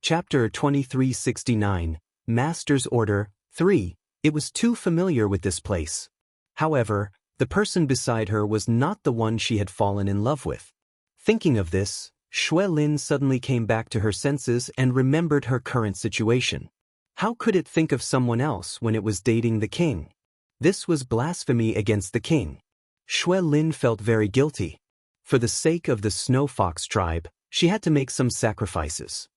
Chapter 2369, Master's Order, 3. It was too familiar with this place. However, the person beside her was not the one she had fallen in love with. Thinking of this, Shui Lin suddenly came back to her senses and remembered her current situation. How could it think of someone else when it was dating the king? This was blasphemy against the king. Shui Lin felt very guilty. For the sake of the Snow Fox tribe, she had to make some sacrifices.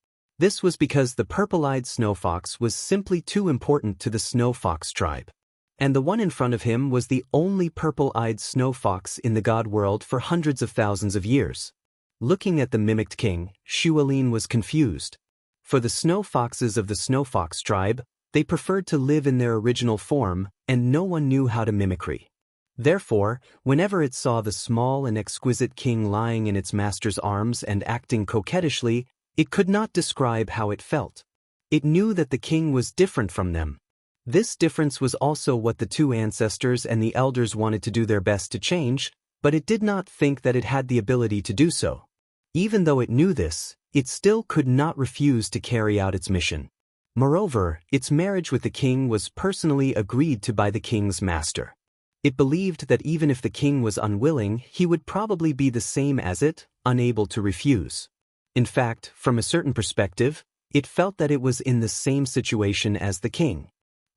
This was because the purple-eyed Snow Fox was simply too important to the Snow Fox tribe. And the one in front of him was the only purple-eyed Snow Fox in the god world for hundreds of thousands of years. Looking at the mimicked king, Shui Lin was confused. For the Snow Foxes of the Snow Fox tribe, they preferred to live in their original form, and no one knew how to mimicry. Therefore, whenever it saw the small and exquisite king lying in its master's arms and acting coquettishly, it could not describe how it felt. It knew that the king was different from them. This difference was also what the two ancestors and the elders wanted to do their best to change, but it did not think that it had the ability to do so. Even though it knew this, it still could not refuse to carry out its mission. Moreover, its marriage with the king was personally agreed to by the king's master. It believed that even if the king was unwilling, he would probably be the same as it, unable to refuse. In fact, from a certain perspective, it felt that it was in the same situation as the king.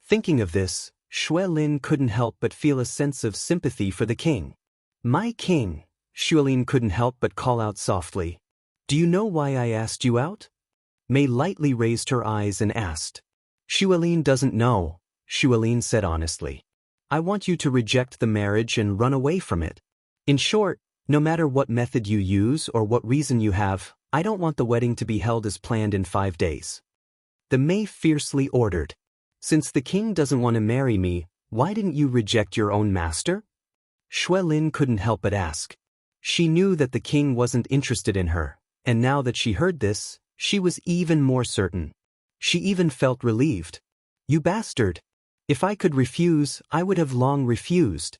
Thinking of this, Shui Lin couldn't help but feel a sense of sympathy for the king. "My king," Shui Lin couldn't help but call out softly. "Do you know why I asked you out?" Mei lightly raised her eyes and asked. "Shui Lin doesn't know," Shui Lin said honestly. "I want you to reject the marriage and run away from it. In short, no matter what method you use or what reason you have, I don't want the wedding to be held as planned in 5 days. The Mei fiercely ordered. "Since the king doesn't want to marry me, why didn't you reject your own master?" Shui Lin couldn't help but ask. She knew that the king wasn't interested in her, and now that she heard this, she was even more certain. She even felt relieved. "You bastard! If I could refuse, I would have long refused."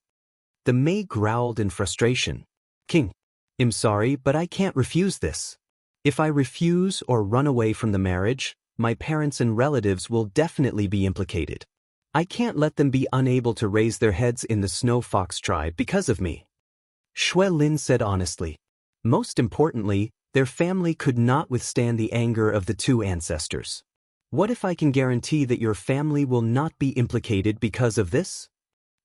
The Mei growled in frustration. "King, I'm sorry, but I can't refuse this. If I refuse or run away from the marriage, my parents and relatives will definitely be implicated. I can't let them be unable to raise their heads in the Snow Fox tribe because of me." Shui Lin said honestly. Most importantly, their family could not withstand the anger of the two ancestors. "What if I can guarantee that your family will not be implicated because of this?"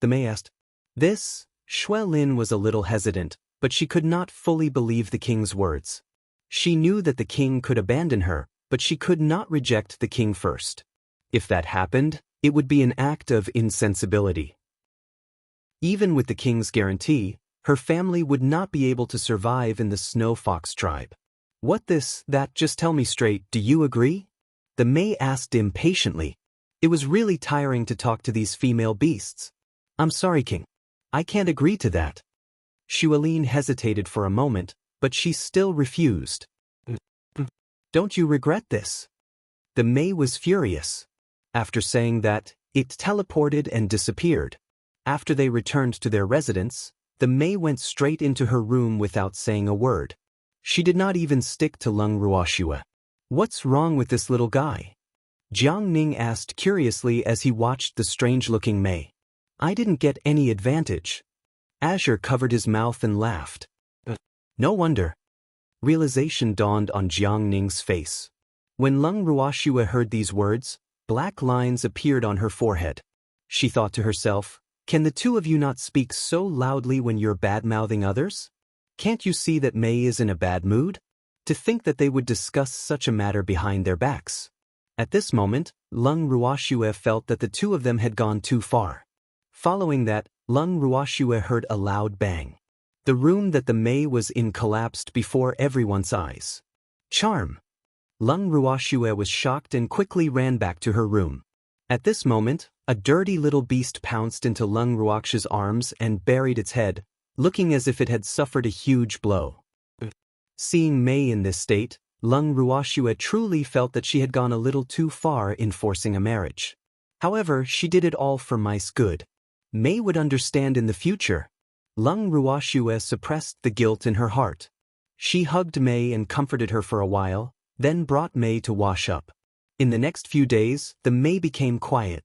the Mei asked. This, Shui Lin was a little hesitant, but she could not fully believe the king's words. She knew that the king could abandon her, but she could not reject the king first. If that happened, it would be an act of insensibility. Even with the king's guarantee, her family would not be able to survive in the Snow Fox tribe. "What this, that, just tell me straight, do you agree?" the Mei asked impatiently. It was really tiring to talk to these female beasts. "I'm sorry, king. I can't agree to that." Shui Lin hesitated for a moment, but she still refused. "Don't you regret this?" The Mei was furious. After saying that, it teleported and disappeared. After they returned to their residence, the Mei went straight into her room without saying a word. She did not even stick to Lung Ruoxue. "What's wrong with this little guy?" Jiang Ning asked curiously as he watched the strange-looking Mei. "I didn't get any advantage." Azure covered his mouth and laughed. No wonder. Realization dawned on Jiang Ning's face. When Lung Ruoxue heard these words, black lines appeared on her forehead. She thought to herself, "Can the two of you not speak so loudly when you're bad-mouthing others? Can't you see that Mei is in a bad mood? To think that they would discuss such a matter behind their backs." At this moment, Lung Ruoxue felt that the two of them had gone too far. Following that, Lung Ruoxue heard a loud bang. The room that the Mei was in collapsed before everyone's eyes. "Charm!" Lung Ruoxue was shocked and quickly ran back to her room. At this moment, a dirty little beast pounced into Lung Ruoxue's arms and buried its head, looking as if it had suffered a huge blow. Seeing Mei in this state, Lung Ruoxue truly felt that she had gone a little too far in forcing a marriage. However, she did it all for Mei's good. Mei would understand in the future. Lung Ruoxue suppressed the guilt in her heart. She hugged Mei and comforted her for a while, then brought May to wash up. In the next few days, the May became quiet.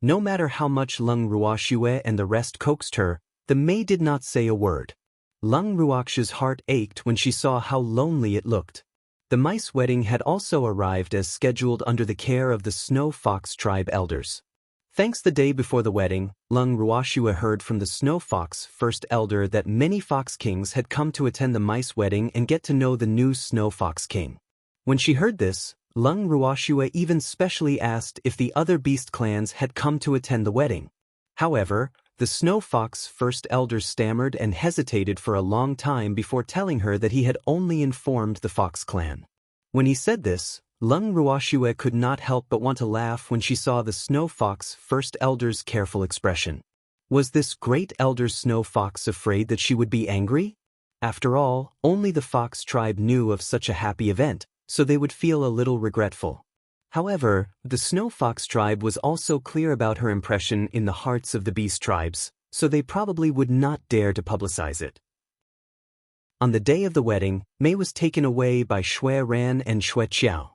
No matter how much Lung Ruoxue and the rest coaxed her, the May did not say a word. Lung Ruoxue's heart ached when she saw how lonely it looked. The mice wedding had also arrived as scheduled under the care of the Snow Fox tribe elders. Thanks the day before the wedding, Lung Ruoxue heard from the Snow Fox first elder that many fox kings had come to attend the mice wedding and get to know the new Snow Fox king. When she heard this, Lung Ruoxue even specially asked if the other beast clans had come to attend the wedding. However, the Snow Fox first elder stammered and hesitated for a long time before telling her that he had only informed the Fox clan. When he said this, Lung Ruoxue could not help but want to laugh when she saw the Snow Fox first elder's careful expression. Was this great elder Snow Fox afraid that she would be angry? After all, only the Fox tribe knew of such a happy event, so they would feel a little regretful. However, the Snow Fox tribe was also clear about her impression in the hearts of the beast tribes, so they probably would not dare to publicize it. On the day of the wedding, May was taken away by Shui Ran and Shui Qiao.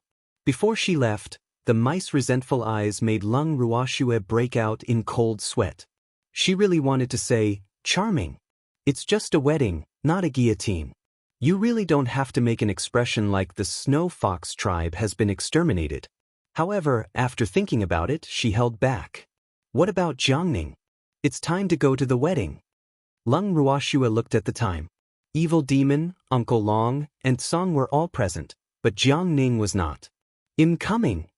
Before she left, the mice's resentful eyes made Lung Ruoxue break out in cold sweat. She really wanted to say, "Charming. It's just a wedding, not a guillotine. You really don't have to make an expression like the Snow Fox tribe has been exterminated." However, after thinking about it, she held back. What about Jiangning? It's time to go to the wedding. Lung Ruoxue looked at the time. Evil Demon, Uncle Long, and Song were all present, but Jiangning was not. "I'm coming."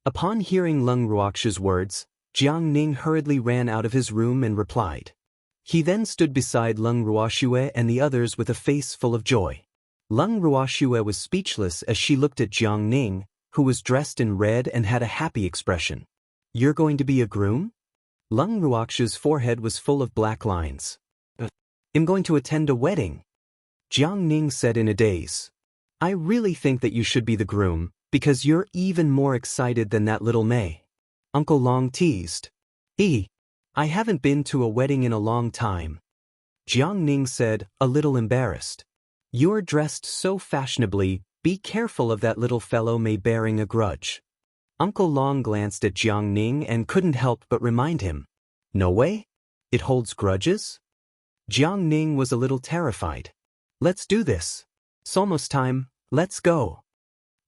Upon hearing Lung Ruoxue's words, Jiangning hurriedly ran out of his room and replied. He then stood beside Lung Ruoxue and the others with a face full of joy. Lung Ruoxue was speechless as she looked at Jiangning, who was dressed in red and had a happy expression. "You're going to be a groom?" Lung Ruoxue's forehead was full of black lines. "I'm going to attend a wedding," Jiangning said in a daze. "I really think that you should be the groom, because you're even more excited than that little May," Uncle Long teased. I haven't been to a wedding in a long time," Jiangning said, a little embarrassed. "You're dressed so fashionably. Be careful of that little fellow May bearing a grudge." Uncle Long glanced at Jiangning and couldn't help but remind him. "No way? It holds grudges?" Jiangning was a little terrified. "Let's do this. It's almost time, let's go,"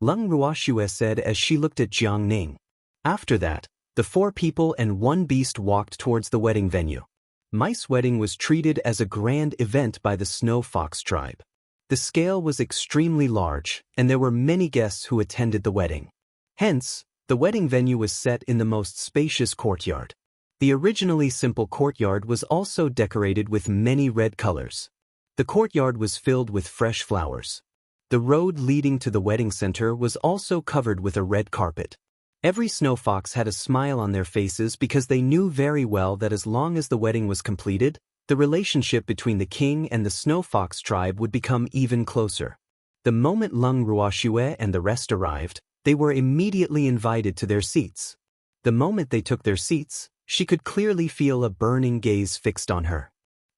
Lung Ruoxue said as she looked at Jiangning. After that, the 4 people and 1 beast walked towards the wedding venue. Mice wedding was treated as a grand event by the Snow Fox tribe. The scale was extremely large, and there were many guests who attended the wedding. Hence, the wedding venue was set in the most spacious courtyard. The originally simple courtyard was also decorated with many red colors. The courtyard was filled with fresh flowers. The road leading to the wedding center was also covered with a red carpet. Every Snow Fox had a smile on their faces because they knew very well that as long as the wedding was completed, the relationship between the king and the Snow Fox tribe would become even closer. The moment Lung Ruoxue and the rest arrived, they were immediately invited to their seats. The moment they took their seats, she could clearly feel a burning gaze fixed on her.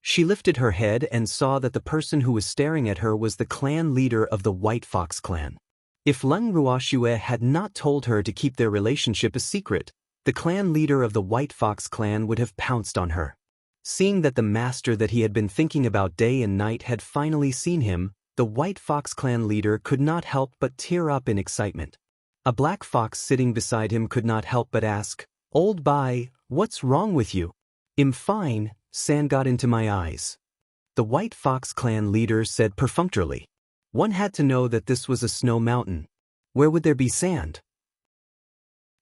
She lifted her head and saw that the person who was staring at her was the clan leader of the White Fox clan. If Lung Ruoxue had not told her to keep their relationship a secret, the clan leader of the White Fox clan would have pounced on her. Seeing that the master that he had been thinking about day and night had finally seen him, the White Fox clan leader could not help but tear up in excitement. A black fox sitting beside him could not help but ask, "Old Bai, what's wrong with you?" "I'm fine, sand got into my eyes," the White Fox clan leader said perfunctorily. One had to know that this was a snow mountain. Where would there be sand?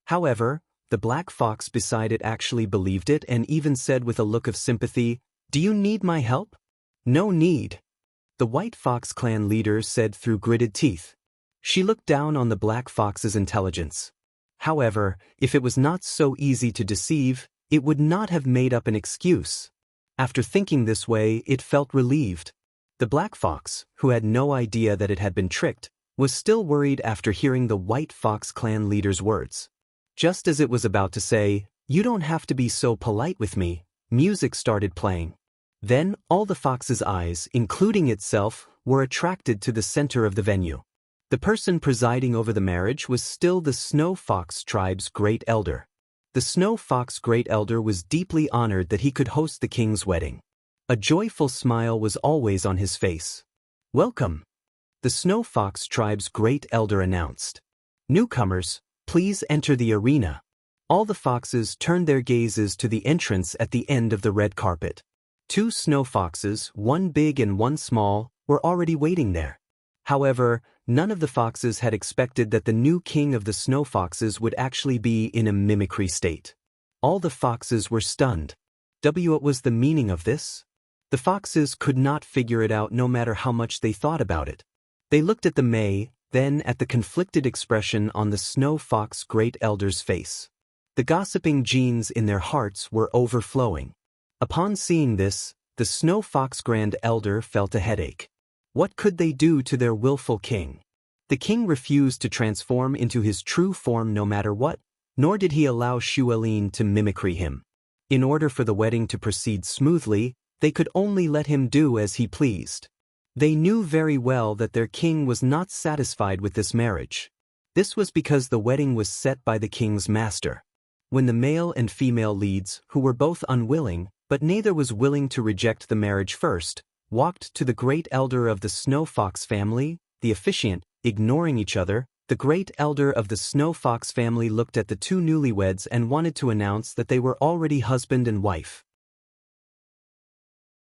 However, the black fox beside it actually believed it and even said with a look of sympathy, "Do you need my help?" "No need," the White Fox clan leader said through gritted teeth. She looked down on the black fox's intelligence. However, if it was not so easy to deceive, it would not have made up an excuse. After thinking this way, it felt relieved. The black fox, who had no idea that it had been tricked, was still worried after hearing the White Fox clan leader's words. Just as it was about to say, "You don't have to be so polite with me," music started playing. Then, all the fox's eyes, including itself, were attracted to the center of the venue. The person presiding over the marriage was still the Snow Fox tribe's great elder. The Snow Fox great elder was deeply honored that he could host the king's wedding. A joyful smile was always on his face. "Welcome," the Snow Fox tribe's great elder announced. "Newcomers, please enter the arena." All the foxes turned their gazes to the entrance at the end of the red carpet. 2 snow foxes, one big and one small, were already waiting there. However, none of the foxes had expected that the new king of the snow foxes would actually be in a mimicry state. All the foxes were stunned. What was the meaning of this? The foxes could not figure it out no matter how much they thought about it. They looked at the May, then at the conflicted expression on the Snow Fox great elder's face. The gossiping genes in their hearts were overflowing. Upon seeing this, the Snow Fox grand elder felt a headache. What could they do to their willful king? The king refused to transform into his true form no matter what, nor did he allow Shuelin to mimicry him. In order for the wedding to proceed smoothly, they could only let him do as he pleased. They knew very well that their king was not satisfied with this marriage. This was because the wedding was set by the king's master. When the male and female leads, who were both unwilling, but neither was willing to reject the marriage first, walked to the great elder of the Snow Fox family, the officiant, ignoring each other, the great elder of the Snow Fox family looked at the 2 newlyweds and wanted to announce that they were already husband and wife.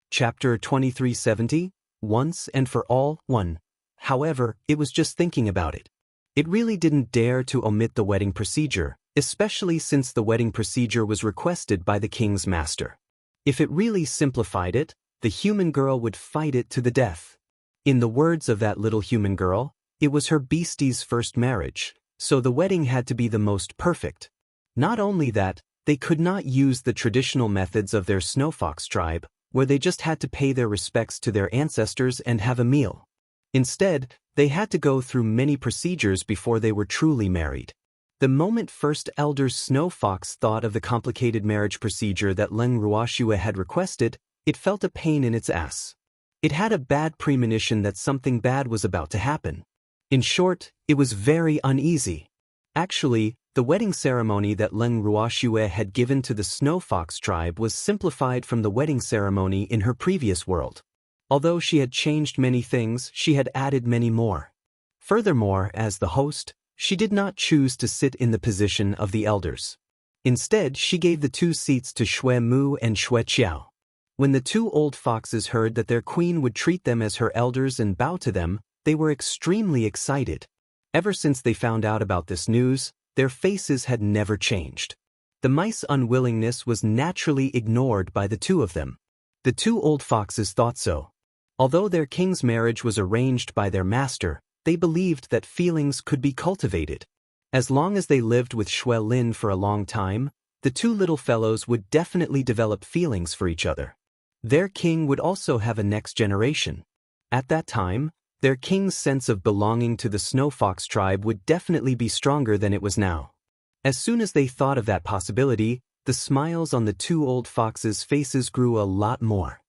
Chapter 2370, Once and for All, 1. However, it was just thinking about it. It really didn't dare to omit the wedding procedure, especially since the wedding procedure was requested by the king's master. If it really simplified it, the human girl would fight it to the death. In the words of that little human girl, it was her beastie's first marriage, so the wedding had to be the most perfect. Not only that, they could not use the traditional methods of their Snow Fox tribe, where they just had to pay their respects to their ancestors and have a meal. Instead, they had to go through many procedures before they were truly married. The moment First Elder Snow Fox thought of the complicated marriage procedure that Leng Ruoxue had requested, it felt a pain in its ass. It had a bad premonition that something bad was about to happen. In short, it was very uneasy. Actually, the wedding ceremony that Leng Ruoxue had given to the Snow Fox tribe was simplified from the wedding ceremony in her previous world. Although she had changed many things, she had added many more. Furthermore, as the host, she did not choose to sit in the position of the elders. Instead, she gave the 2 seats to Xue Mu and Xue Qiao. When the 2 old foxes heard that their queen would treat them as her elders and bow to them, they were extremely excited. Ever since they found out about this news, their faces had never changed. The mice unwillingness was naturally ignored by the 2 of them. The 2 old foxes thought so. Although their king's marriage was arranged by their master, they believed that feelings could be cultivated. As long as they lived with Xue Lin for a long time, the 2 little fellows would definitely develop feelings for each other. Their king would also have a next generation. At that time, their king's sense of belonging to the Snow Fox tribe would definitely be stronger than it was now. As soon as they thought of that possibility, the smiles on the 2 old foxes' faces grew a lot more.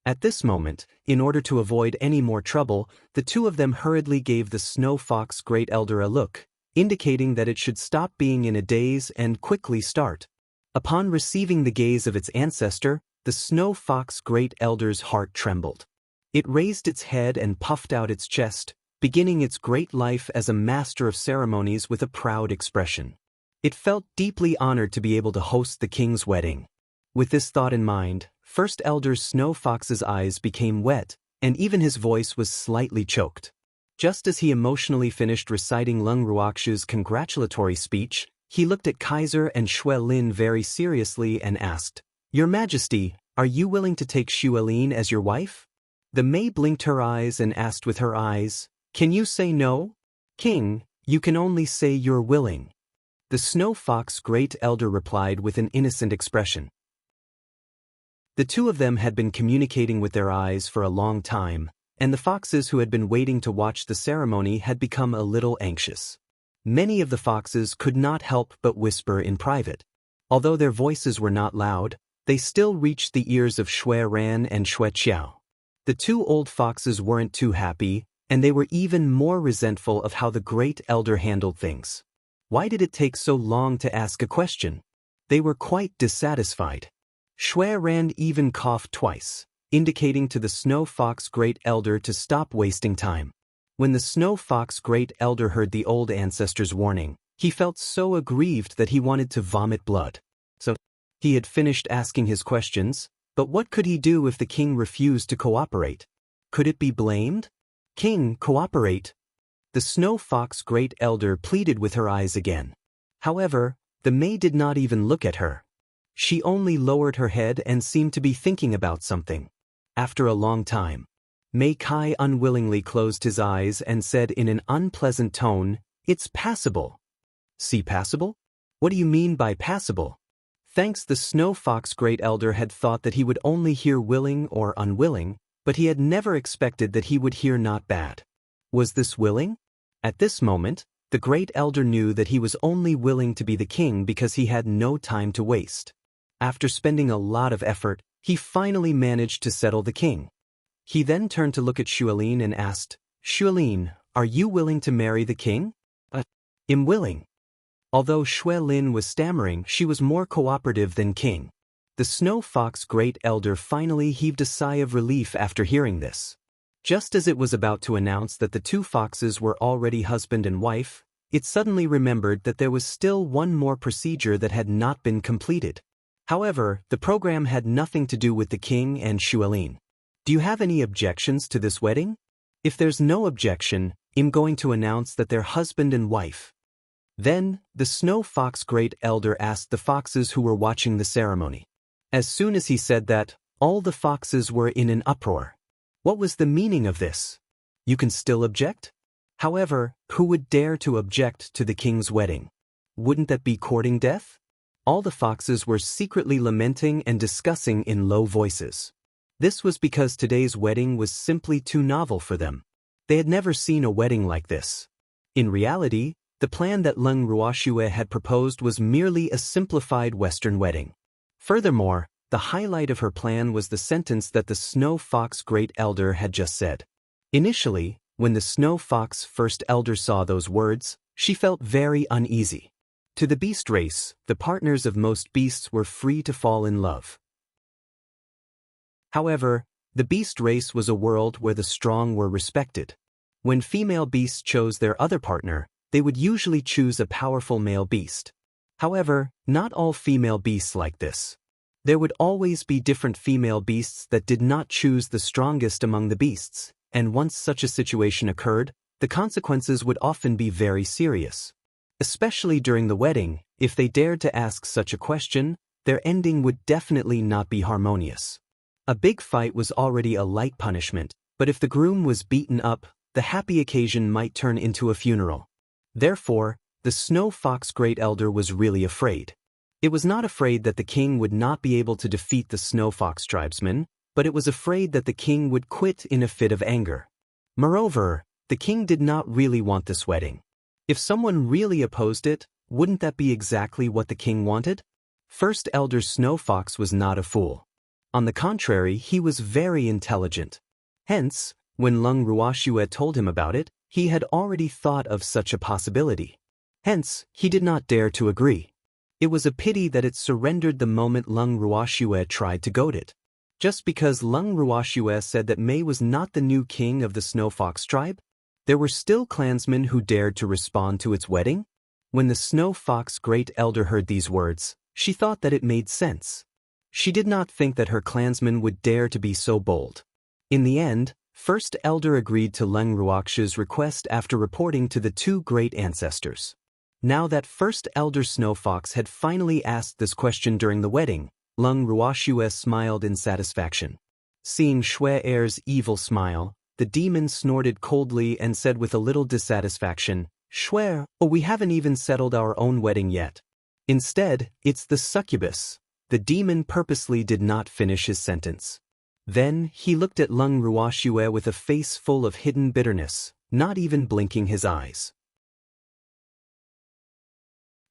At this moment, in order to avoid any more trouble, the 2 of them hurriedly gave the Snow Fox great elder a look, indicating that it should stop being in a daze and quickly start. Upon receiving the gaze of its ancestor, the Snow Fox great elder's heart trembled. It raised its head and puffed out its chest, beginning its great life as a master of ceremonies with a proud expression. It felt deeply honored to be able to host the king's wedding. With this thought in mind, First Elder Snow Fox's eyes became wet, and even his voice was slightly choked. Just as he emotionally finished reciting Leng Ruoxue's congratulatory speech, he looked at Kaiser and Xue Lin very seriously and asked, "Your Majesty, are you willing to take Shuelin as your wife?" The May blinked her eyes and asked with her eyes, "Can you say no?" "King, you can only say you're willing." The Snow Fox great elder replied with an innocent expression. The 2 of them had been communicating with their eyes for a long time, and the foxes who had been waiting to watch the ceremony had become a little anxious. Many of the foxes could not help but whisper in private. Although their voices were not loud, they still reached the ears of Xue Ran and Xue Qiao. The 2 old foxes weren't too happy, And they were even more resentful of how the great elder handled things. Why did it take so long to ask a question? They were quite dissatisfied. Shui Ran even coughed twice, indicating to the Snow Fox Great Elder to stop wasting time. When the Snow Fox Great Elder heard the old ancestor's warning, he felt so aggrieved that he wanted to vomit blood. So, he had finished asking his questions, but what could he do if the king refused to cooperate? Could it be blamed? King, cooperate. The Snow Fox Great Elder pleaded with her eyes again. However, the maid did not even look at her. She only lowered her head and seemed to be thinking about something. After a long time, Mei Kai unwillingly closed his eyes and said in an unpleasant tone, "It's passable." See, passable? What do you mean by passable? Thanks, the Snow Fox Great Elder had thought that he would only hear willing or unwilling, but he had never expected that he would hear not bad. Was this willing? At this moment, the Great Elder knew that he was only willing to be the king because he had no time to waste. After spending a lot of effort, he finally managed to settle the king. He then turned to look at Xuelin and asked, "Xuelin, are you willing to marry the king?" "I'm willing." Although Xuelin was stammering, she was more cooperative than King. The Snow Fox Great Elder finally heaved a sigh of relief after hearing this. Just as it was about to announce that the two foxes were already husband and wife, it suddenly remembered that there was still one more procedure that had not been completed. However, the program had nothing to do with the king and Xuelin. "Do you have any objections to this wedding?" "If there's no objection, I'm going to announce that they're husband and wife." Then, the Snow Fox Great Elder asked the foxes who were watching the ceremony. As soon as he said that, all the foxes were in an uproar. What was the meaning of this? You can still object? However, who would dare to object to the king's wedding? Wouldn't that be courting death? All the foxes were secretly lamenting and discussing in low voices. This was because today's wedding was simply too novel for them. They had never seen a wedding like this. In reality, the plan that Leng Ruoxue had proposed was merely a simplified Western wedding. Furthermore, the highlight of her plan was the sentence that the Snow Fox Great Elder had just said. Initially, when the Snow Fox First Elder saw those words, she felt very uneasy. To the beast race, the partners of most beasts were free to fall in love. However, the beast race was a world where the strong were respected. When female beasts chose their other partner, they would usually choose a powerful male beast. However, not all female beasts like this. There would always be different female beasts that did not choose the strongest among the beasts, and once such a situation occurred, the consequences would often be very serious. Especially during the wedding, if they dared to ask such a question, their ending would definitely not be harmonious. A big fight was already a light punishment, but if the groom was beaten up, the happy occasion might turn into a funeral. Therefore, the Snow Fox Great Elder was really afraid. It was not afraid that the king would not be able to defeat the Snow Fox tribesmen, but it was afraid that the king would quit in a fit of anger. Moreover, the king did not really want this wedding. If someone really opposed it, wouldn't that be exactly what the king wanted? First Elder Snow Fox was not a fool. On the contrary, he was very intelligent. Hence, when Leng Ruoxue told him about it, he had already thought of such a possibility. Hence, he did not dare to agree. It was a pity that it surrendered the moment Leng Ruoxue tried to goad it. Just because Leng Ruoxue said that Mei was not the new king of the Snow Fox tribe, there were still clansmen who dared to respond to its wedding. When the Snow Fox Great Elder heard these words, she thought that it made sense. She did not think that her clansmen would dare to be so bold. In the end, First Elder agreed to Leng Ruoxue's request after reporting to the two great ancestors. Now that First Elder Snow Fox had finally asked this question during the wedding, Leng Ruoxue smiled in satisfaction. Seeing Shui Er's evil smile, the demon snorted coldly and said with a little dissatisfaction, "Shui, we haven't even settled our own wedding yet." Instead, it's the succubus. The demon purposely did not finish his sentence. Then, he looked at Leng Ruoxue with a face full of hidden bitterness, not even blinking his eyes.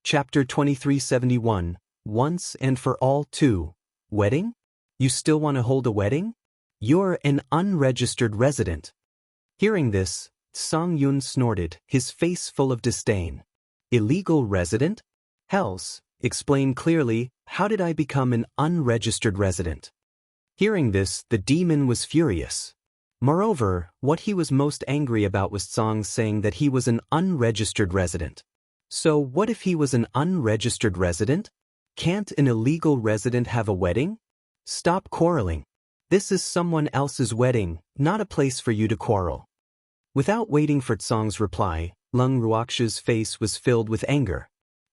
Chapter 2371, Once and for All 2. Wedding? You still want to hold a wedding? You're an unregistered resident. Hearing this, Song Yun snorted, his face full of disdain. Illegal resident? Hells, explain clearly, how did I become an unregistered resident? Hearing this, the demon was furious. Moreover, what he was most angry about was Song saying that he was an unregistered resident. So what if he was an unregistered resident? Can't an illegal resident have a wedding? Stop quarreling. This is someone else's wedding, not a place for you to quarrel. Without waiting for Tsong's reply, Lung Ruoxu's face was filled with anger.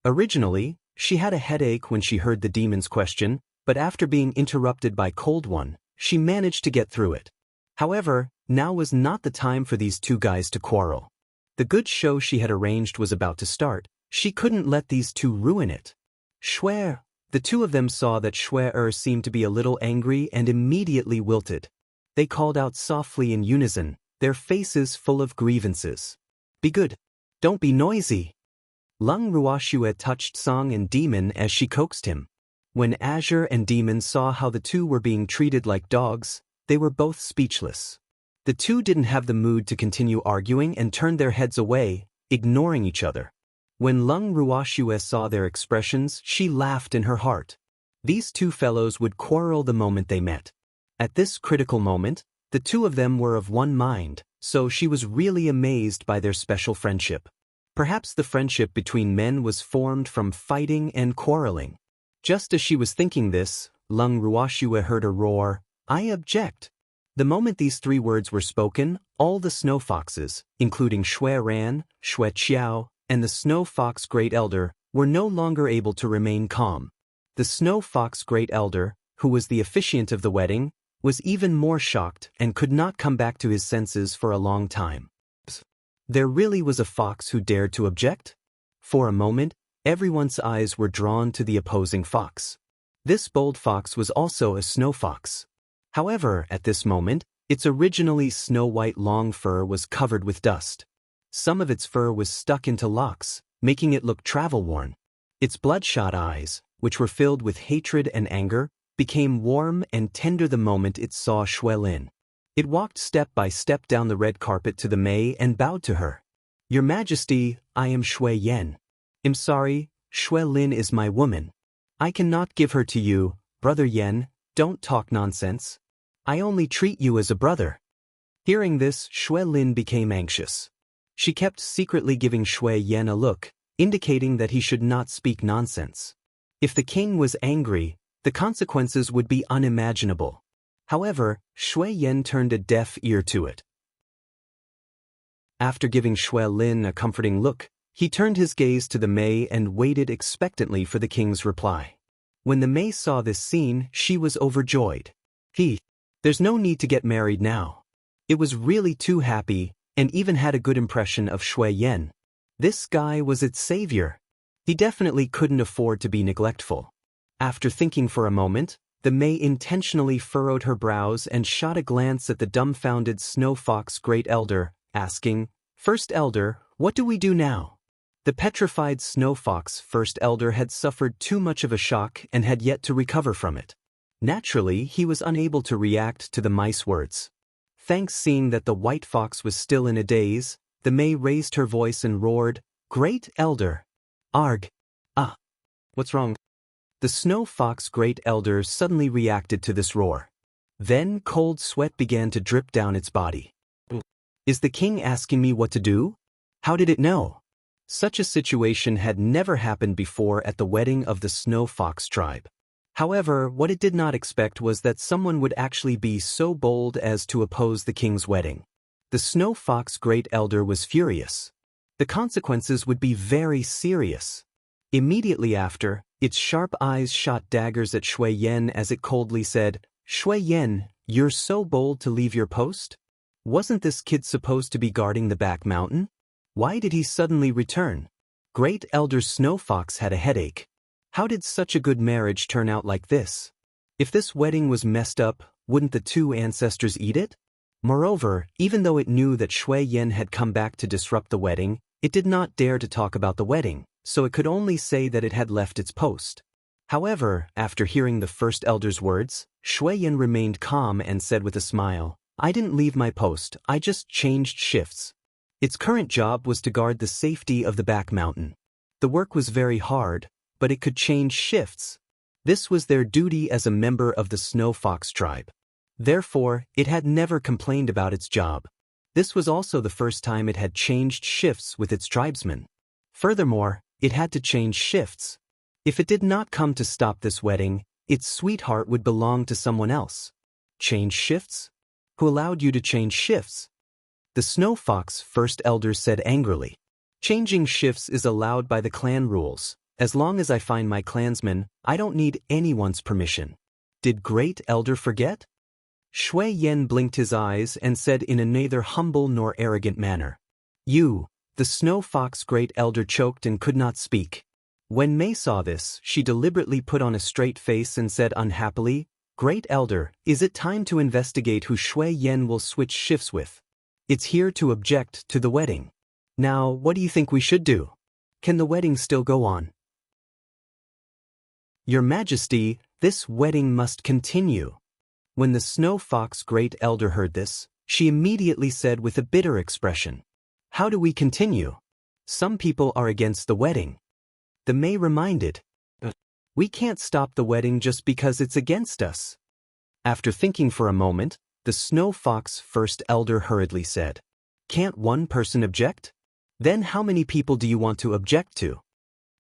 Originally, she had a headache when she heard the demon's question, but after being interrupted by Cold One, she managed to get through it. However, now was not the time for these two guys to quarrel. The good show she had arranged was about to start. She couldn't let these two ruin it. Shui. The two of them saw that Shui seemed to be a little angry and immediately wilted. They called out softly in unison, their faces full of grievances. Be good. Don't be noisy. Lung Ruoxue touched Song and Demon as she coaxed him. When Azure and Demon saw how the two were being treated like dogs, they were both speechless. The two didn't have the mood to continue arguing and turned their heads away, ignoring each other. When Lung Ruoxue saw their expressions, she laughed in her heart. These two fellows would quarrel the moment they met. At this critical moment, the two of them were of one mind, so she was really amazed by their special friendship. Perhaps the friendship between men was formed from fighting and quarreling. Just as she was thinking this, Lung Ruoxue heard a roar, "I object." The moment these three words were spoken, all the snow foxes, including Shui Ran, Shui Qiao, and the Snow Fox Great Elder, were no longer able to remain calm. The Snow Fox Great Elder, who was the officiant of the wedding, was even more shocked and could not come back to his senses for a long time. There really was a fox who dared to object? For a moment, everyone's eyes were drawn to the opposing fox. This bold fox was also a snow fox. However, at this moment, its originally snow-white long fur was covered with dust. Some of its fur was stuck into locks, making it look travel-worn. Its bloodshot eyes, which were filled with hatred and anger, became warm and tender the moment it saw Shui Lin. It walked step by step down the red carpet to the Mei and bowed to her. "Your Majesty, I am Shui Yen. I'm sorry, Shui Lin is my woman. I cannot give her to you, Brother Yen, don't talk nonsense. I only treat you as a brother." Hearing this, Shui Lin became anxious. She kept secretly giving Shui Yen a look, indicating that he should not speak nonsense. If the king was angry, the consequences would be unimaginable. However, Shui Yen turned a deaf ear to it. After giving Shui Lin a comforting look, he turned his gaze to the Mei and waited expectantly for the king's reply. When the Mei saw this scene, she was overjoyed. There's no need to get married now. It was really too happy, and even had a good impression of Shui Yen. This guy was its savior. He definitely couldn't afford to be neglectful. After thinking for a moment, the Mei intentionally furrowed her brows and shot a glance at the dumbfounded Snow Fox Great Elder, asking, "First Elder, what do we do now?" The petrified Snow Fox First Elder had suffered too much of a shock and had yet to recover from it. Naturally, he was unable to react to the mice words. Thanks, seeing that the white fox was still in a daze, the Mei raised her voice and roared, "Great Elder! Arg! Ah! What's wrong?" The Snow Fox Great Elder suddenly reacted to this roar. Then cold sweat began to drip down its body. "Is the king asking me what to do? How did it know?" Such a situation had never happened before at the wedding of the Snow Fox tribe. However, what it did not expect was that someone would actually be so bold as to oppose the king's wedding. The Snow Fox Great Elder was furious. The consequences would be very serious. Immediately after, its sharp eyes shot daggers at Shui Yen as it coldly said, "Shui Yen, you're so bold to leave your post? Wasn't this kid supposed to be guarding the back mountain? Why did he suddenly return?" Great Elder Snow Fox had a headache. How did such a good marriage turn out like this? If this wedding was messed up, wouldn't the two ancestors eat it? Moreover, even though it knew that Shui Yen had come back to disrupt the wedding, it did not dare to talk about the wedding, so it could only say that it had left its post. However, after hearing the First Elder's words, Shui Yen remained calm and said with a smile, I didn't leave my post, I just changed shifts. Its current job was to guard the safety of the back mountain. The work was very hard, but it could change shifts. This was their duty as a member of the Snow Fox tribe. Therefore, it had never complained about its job. This was also the first time it had changed shifts with its tribesmen. Furthermore, it had to change shifts. If it did not come to stop this wedding, its sweetheart would belong to someone else. Change shifts? Who allowed you to change shifts? The Snow Fox First Elder said angrily. Changing shifts is allowed by the clan rules. As long as I find my clansmen, I don't need anyone's permission. Did Great Elder forget? Shui Yen blinked his eyes and said in a neither humble nor arrogant manner. You, the Snow Fox Great Elder choked and could not speak. When Mei saw this, she deliberately put on a straight face and said unhappily, Great Elder, is it time to investigate who Shui Yen will switch shifts with? It's here to object to the wedding. Now, what do you think we should do? Can the wedding still go on? Your Majesty, this wedding must continue. When the Snow Fox Great Elder heard this, she immediately said with a bitter expression, How do we continue? Some people are against the wedding. The Mei reminded, We can't stop the wedding just because it's against us. After thinking for a moment, the Snow Fox First Elder hurriedly said, Can't one person object? Then how many people do you want to object to?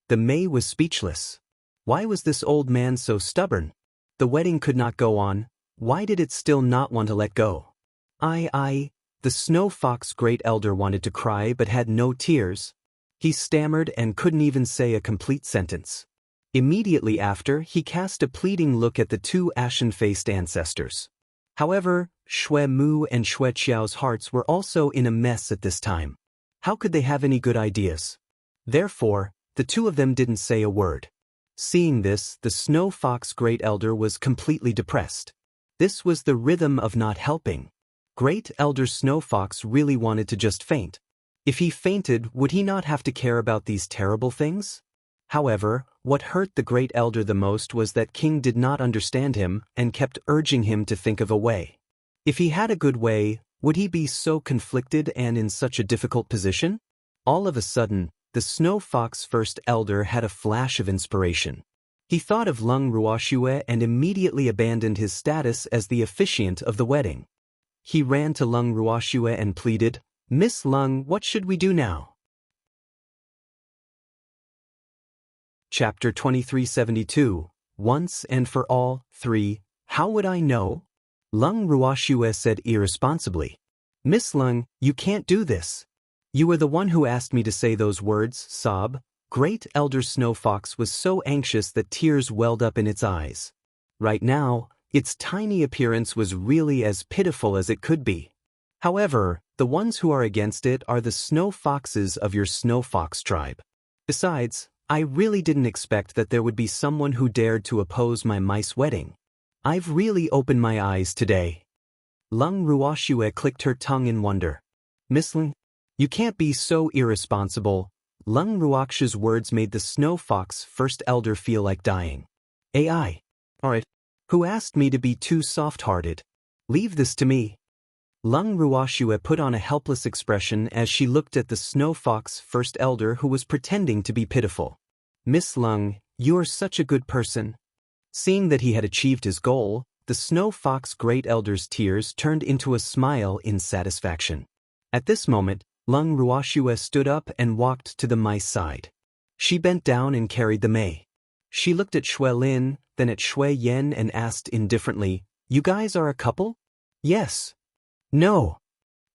The Mei was speechless. Why was this old man so stubborn? The wedding could not go on. Why did it still not want to let go? The Snow Fox Great Elder wanted to cry but had no tears. He stammered and couldn't even say a complete sentence. Immediately after, he cast a pleading look at the two ashen-faced ancestors. However, Shui Mu and Shui Qiao's hearts were also in a mess at this time. How could they have any good ideas? Therefore, the two of them didn't say a word. Seeing this, the Snow Fox Great Elder was completely depressed. This was the rhythm of not helping. Great Elder Snow Fox really wanted to just faint. If he fainted, would he not have to care about these terrible things? However, what hurt the Great Elder the most was that King did not understand him and kept urging him to think of a way. If he had a good way, would he be so conflicted and in such a difficult position? All of a sudden, the Snow Fox First Elder had a flash of inspiration. He thought of Lung Ruoxue and immediately abandoned his status as the officiant of the wedding. He ran to Lung Ruoxue and pleaded, Miss Lung, what should we do now? Chapter 2372, Once and for All, 3, How would I know? Lung Ruoxue said irresponsibly. Miss Lung, you can't do this. You were the one who asked me to say those words, sob. Great Elder Snow Fox was so anxious that tears welled up in its eyes. Right now, its tiny appearance was really as pitiful as it could be. However, the ones who are against it are the Snow Foxes of your Snow Fox tribe. Besides, I really didn't expect that there would be someone who dared to oppose my mice wedding. I've really opened my eyes today. Lung Ruoxue clicked her tongue in wonder. Miss Lung, you can't be so irresponsible. Lung Ruoxue's words made the Snow Fox First Elder feel like dying. AI. Alright. Who asked me to be too soft-hearted? Leave this to me. Lung Ruoxue put on a helpless expression as she looked at the Snow Fox First Elder who was pretending to be pitiful. Miss Lung, you're such a good person. Seeing that he had achieved his goal, the Snow Fox Great Elder's tears turned into a smile in satisfaction. At this moment, Lung Ruoxue stood up and walked to the mice side. She bent down and carried the Mei. She looked at Shui Lin, then at Shui Yen and asked indifferently, You guys are a couple? Yes. No.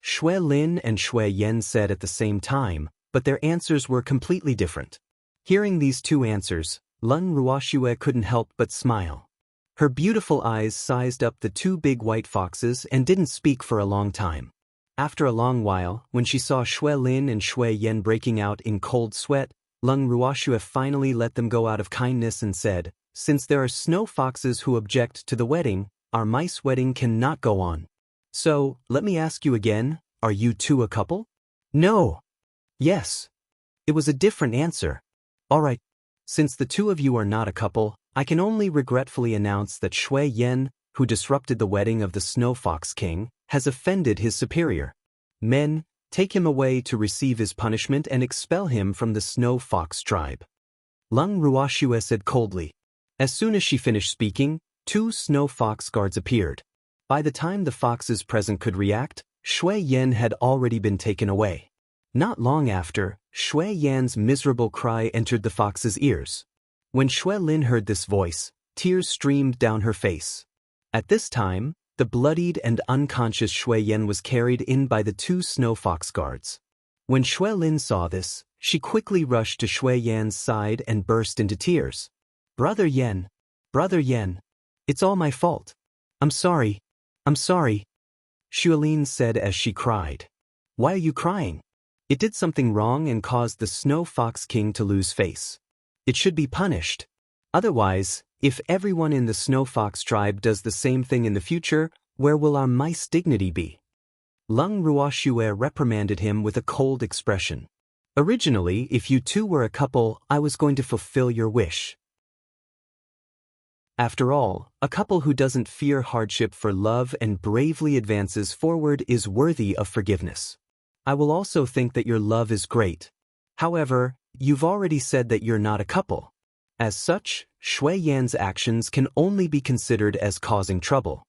Shui Lin and Shui Yen said at the same time, but their answers were completely different. Hearing these two answers, Lung Ruoxue couldn't help but smile. Her beautiful eyes sized up the two big white foxes and didn't speak for a long time. After a long while, when she saw Shui Lin and Shui Yen breaking out in cold sweat, Lung Ruoxue finally let them go out of kindness and said, Since there are snow foxes who object to the wedding, our mice wedding cannot go on. So, let me ask you again, are you two a couple? No. Yes. It was a different answer. Alright. Since the two of you are not a couple, I can only regretfully announce that Shui Yen, who disrupted the wedding of the Snow Fox King, has offended his superior. Men, take him away to receive his punishment and expel him from the Snow Fox tribe. Lung Ruoxue said coldly. As soon as she finished speaking, 2 Snow Fox guards appeared. By the time the foxes present could react, Shui Yan had already been taken away. Not long after, Shui Yan's miserable cry entered the fox's ears. When Shui Lin heard this voice, tears streamed down her face. At this time, the bloodied and unconscious Shui Yan was carried in by the 2 Snow Fox guards. When Shui Lin saw this, she quickly rushed to Shui Yan's side and burst into tears. Brother Yan, it's all my fault. I'm sorry. Shui Lin said as she cried. Why are you crying? It did something wrong and caused the Snow Fox King to lose face. It should be punished. Otherwise, if everyone in the Snow Fox tribe does the same thing in the future, where will our mice dignity be? Lung Ruoxue reprimanded him with a cold expression. Originally, if you 2 were a couple, I was going to fulfill your wish. After all, a couple who doesn't fear hardship for love and bravely advances forward is worthy of forgiveness. I will also think that your love is great. However, you've already said that you're not a couple. As such, Shui Yan's actions can only be considered as causing trouble.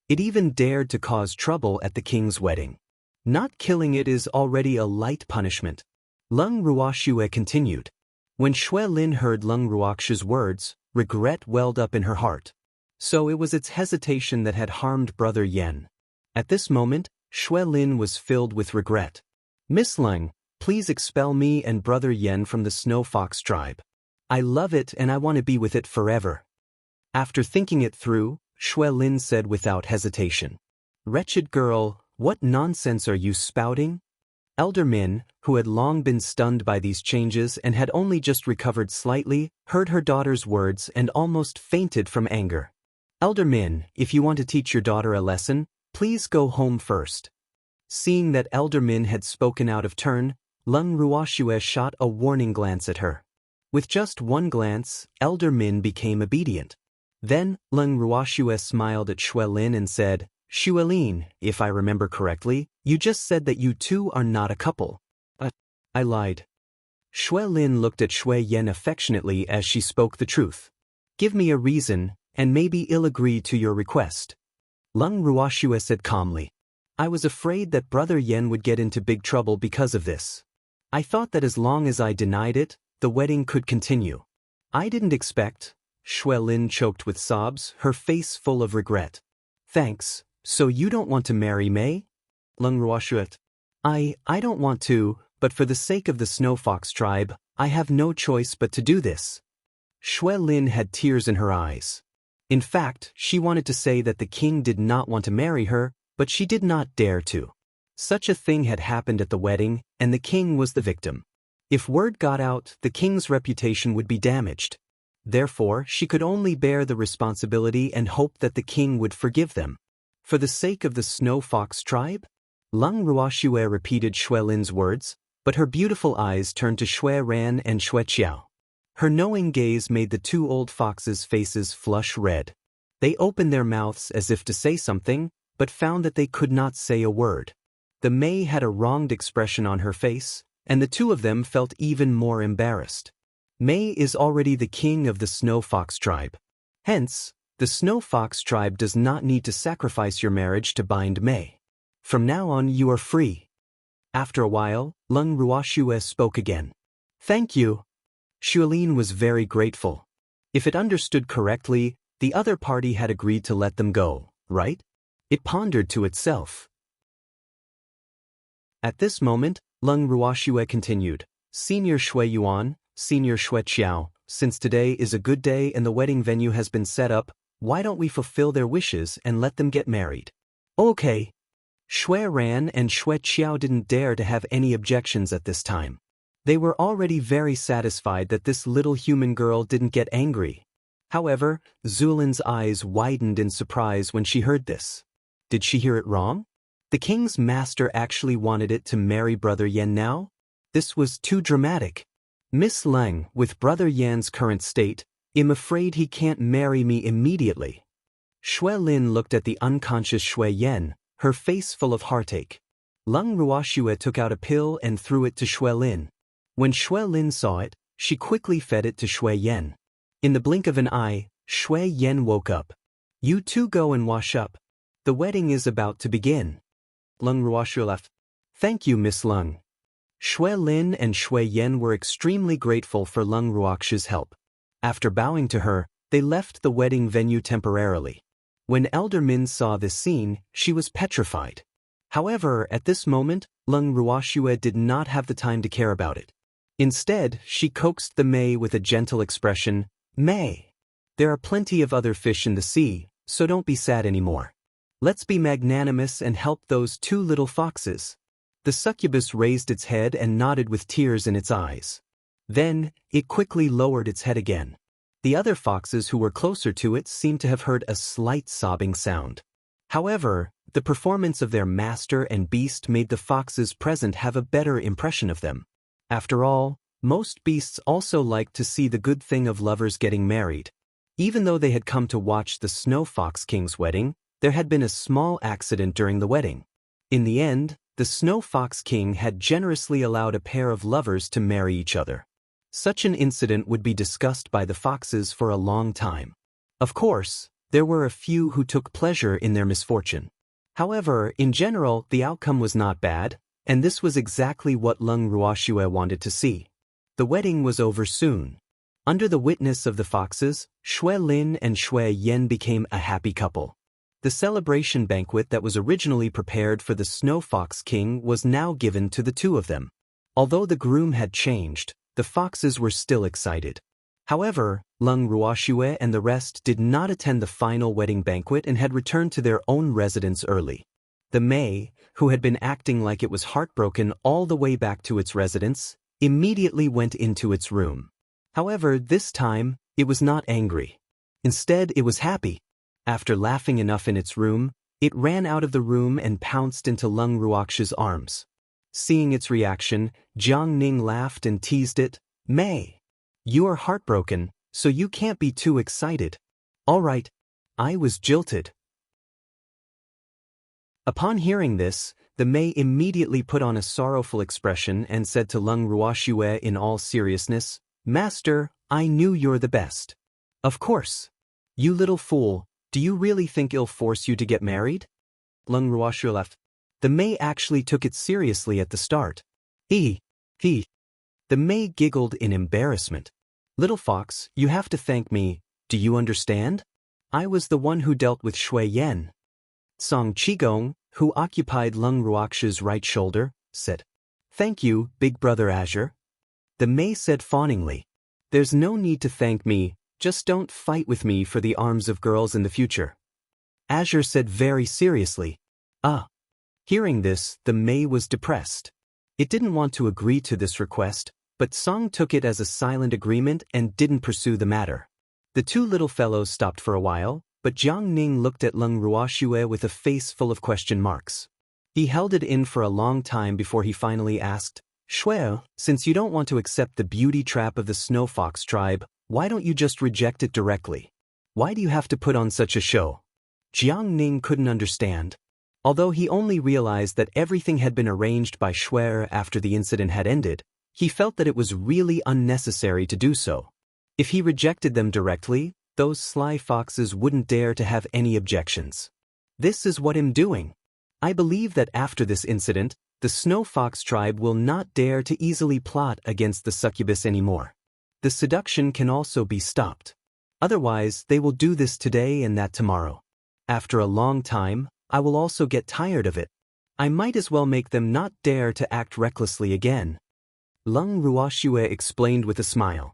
It even dared to cause trouble at the king's wedding. Not killing it is already a light punishment. Lung Ruoxue continued. When Shui Lin heard Lung Ruoxue's words, regret welled up in her heart. So it was its hesitation that had harmed Brother Yan. At this moment, Shui Lin was filled with regret. Miss Lung, please expel me and Brother Yan from the Snow Fox tribe. I love it and I want to be with it forever. After thinking it through, Shui Lin said without hesitation. Wretched girl, what nonsense are you spouting? Elder Min, who had long been stunned by these changes and had only just recovered slightly, heard her daughter's words and almost fainted from anger. Elder Min, if you want to teach your daughter a lesson, please go home first. Seeing that Elder Min had spoken out of turn, Lung Ruoxue shot a warning glance at her. With just one glance, Elder Min became obedient. Then, Lung Ruoxue smiled at Shui Lin and said, Shui Lin, if I remember correctly, you just said that you 2 are not a couple. I lied. Shui Lin looked at Shui Yan affectionately as she spoke the truth. Give me a reason, and maybe I'll agree to your request. Lung Ruoxue said calmly. I was afraid that Brother Yan would get into big trouble because of this. I thought that as long as I denied it, the wedding could continue. I didn't expect. Shui Lin choked with sobs, her face full of regret. Thanks. So you don't want to marry Mei? Lung Ruoxue. I don't want to, but for the sake of the Snow Fox tribe, I have no choice but to do this. Shui Lin had tears in her eyes. In fact, she wanted to say that the king did not want to marry her, but she did not dare to. Such a thing had happened at the wedding, and the king was the victim. If word got out, the king's reputation would be damaged. Therefore, she could only bear the responsibility and hope that the king would forgive them. For the sake of the Snow Fox tribe? Lung Ruoxue repeated Shui Lin's words, but her beautiful eyes turned to Shui Ran and Shui Qiao. Her knowing gaze made the 2 old foxes' faces flush red. They opened their mouths as if to say something, but found that they could not say a word. The Mei had a wronged expression on her face, and the 2 of them felt even more embarrassed. Mei is already the king of the Snow Fox tribe. Hence, the Snow Fox tribe does not need to sacrifice your marriage to bind Mei. From now on you are free. After a while, Lung Ruoxue spoke again. Thank you. Shui Lin was very grateful. If it understood correctly, the other party had agreed to let them go, right? It pondered to itself. At this moment, Lung Ruoxue continued, Senior Shui Yuan, Senior Shui Qiao, since today is a good day and the wedding venue has been set up, why don't we fulfill their wishes and let them get married? Okay. Shui Ran and Shui Qiao didn't dare to have any objections at this time. They were already very satisfied that this little human girl didn't get angry. However, Zulin's eyes widened in surprise when she heard this. Did she hear it wrong? The king's master actually wanted it to marry Brother Yan now? This was too dramatic. Miss Lang, with Brother Yan's current state, I'm afraid he can't marry me immediately. Shui Lin looked at the unconscious Shui Yan, her face full of heartache. Lung Ruoxue took out a pill and threw it to Shui Lin. When Shui Lin saw it, she quickly fed it to Shui Yen. In the blink of an eye, Shui Yen woke up. "You two go and wash up. The wedding is about to begin." Lung Ruoxue left. "Thank you, Miss Lung." Shui Lin and Shui Yen were extremely grateful for Lung Ruoxue's help. After bowing to her, they left the wedding venue temporarily. When Elder Min saw this scene, she was petrified. However, at this moment, Lung Ruoxue did not have the time to care about it. Instead, she coaxed the Mei with a gentle expression, "Mei, there are plenty of other fish in the sea, so don't be sad anymore. Let's be magnanimous and help those two little foxes." The succubus raised its head and nodded with tears in its eyes. Then, it quickly lowered its head again. The other foxes who were closer to it seemed to have heard a slight sobbing sound. However, the performance of their master and beast made the foxes present have a better impression of them. After all, most beasts also like to see the good thing of lovers getting married. Even though they had come to watch the Snow Fox King's wedding, there had been a small accident during the wedding. In the end, the Snow Fox King had generously allowed a pair of lovers to marry each other. Such an incident would be discussed by the foxes for a long time. Of course, there were a few who took pleasure in their misfortune. However, in general, the outcome was not bad, and this was exactly what Lung Ruoxue wanted to see. The wedding was over soon. Under the witness of the foxes, Shui Lin and Shui Yen became a happy couple. The celebration banquet that was originally prepared for the Snow Fox King was now given to the two of them. Although the groom had changed, the foxes were still excited. However, Lung Ruoxue and the rest did not attend the final wedding banquet and had returned to their own residence early. The Mei, who had been acting like it was heartbroken all the way back to its residence, immediately went into its room. However, this time, it was not angry. Instead, it was happy. After laughing enough in its room, it ran out of the room and pounced into Lung Ruoxue's arms. Seeing its reaction, Jiang Ning laughed and teased it, "Mei, you are heartbroken, so you can't be too excited." "All right, I was jilted." Upon hearing this, the Mei immediately put on a sorrowful expression and said to Lung Ruoxue in all seriousness, "Master, I knew you're the best." "Of course. You little fool, do you really think it'll force you to get married?" Lung Ruoxue laughed. The Mei actually took it seriously at the start. He. The Mei giggled in embarrassment. "Little fox, you have to thank me, do you understand? I was the one who dealt with Shui Yen." Song Qigong, who occupied Lung Ruoxue's right shoulder, said, "Thank you, Big Brother Azure." The Mei said fawningly, "There's no need to thank me, just don't fight with me for the arms of girls in the future." Azure said very seriously, "Ah." Hearing this, the Mei was depressed. It didn't want to agree to this request, but Song took it as a silent agreement and didn't pursue the matter. The two little fellows stopped for a while, but Jiang Ning looked at Lung Ruoxue with a face full of question marks. He held it in for a long time before he finally asked, "Shui, since you don't want to accept the beauty trap of the Snow Fox tribe, why don't you just reject it directly? Why do you have to put on such a show?" Jiang Ning couldn't understand. Although he only realized that everything had been arranged by Shui after the incident had ended, he felt that it was really unnecessary to do so. If he rejected them directly, those sly foxes wouldn't dare to have any objections. This is what I'm doing. I believe that after this incident, the Snow Fox tribe will not dare to easily plot against the succubus anymore. The seduction can also be stopped. Otherwise, they will do this today and that tomorrow. After a long time, I will also get tired of it. I might as well make them not dare to act recklessly again." Lung Ruoxue explained with a smile.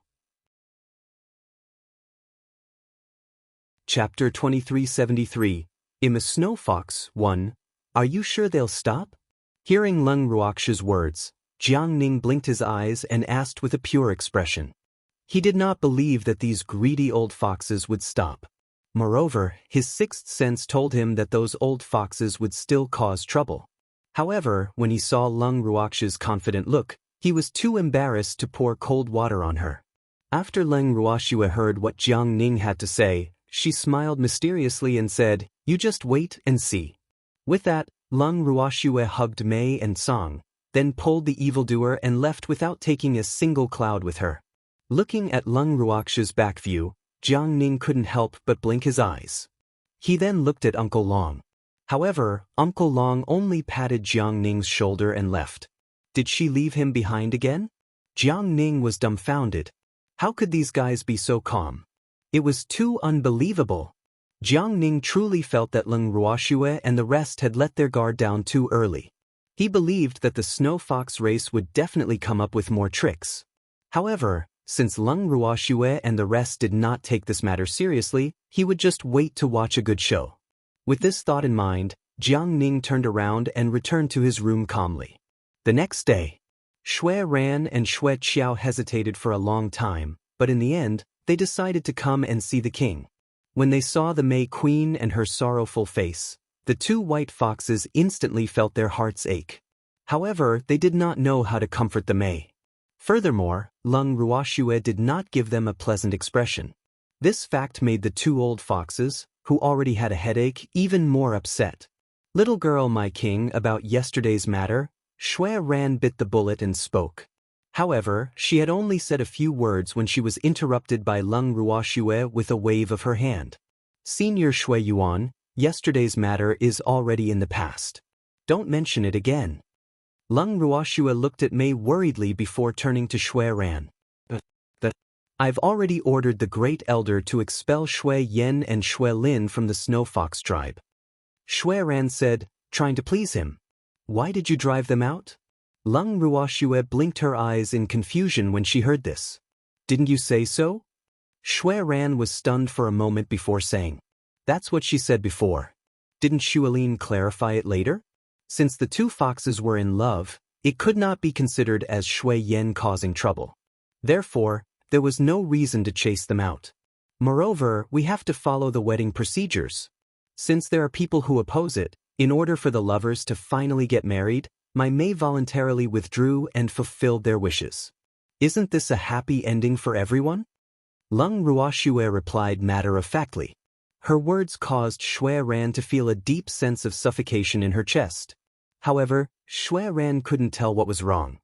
Chapter 2373, "Im a Snow Fox, 1. Are you sure they'll stop?" Hearing Lung Ruoxue's words, Jiang Ning blinked his eyes and asked with a pure expression. He did not believe that these greedy old foxes would stop. Moreover, his sixth sense told him that those old foxes would still cause trouble. However, when he saw Lung Ruoxue's confident look, he was too embarrassed to pour cold water on her. After Lung Ruoxue heard what Jiang Ning had to say, she smiled mysteriously and said, "You just wait and see." With that, Lung Ruoxue hugged Mei and Song, then pulled the evildoer and left without taking a single cloud with her. Looking at Lung Ruoxue's back view, Jiang Ning couldn't help but blink his eyes. He then looked at Uncle Long. However, Uncle Long only patted Jiang Ning's shoulder and left. Did she leave him behind again? Jiang Ning was dumbfounded. How could these guys be so calm? It was too unbelievable. Jiang Ning truly felt that Lung Ruoxue and the rest had let their guard down too early. He believed that the Snow Fox race would definitely come up with more tricks. However, since Lung Ruoxue and the rest did not take this matter seriously, he would just wait to watch a good show. With this thought in mind, Jiang Ning turned around and returned to his room calmly. The next day, Xue Ran and Xue Qiao hesitated for a long time, but in the end, they decided to come and see the king. When they saw the May Queen and her sorrowful face, the two white foxes instantly felt their hearts ache. However, they did not know how to comfort the May. Furthermore, Lung Ruoxue did not give them a pleasant expression. This fact made the two old foxes, who already had a headache, even more upset. "Little girl, my king, about yesterday's matter," Xue Ran bit the bullet and spoke. However, she had only said a few words when she was interrupted by Lung Ruoxue with a wave of her hand. "Senior Xue Yuan, yesterday's matter is already in the past. Don't mention it again." Lung Ruoxue looked at Mei worriedly before turning to Xue Ran. "I've already ordered the Great Elder to expel Xue Yan and Xue Lin from the Snow Fox tribe." Xue Ran said, trying to please him. "Why did you drive them out?" Lung Ruoxue blinked her eyes in confusion when she heard this. "Didn't you say so?" Xue Ran was stunned for a moment before saying, "That's what she said before." Didn't Xuelin clarify it later? Since the two foxes were in love, it could not be considered as Xue Yan causing trouble. Therefore, there was no reason to chase them out. Moreover, we have to follow the wedding procedures. Since there are people who oppose it, in order for the lovers to finally get married, my Mei voluntarily withdrew and fulfilled their wishes. Isn't this a happy ending for everyone? Lung Ruoxue replied matter-of-factly. Her words caused Xue Ran to feel a deep sense of suffocation in her chest. However, Xue Ran couldn't tell what was wrong.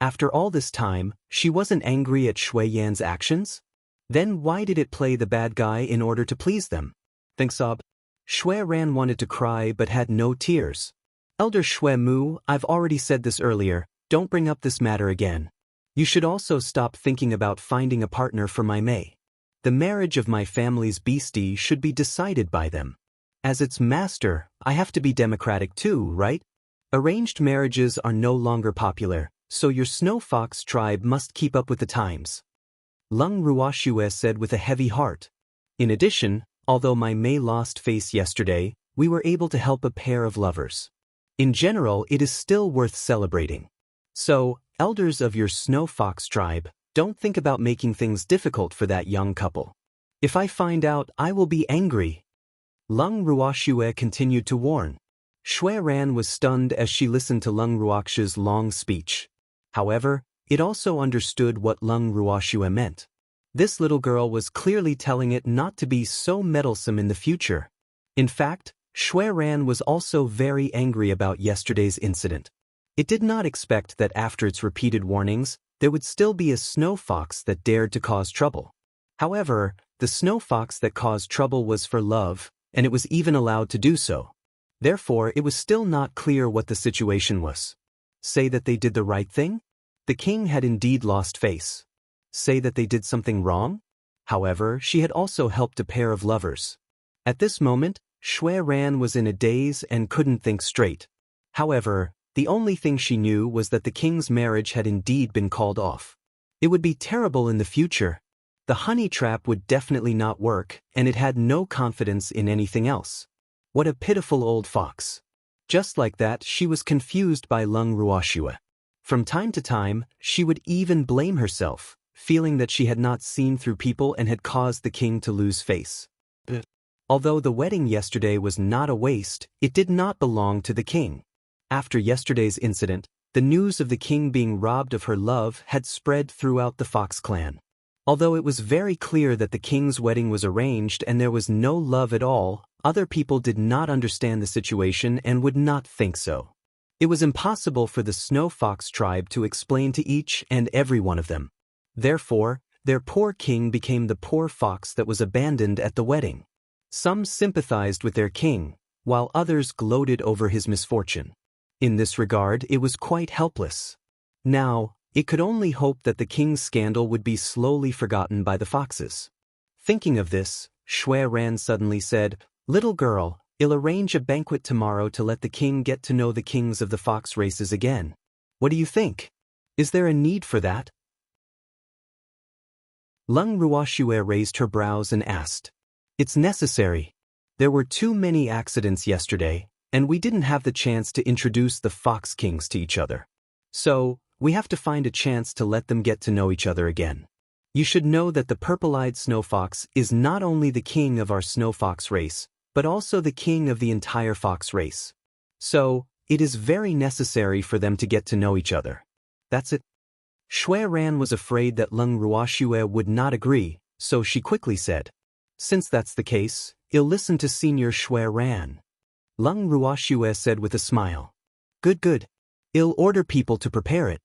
After all this time, she wasn't angry at Xue Yan's actions? Then why did it play the bad guy in order to please them? Sob. Xue Ran wanted to cry but had no tears. "Elder Xue Mu, I've already said this earlier, don't bring up this matter again. You should also stop thinking about finding a partner for my Mei. The marriage of my family's beastie should be decided by them. As its master, I have to be democratic too, right? Arranged marriages are no longer popular, so your Snow Fox tribe must keep up with the times." Lung Ruoxue said with a heavy heart. "In addition, although my Mei lost face yesterday, we were able to help a pair of lovers. In general, it is still worth celebrating. So, elders of your Snow Fox tribe, don't think about making things difficult for that young couple. If I find out, I will be angry." Lung Ruoxue continued to warn. Xue Ran was stunned as she listened to Lung Ruoxue's long speech. However, it also understood what Lung Ruoxue meant. This little girl was clearly telling it not to be so meddlesome in the future. In fact, Xue Ran was also very angry about yesterday's incident. It did not expect that after its repeated warnings, there would still be a snow fox that dared to cause trouble. However, the snow fox that caused trouble was for love, and it was even allowed to do so. Therefore, it was still not clear what the situation was. Say that they did the right thing? The king had indeed lost face. Say that they did something wrong? However, she had also helped a pair of lovers. At this moment, Xue Ran was in a daze and couldn't think straight. However, the only thing she knew was that the king's marriage had indeed been called off. It would be terrible in the future. The honey trap would definitely not work, and it had no confidence in anything else. What a pitiful old fox. Just like that, she was confused by Lung Ruoxue. From time to time, she would even blame herself, feeling that she had not seen through people and had caused the king to lose face. Although the wedding yesterday was not a waste, it did not belong to the king. After yesterday's incident, the news of the king being robbed of her love had spread throughout the Fox clan. Although it was very clear that the king's wedding was arranged and there was no love at all, Other people did not understand the situation and would not think so. It was impossible for the Snow Fox tribe to explain to each and every one of them. Therefore, their poor king became the poor fox that was abandoned at the wedding. Some sympathized with their king, while others gloated over his misfortune. In this regard, it was quite helpless. Now, it could only hope that the king's scandal would be slowly forgotten by the foxes. Thinking of this, Shui Ran suddenly said, "Little girl, I'll arrange a banquet tomorrow to let the king get to know the kings of the fox races again. What do you think? Is there a need for that?" Lung Ruoxue raised her brows and asked, "It's necessary. There were too many accidents yesterday, and we didn't have the chance to introduce the fox kings to each other. So, we have to find a chance to let them get to know each other again. You should know that the purple-eyed snow fox is not only the king of our snow fox race, but also the king of the entire fox race. So, it is very necessary for them to get to know each other. That's it." Shui Ran was afraid that Lung Ruoxue would not agree, so she quickly said, "Since that's the case, I'll listen to Senior Shui Ran." Lung Ruoxue said with a smile, Good. I'll order people to prepare it."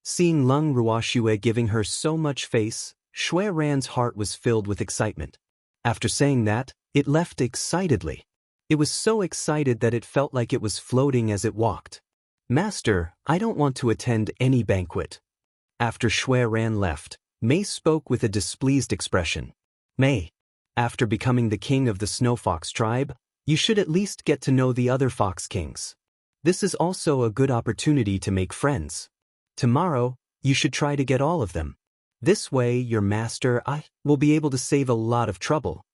Seeing Lung Ruoxue giving her so much face, Shui Ran's heart was filled with excitement. After saying that, it left excitedly. It was so excited that it felt like it was floating as it walked. "Master, I don't want to attend any banquet." After Shui Ran left, Mei spoke with a displeased expression. "Mei, after becoming the king of the Snow Fox tribe, you should at least get to know the other fox kings. This is also a good opportunity to make friends. Tomorrow, you should try to get all of them. This way your master, I, will be able to save a lot of trouble."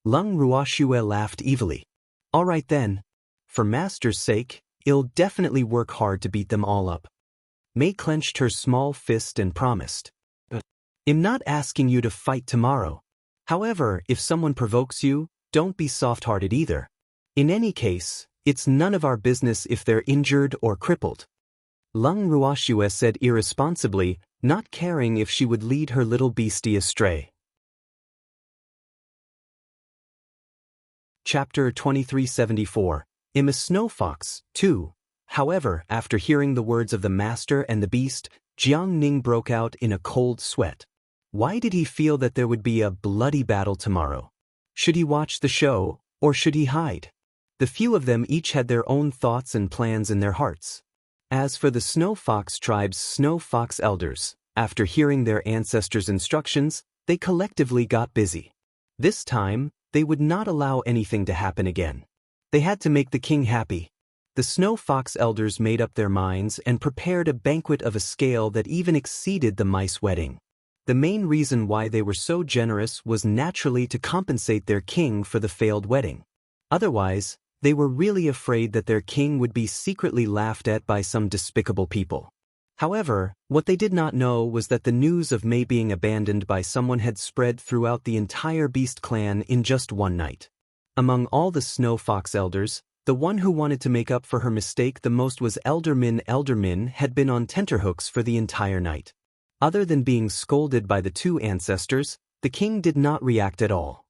Lung Ruoxue laughed evilly. "All right then. For master's sake, I'll definitely work hard to beat them all up." Mei clenched her small fist and promised, "I'm not asking you to fight tomorrow. However, if someone provokes you, don't be soft-hearted either. In any case, it's none of our business if they're injured or crippled." Lung Ruoxue said irresponsibly, not caring if she would lead her little beastie astray. Chapter 2374. I'm a Snow Fox, too. However, after hearing the words of the master and the beast, Jiang Ning broke out in a cold sweat. Why did he feel that there would be a bloody battle tomorrow? Should he watch the show, or should he hide? The few of them each had their own thoughts and plans in their hearts. As for the Snow Fox tribe's Snow Fox elders, after hearing their ancestors' instructions, they collectively got busy. This time, they would not allow anything to happen again. They had to make the king happy. The Snow Fox elders made up their minds and prepared a banquet of a scale that even exceeded the mice wedding. The main reason why they were so generous was naturally to compensate their king for the failed wedding. Otherwise, they were really afraid that their king would be secretly laughed at by some despicable people. However, what they did not know was that the news of Mei being abandoned by someone had spread throughout the entire Beast clan in just one night. Among all the Snow Fox elders, the one who wanted to make up for her mistake the most was Elder Min. Elder Min had been on tenterhooks for the entire night. Other than being scolded by the two ancestors, the king did not react at all.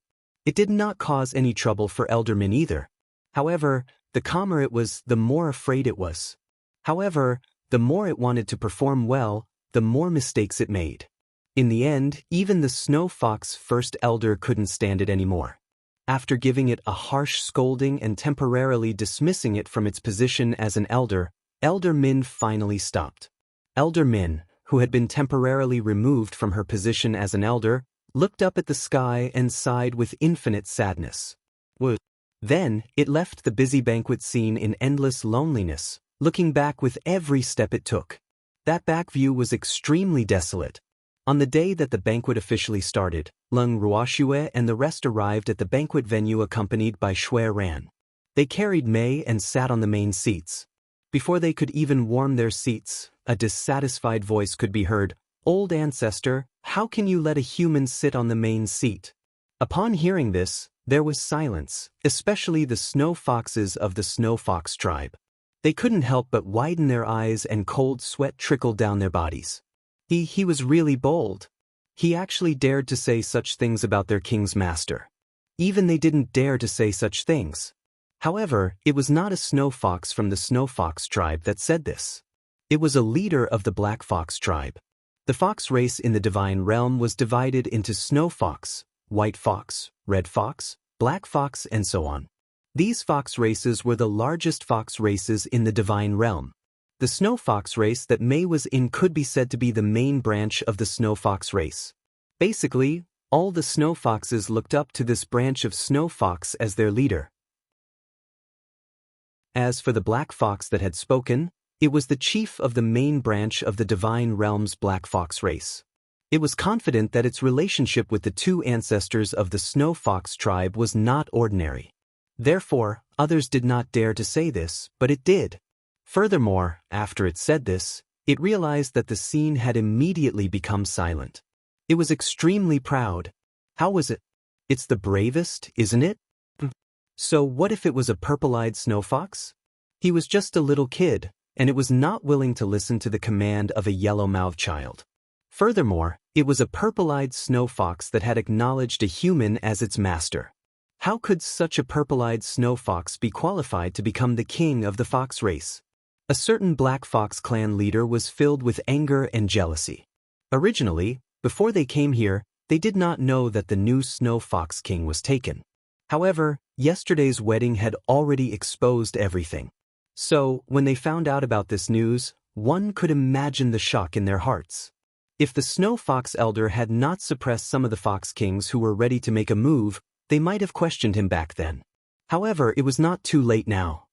It did not cause any trouble for Elder Min either. However, the calmer it was, the more afraid it was. However, the more it wanted to perform well, the more mistakes it made. In the end, even the Snow Fox first elder couldn't stand it anymore. After giving it a harsh scolding and temporarily dismissing it from its position as an elder, Elder Min finally stopped. Elder Min, who had been temporarily removed from her position as an elder, looked up at the sky and sighed with infinite sadness. Then, it left the busy banquet scene in endless loneliness, looking back with every step it took. That back view was extremely desolate. On the day that the banquet officially started, Lung Ruoxue and the rest arrived at the banquet venue accompanied by Shui Ran. They carried Mei and sat on the main seats. Before they could even warm their seats, a dissatisfied voice could be heard, "Old ancestor, how can you let a human sit on the main seat?" Upon hearing this, there was silence, especially the Snow Foxes of the Snow Fox tribe. They couldn't help but widen their eyes and cold sweat trickled down their bodies. He was really bold. He actually dared to say such things about their king's master. Even they didn't dare to say such things. However, it was not a snow fox from the snow fox tribe that said this. It was a leader of the black fox tribe. The fox race in the divine realm was divided into snow fox, white fox, red fox, black fox, and so on. These fox races were the largest fox races in the divine realm. The snow fox race that May was in could be said to be the main branch of the snow fox race. Basically, all the snow foxes looked up to this branch of snow fox as their leader. As for the black fox that had spoken, it was the chief of the main branch of the divine realm's black fox race. It was confident that its relationship with the two ancestors of the snow fox tribe was not ordinary. Therefore, others did not dare to say this, but it did. Furthermore, after it said this, it realized that the scene had immediately become silent. It was extremely proud. How was it? It's the bravest, isn't it? So what if it was a purple-eyed snow fox? He was just a little kid, and it was not willing to listen to the command of a yellow-mouthed child. Furthermore, it was a purple-eyed snow fox that had acknowledged a human as its master. How could such a purple-eyed snow fox be qualified to become the king of the fox race? A certain black fox clan leader was filled with anger and jealousy. Originally, before they came here, they did not know that the new snow fox king was taken. However, yesterday's wedding had already exposed everything. So, when they found out about this news, one could imagine the shock in their hearts. If the snow fox elder had not suppressed some of the fox kings who were ready to make a move, they might have questioned him back then. However, it was not too late now.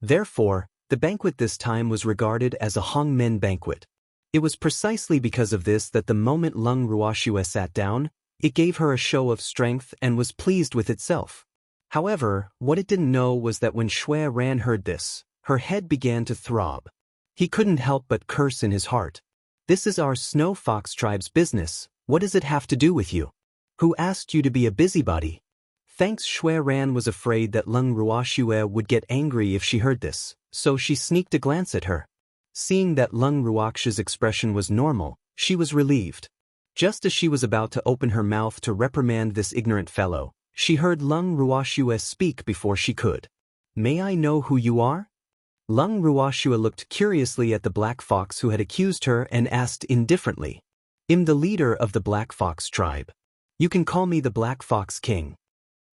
Therefore, the banquet this time was regarded as a hongmen banquet. It was precisely because of this that the moment Lung Ruoxue sat down, it gave her a show of strength and was pleased with itself. However, what it didn't know was that when Xue Ran heard this, her head began to throb. He couldn't help but curse in his heart. This is our snow fox tribe's business. What does it have to do with you? Who asked you to be a busybody? Thanks. Xue Ran was afraid that Lung Ruoxue would get angry if she heard this, so she sneaked a glance at her. Seeing that Lung Ruoxue's expression was normal, she was relieved. Just as she was about to open her mouth to reprimand this ignorant fellow, she heard Lung Ruoxue speak before she could. May I know who you are? Lung Ruoxue looked curiously at the black fox who had accused her and asked indifferently. I'm the leader of the black fox tribe. You can call me the Black Fox King.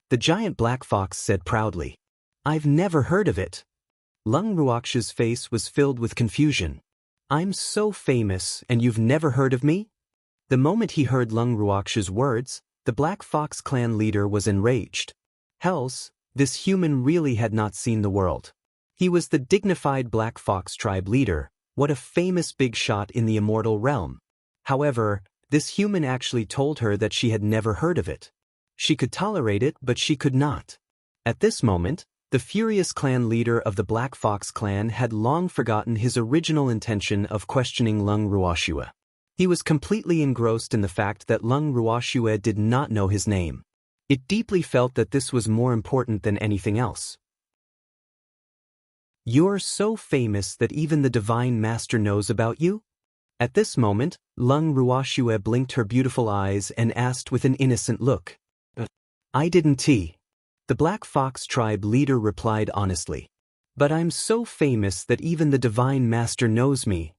The giant black fox said proudly. I've never heard of it. Lung Ruoxue's face was filled with confusion. I'm so famous and you've never heard of me? The moment he heard Lung Ruoxue's words, the Black Fox clan leader was enraged. Hells, this human really had not seen the world. He was the dignified Black Fox tribe leader, what a famous big shot in the immortal realm. However, this human actually told her that she had never heard of it. She could tolerate it, but she could not. At this moment, the furious clan leader of the Black Fox clan had long forgotten his original intention of questioning Lung Ruoxue. He was completely engrossed in the fact that Lung Ruoxue did not know his name. It deeply felt that this was more important than anything else. You're so famous that even the Divine Master knows about you? At this moment, Lung Ruoxue blinked her beautiful eyes and asked with an innocent look. I didn't. The Black Fox tribe leader replied honestly. But I'm so famous that even the Divine Master knows me.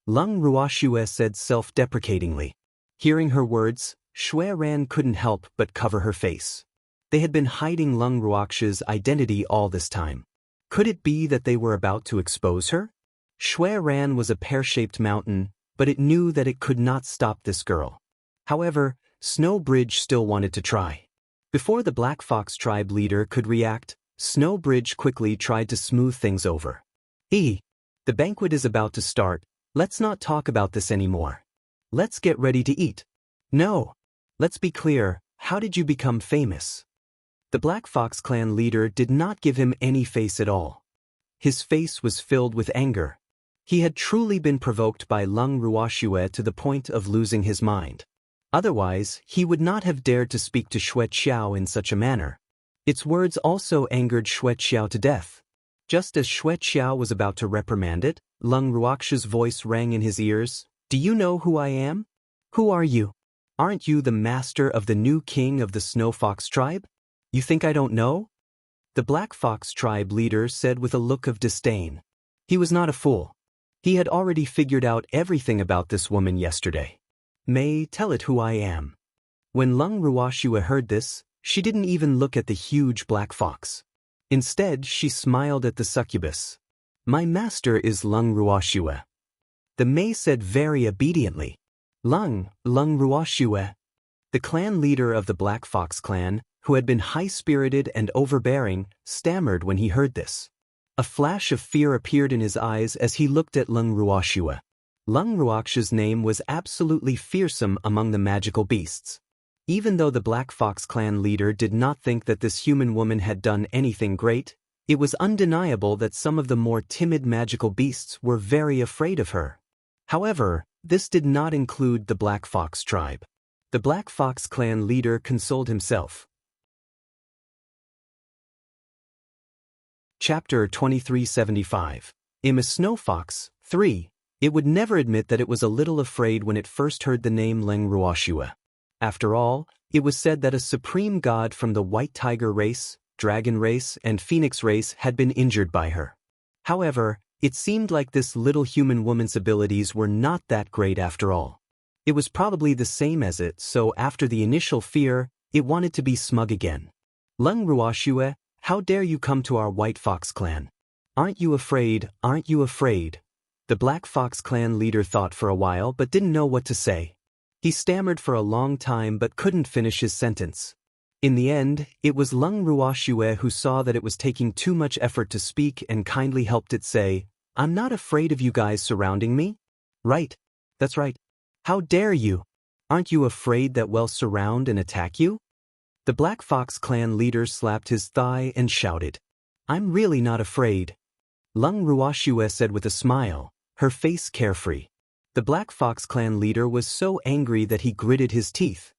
Lung Ruoxue said self-deprecatingly. Hearing her words, Xue Ran couldn't help but cover her face. They had been hiding Lung Ruoxue's identity all this time. Could it be that they were about to expose her? Xue Ran was a pear-shaped mountain, but it knew that it could not stop this girl. However, Snow Bridge still wanted to try. Before the Black Fox tribe leader could react, Snow Bridge quickly tried to smooth things over. The banquet is about to start, let's not talk about this anymore. Let's get ready to eat. No. Let's be clear, how did you become famous? The Black Fox clan leader did not give him any face at all. His face was filled with anger. He had truly been provoked by Lung Ruoxue to the point of losing his mind. Otherwise, he would not have dared to speak to Xue Qiao in such a manner. Its words also angered Xue Qiao to death. Just as Xue Qiao was about to reprimand it, Lung Ruoxue's voice rang in his ears. Do you know who I am? Who are you? Aren't you the master of the new king of the Snow Fox tribe? You think I don't know? The Black Fox tribe leader said with a look of disdain. He was not a fool. He had already figured out everything about this woman yesterday. May, tell it who I am. When Lung Ruoxue heard this, she didn't even look at the huge black fox. Instead, she smiled at the succubus. My master is Lung Ruoxue. The May said very obediently. Lung Ruoxue. The clan leader of the Black Fox clan, who had been high-spirited and overbearing, stammered when he heard this. A flash of fear appeared in his eyes as he looked at Lung Ruoxue. Lung Ruoxue's name was absolutely fearsome among the magical beasts. Even though the Black Fox clan leader did not think that this human woman had done anything great, it was undeniable that some of the more timid magical beasts were very afraid of her. However, this did not include the Black Fox tribe. The Black Fox clan leader consoled himself. Chapter 2375. I'm a Snow Fox. 3. It would never admit that it was a little afraid when it first heard the name Lung Ruoxue. After all, it was said that a supreme god from the White Tiger race, Dragon race, and Phoenix race had been injured by her. However, it seemed like this little human woman's abilities were not that great after all. It was probably the same as it, so after the initial fear, it wanted to be smug again. Lung Ruoxue, how dare you come to our White Fox clan? Aren't you afraid, aren't you afraid? The Black Fox clan leader thought for a while but didn't know what to say. He stammered for a long time but couldn't finish his sentence. In the end, it was Lung Ruoxue who saw that it was taking too much effort to speak and kindly helped it say, I'm not afraid of you guys surrounding me. Right, that's right. How dare you? Aren't you afraid that we'll surround and attack you? The Black Fox clan leader slapped his thigh and shouted, I'm really not afraid. Lung Ruoxue said with a smile, her face carefree. The Black Fox clan leader was so angry that he gritted his teeth.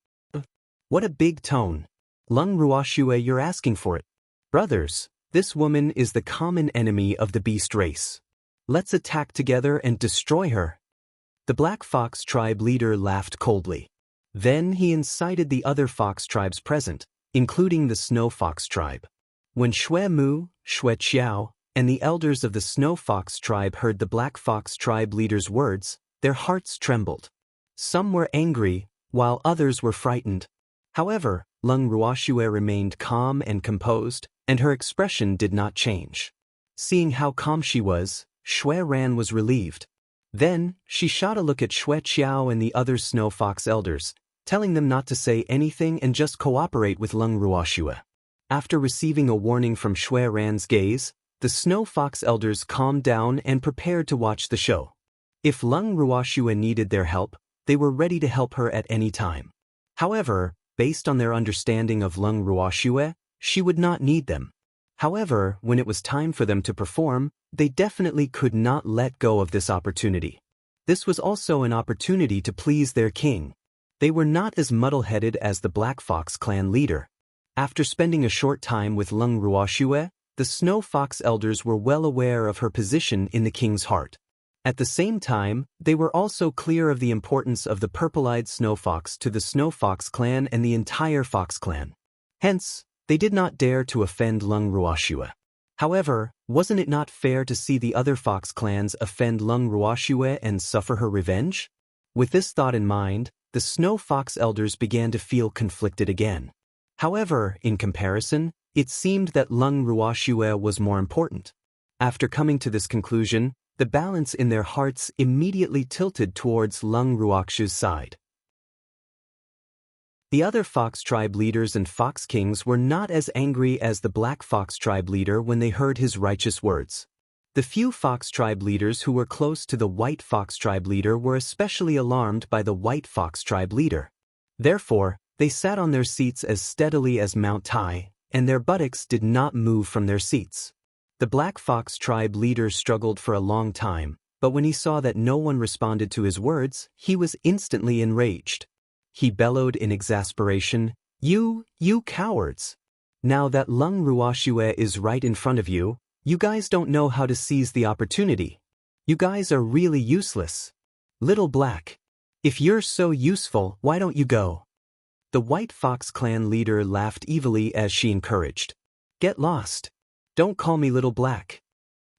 What a big tone. Lung Ruoxue, you're asking for it. Brothers, this woman is the common enemy of the beast race. Let's attack together and destroy her. The Black Fox tribe leader laughed coldly. Then he incited the other fox tribes present, including the Snow Fox tribe. When Shui Mu, Shui Qiao, and the elders of the Snow Fox tribe heard the Black Fox tribe leader's words, their hearts trembled. Some were angry, while others were frightened. However, Lung Ruoxue remained calm and composed, and her expression did not change. Seeing how calm she was, Shui Ran was relieved. Then, she shot a look at Shui Qiao and the other Snow Fox elders, telling them not to say anything and just cooperate with Lung Ruoxue. After receiving a warning from Shui Ran's gaze, the Snow Fox elders calmed down and prepared to watch the show. If Lung Ruoxue needed their help, they were ready to help her at any time. However, based on their understanding of Lung Ruoxue, she would not need them. However, when it was time for them to perform, they definitely could not let go of this opportunity. This was also an opportunity to please their king. They were not as muddle-headed as the Black Fox clan leader. After spending a short time with Lung Ruoxue, the Snow Fox elders were well aware of her position in the king's heart. At the same time, they were also clear of the importance of the purple-eyed Snow Fox to the Snow Fox clan and the entire Fox clan. Hence, they did not dare to offend Lung Ruoxue. However, wasn't it not fair to see the other Fox clans offend Lung Ruoxue and suffer her revenge? With this thought in mind, the Snow Fox elders began to feel conflicted again. However, in comparison, it seemed that Lung Ruoxue was more important. After coming to this conclusion, the balance in their hearts immediately tilted towards Lung Ruoxue's side. The other Fox tribe leaders and Fox kings were not as angry as the Black Fox tribe leader when they heard his righteous words. The few Fox tribe leaders who were close to the White Fox tribe leader were especially alarmed by the White Fox tribe leader. Therefore, they sat on their seats as steadily as Mount Tai, and their buttocks did not move from their seats. The Black Fox tribe leader struggled for a long time, but when he saw that no one responded to his words, he was instantly enraged. He bellowed in exasperation, You cowards! Now that Lung Ruoxue is right in front of you, you guys don't know how to seize the opportunity. You guys are really useless. Little Black. If you're so useful, why don't you go? The White Fox clan leader laughed evilly as she encouraged. Get lost. Don't call me Little Black.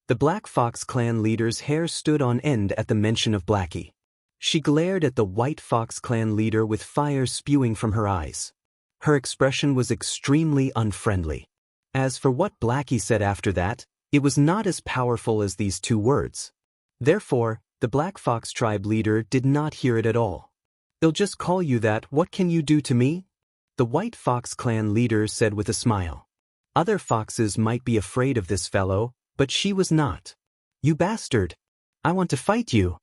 The Black Fox clan leader's hair stood on end at the mention of Blackie. She glared at the White Fox clan leader with fire spewing from her eyes. Her expression was extremely unfriendly. As for what Blackie said after that, it was not as powerful as these two words. Therefore, the Black Fox tribe leader did not hear it at all. They'll just call you that. What can you do to me? The White Fox clan leader said with a smile. Other foxes might be afraid of this fellow, but she was not. You bastard! I want to fight you!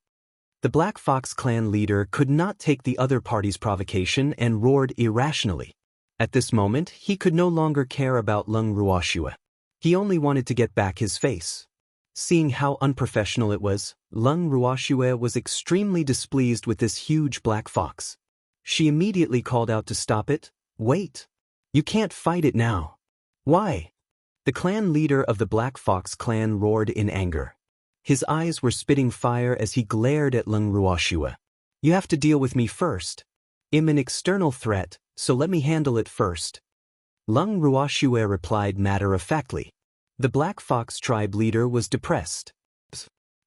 The Black Fox clan leader could not take the other party's provocation and roared irrationally. At this moment, he could no longer care about Lung Ruoxue. He only wanted to get back his face. Seeing how unprofessional it was, Lung Ruoxue was extremely displeased with this huge black fox. She immediately called out to stop it. Wait! You can't fight it now. Why? The clan leader of the Black Fox clan roared in anger. His eyes were spitting fire as he glared at Lung Ruoxue. You have to deal with me first. I'm an external threat, so let me handle it first. Lung Ruoxue replied matter-of-factly. The Black Fox tribe leader was depressed.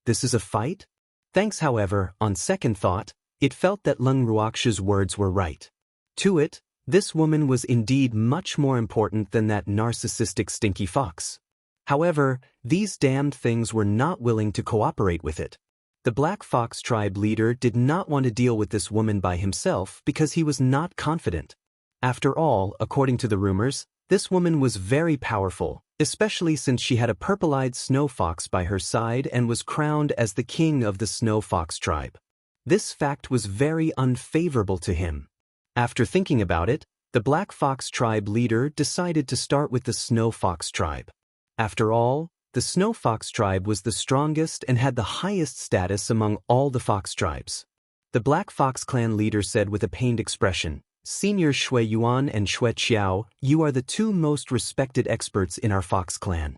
This is a fight? Thanks, however, on second thought, it felt that Lung Ruoxue's words were right. To it, this woman was indeed much more important than that narcissistic stinky fox. However, these damned things were not willing to cooperate with it. The Black Fox tribe leader did not want to deal with this woman by himself because he was not confident. After all, according to the rumors, this woman was very powerful, especially since she had a purple-eyed snow fox by her side and was crowned as the king of the Snow Fox tribe. This fact was very unfavorable to him. After thinking about it, the Black Fox tribe leader decided to start with the Snow Fox tribe. After all, the Snow Fox tribe was the strongest and had the highest status among all the fox tribes. The Black Fox clan leader said with a pained expression, Senior Shui Yuan and Shui Qiao, you are the two most respected experts in our fox clan.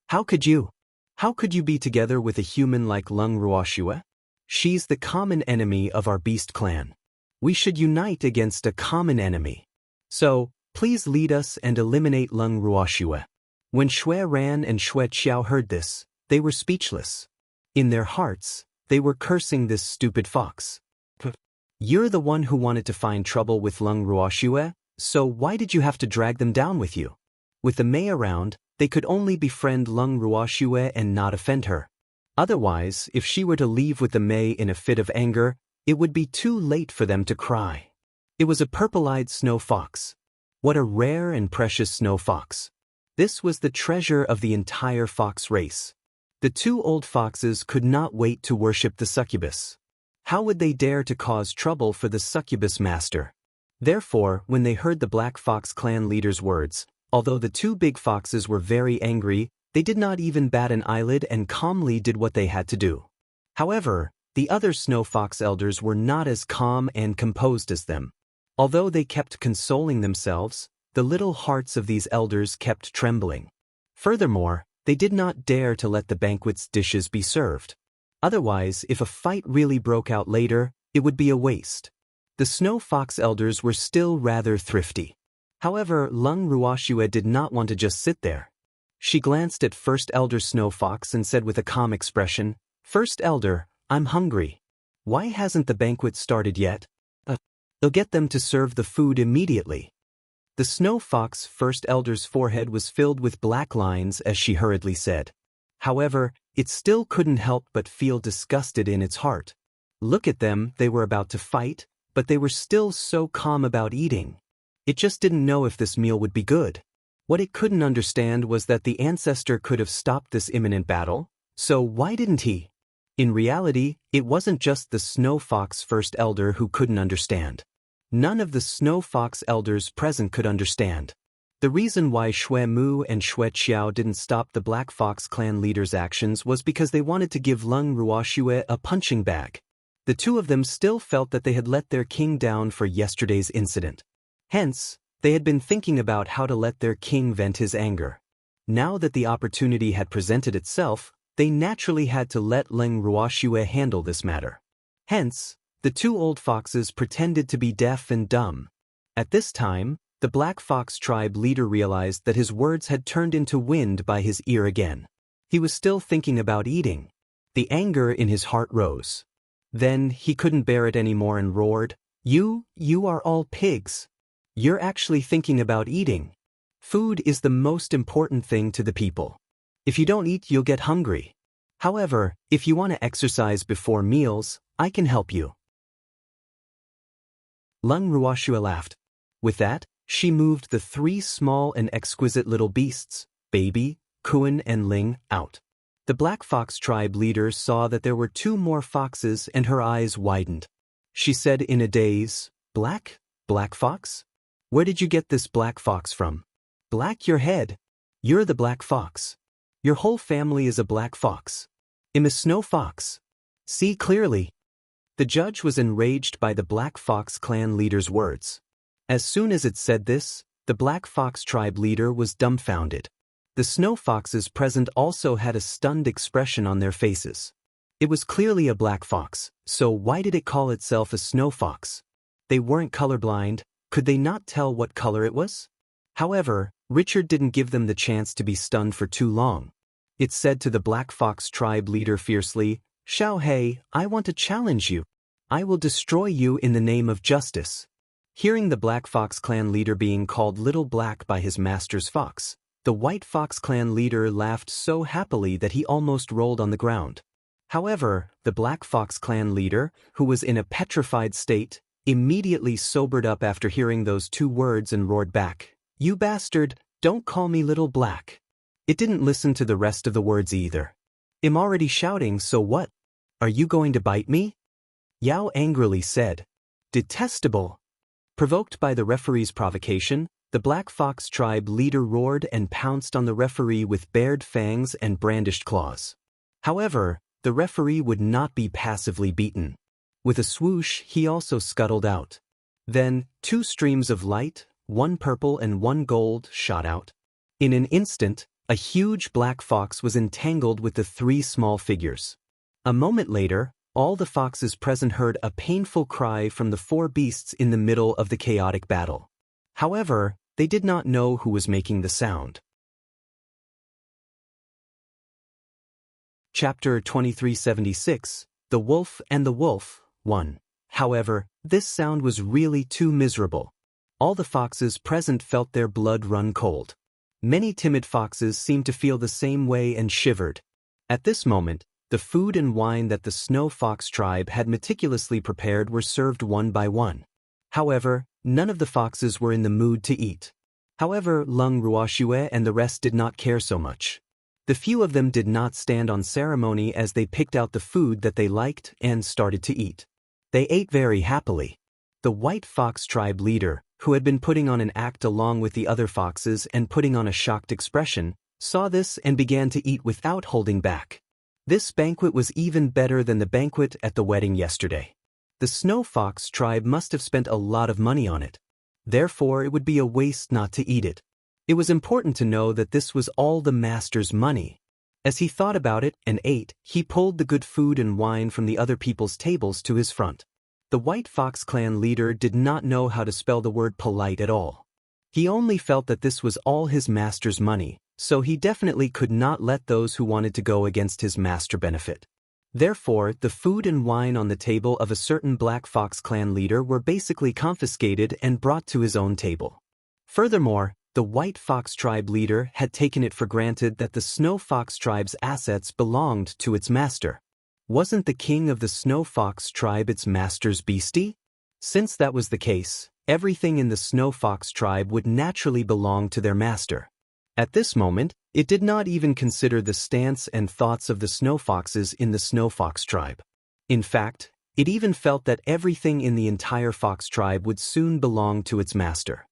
How could you be together with a human like Lung Ruoxue? She's the common enemy of our beast clan. We should unite against a common enemy. So, please lead us and eliminate Lung Ruoxue. When Shui Ran and Shui Qiao heard this, they were speechless. In their hearts, they were cursing this stupid fox. You're the one who wanted to find trouble with Lung Ruoxue, so why did you have to drag them down with you? With the Mei around, they could only befriend Lung Ruoxue and not offend her. Otherwise, if she were to leave with the Mei in a fit of anger, it would be too late for them to cry. It was a purple-eyed snow fox. What a rare and precious snow fox. This was the treasure of the entire fox race. The two old foxes could not wait to worship the succubus. How would they dare to cause trouble for the succubus master? Therefore, when they heard the Black Fox clan leader's words, although the two big foxes were very angry, they did not even bat an eyelid and calmly did what they had to do. However, the other Snow Fox elders were not as calm and composed as them. Although they kept consoling themselves, the little hearts of these elders kept trembling. Furthermore, they did not dare to let the banquet's dishes be served. Otherwise, if a fight really broke out later, it would be a waste. The Snow Fox elders were still rather thrifty. However, Lung Ruoxue did not want to just sit there. She glanced at First Elder Snow Fox and said with a calm expression, First Elder, I'm hungry. Why hasn't the banquet started yet? They'll get them to serve the food immediately. The Snow Fox First Elder's forehead was filled with black lines as she hurriedly said. However, it still couldn't help but feel disgusted in its heart. Look at them, they were about to fight, but they were still so calm about eating. It just didn't know if this meal would be good. What it couldn't understand was that the ancestor could have stopped this imminent battle, so why didn't he? In reality, it wasn't just the Snow Fox First Elder who couldn't understand. None of the Snow Fox elders present could understand. The reason why Shui Mu and Shui Qiao didn't stop the Black Fox clan leader's actions was because they wanted to give Lung Ruoxue a punching bag. The two of them still felt that they had let their king down for yesterday's incident. Hence, they had been thinking about how to let their king vent his anger. Now that the opportunity had presented itself, they naturally had to let Lung Ruoxue handle this matter. Hence, the two old foxes pretended to be deaf and dumb. At this time, the Black Fox tribe leader realized that his words had turned into wind by his ear again. He was still thinking about eating. The anger in his heart rose. Then he couldn't bear it anymore and roared, You are all pigs. You're actually thinking about eating. Food is the most important thing to the people. If you don't eat, you'll get hungry. However, if you want to exercise before meals, I can help you. Lung Ruoshua laughed. With that, she moved the three small and exquisite little beasts, Baby, Kuan and Ling, out. The Black Fox tribe leader saw that there were two more foxes and her eyes widened. She said in a daze, Black Fox? Where did you get this black fox from? Black your head. You're the Black Fox. Your whole family is a black fox. I'm a snow fox. See clearly. The judge was enraged by the Black Fox clan leader's words. As soon as it said this, the Black Fox tribe leader was dumbfounded. The snow foxes present also had a stunned expression on their faces. It was clearly a black fox, so why did it call itself a snow fox? They weren't colorblind, could they not tell what color it was? However, Richard didn't give them the chance to be stunned for too long. It said to the Black Fox tribe leader fiercely, Xiao Hei, I want to challenge you. I will destroy you in the name of justice. Hearing the Black Fox clan leader being called Little Black by his master's fox, the White Fox clan leader laughed so happily that he almost rolled on the ground. However, the Black Fox clan leader, who was in a petrified state, immediately sobered up after hearing those two words and roared back, You bastard, don't call me Little Black. It didn't listen to the rest of the words either. I'm already shouting, so what? Are you going to bite me? Yao angrily said. Detestable. Provoked by the referee's provocation, the Black Fox tribe leader roared and pounced on the referee with bared fangs and brandished claws. However, the referee would not be passively beaten. With a swoosh, he also scuttled out. Then, two streams of light, one purple and one gold, shot out. In an instant, a huge black fox was entangled with the three small figures. A moment later, all the foxes present heard a painful cry from the four beasts in the middle of the chaotic battle. However, they did not know who was making the sound. Chapter 2376, The Wolf and the Wolf, 1. However, this sound was really too miserable. All the foxes present felt their blood run cold. Many timid foxes seemed to feel the same way and shivered. At this moment, the food and wine that the Snow Fox tribe had meticulously prepared were served one by one. However, none of the foxes were in the mood to eat. However, Lung Ruoshue and the rest did not care so much. The few of them did not stand on ceremony as they picked out the food that they liked and started to eat. They ate very happily. The White Fox tribe leader, who had been putting on an act along with the other foxes and putting on a shocked expression, saw this and began to eat without holding back. This banquet was even better than the banquet at the wedding yesterday. The Snow Fox tribe must have spent a lot of money on it. Therefore, it would be a waste not to eat it. It was important to know that this was all the master's money. As he thought about it and ate, he pulled the good food and wine from the other people's tables to his front. The White Fox clan leader did not know how to spell the word polite at all. He only felt that this was all his master's money, so he definitely could not let those who wanted to go against his master benefit. Therefore, the food and wine on the table of a certain Black Fox clan leader were basically confiscated and brought to his own table. Furthermore, the White Fox tribe leader had taken it for granted that the Snow Fox tribe's assets belonged to its master. Wasn't the king of the Snow Fox tribe its master's beastie? Since that was the case, everything in the Snow Fox tribe would naturally belong to their master. At this moment, it did not even consider the stance and thoughts of the Snow Foxes in the Snow Fox tribe. In fact, it even felt that everything in the entire Fox tribe would soon belong to its master.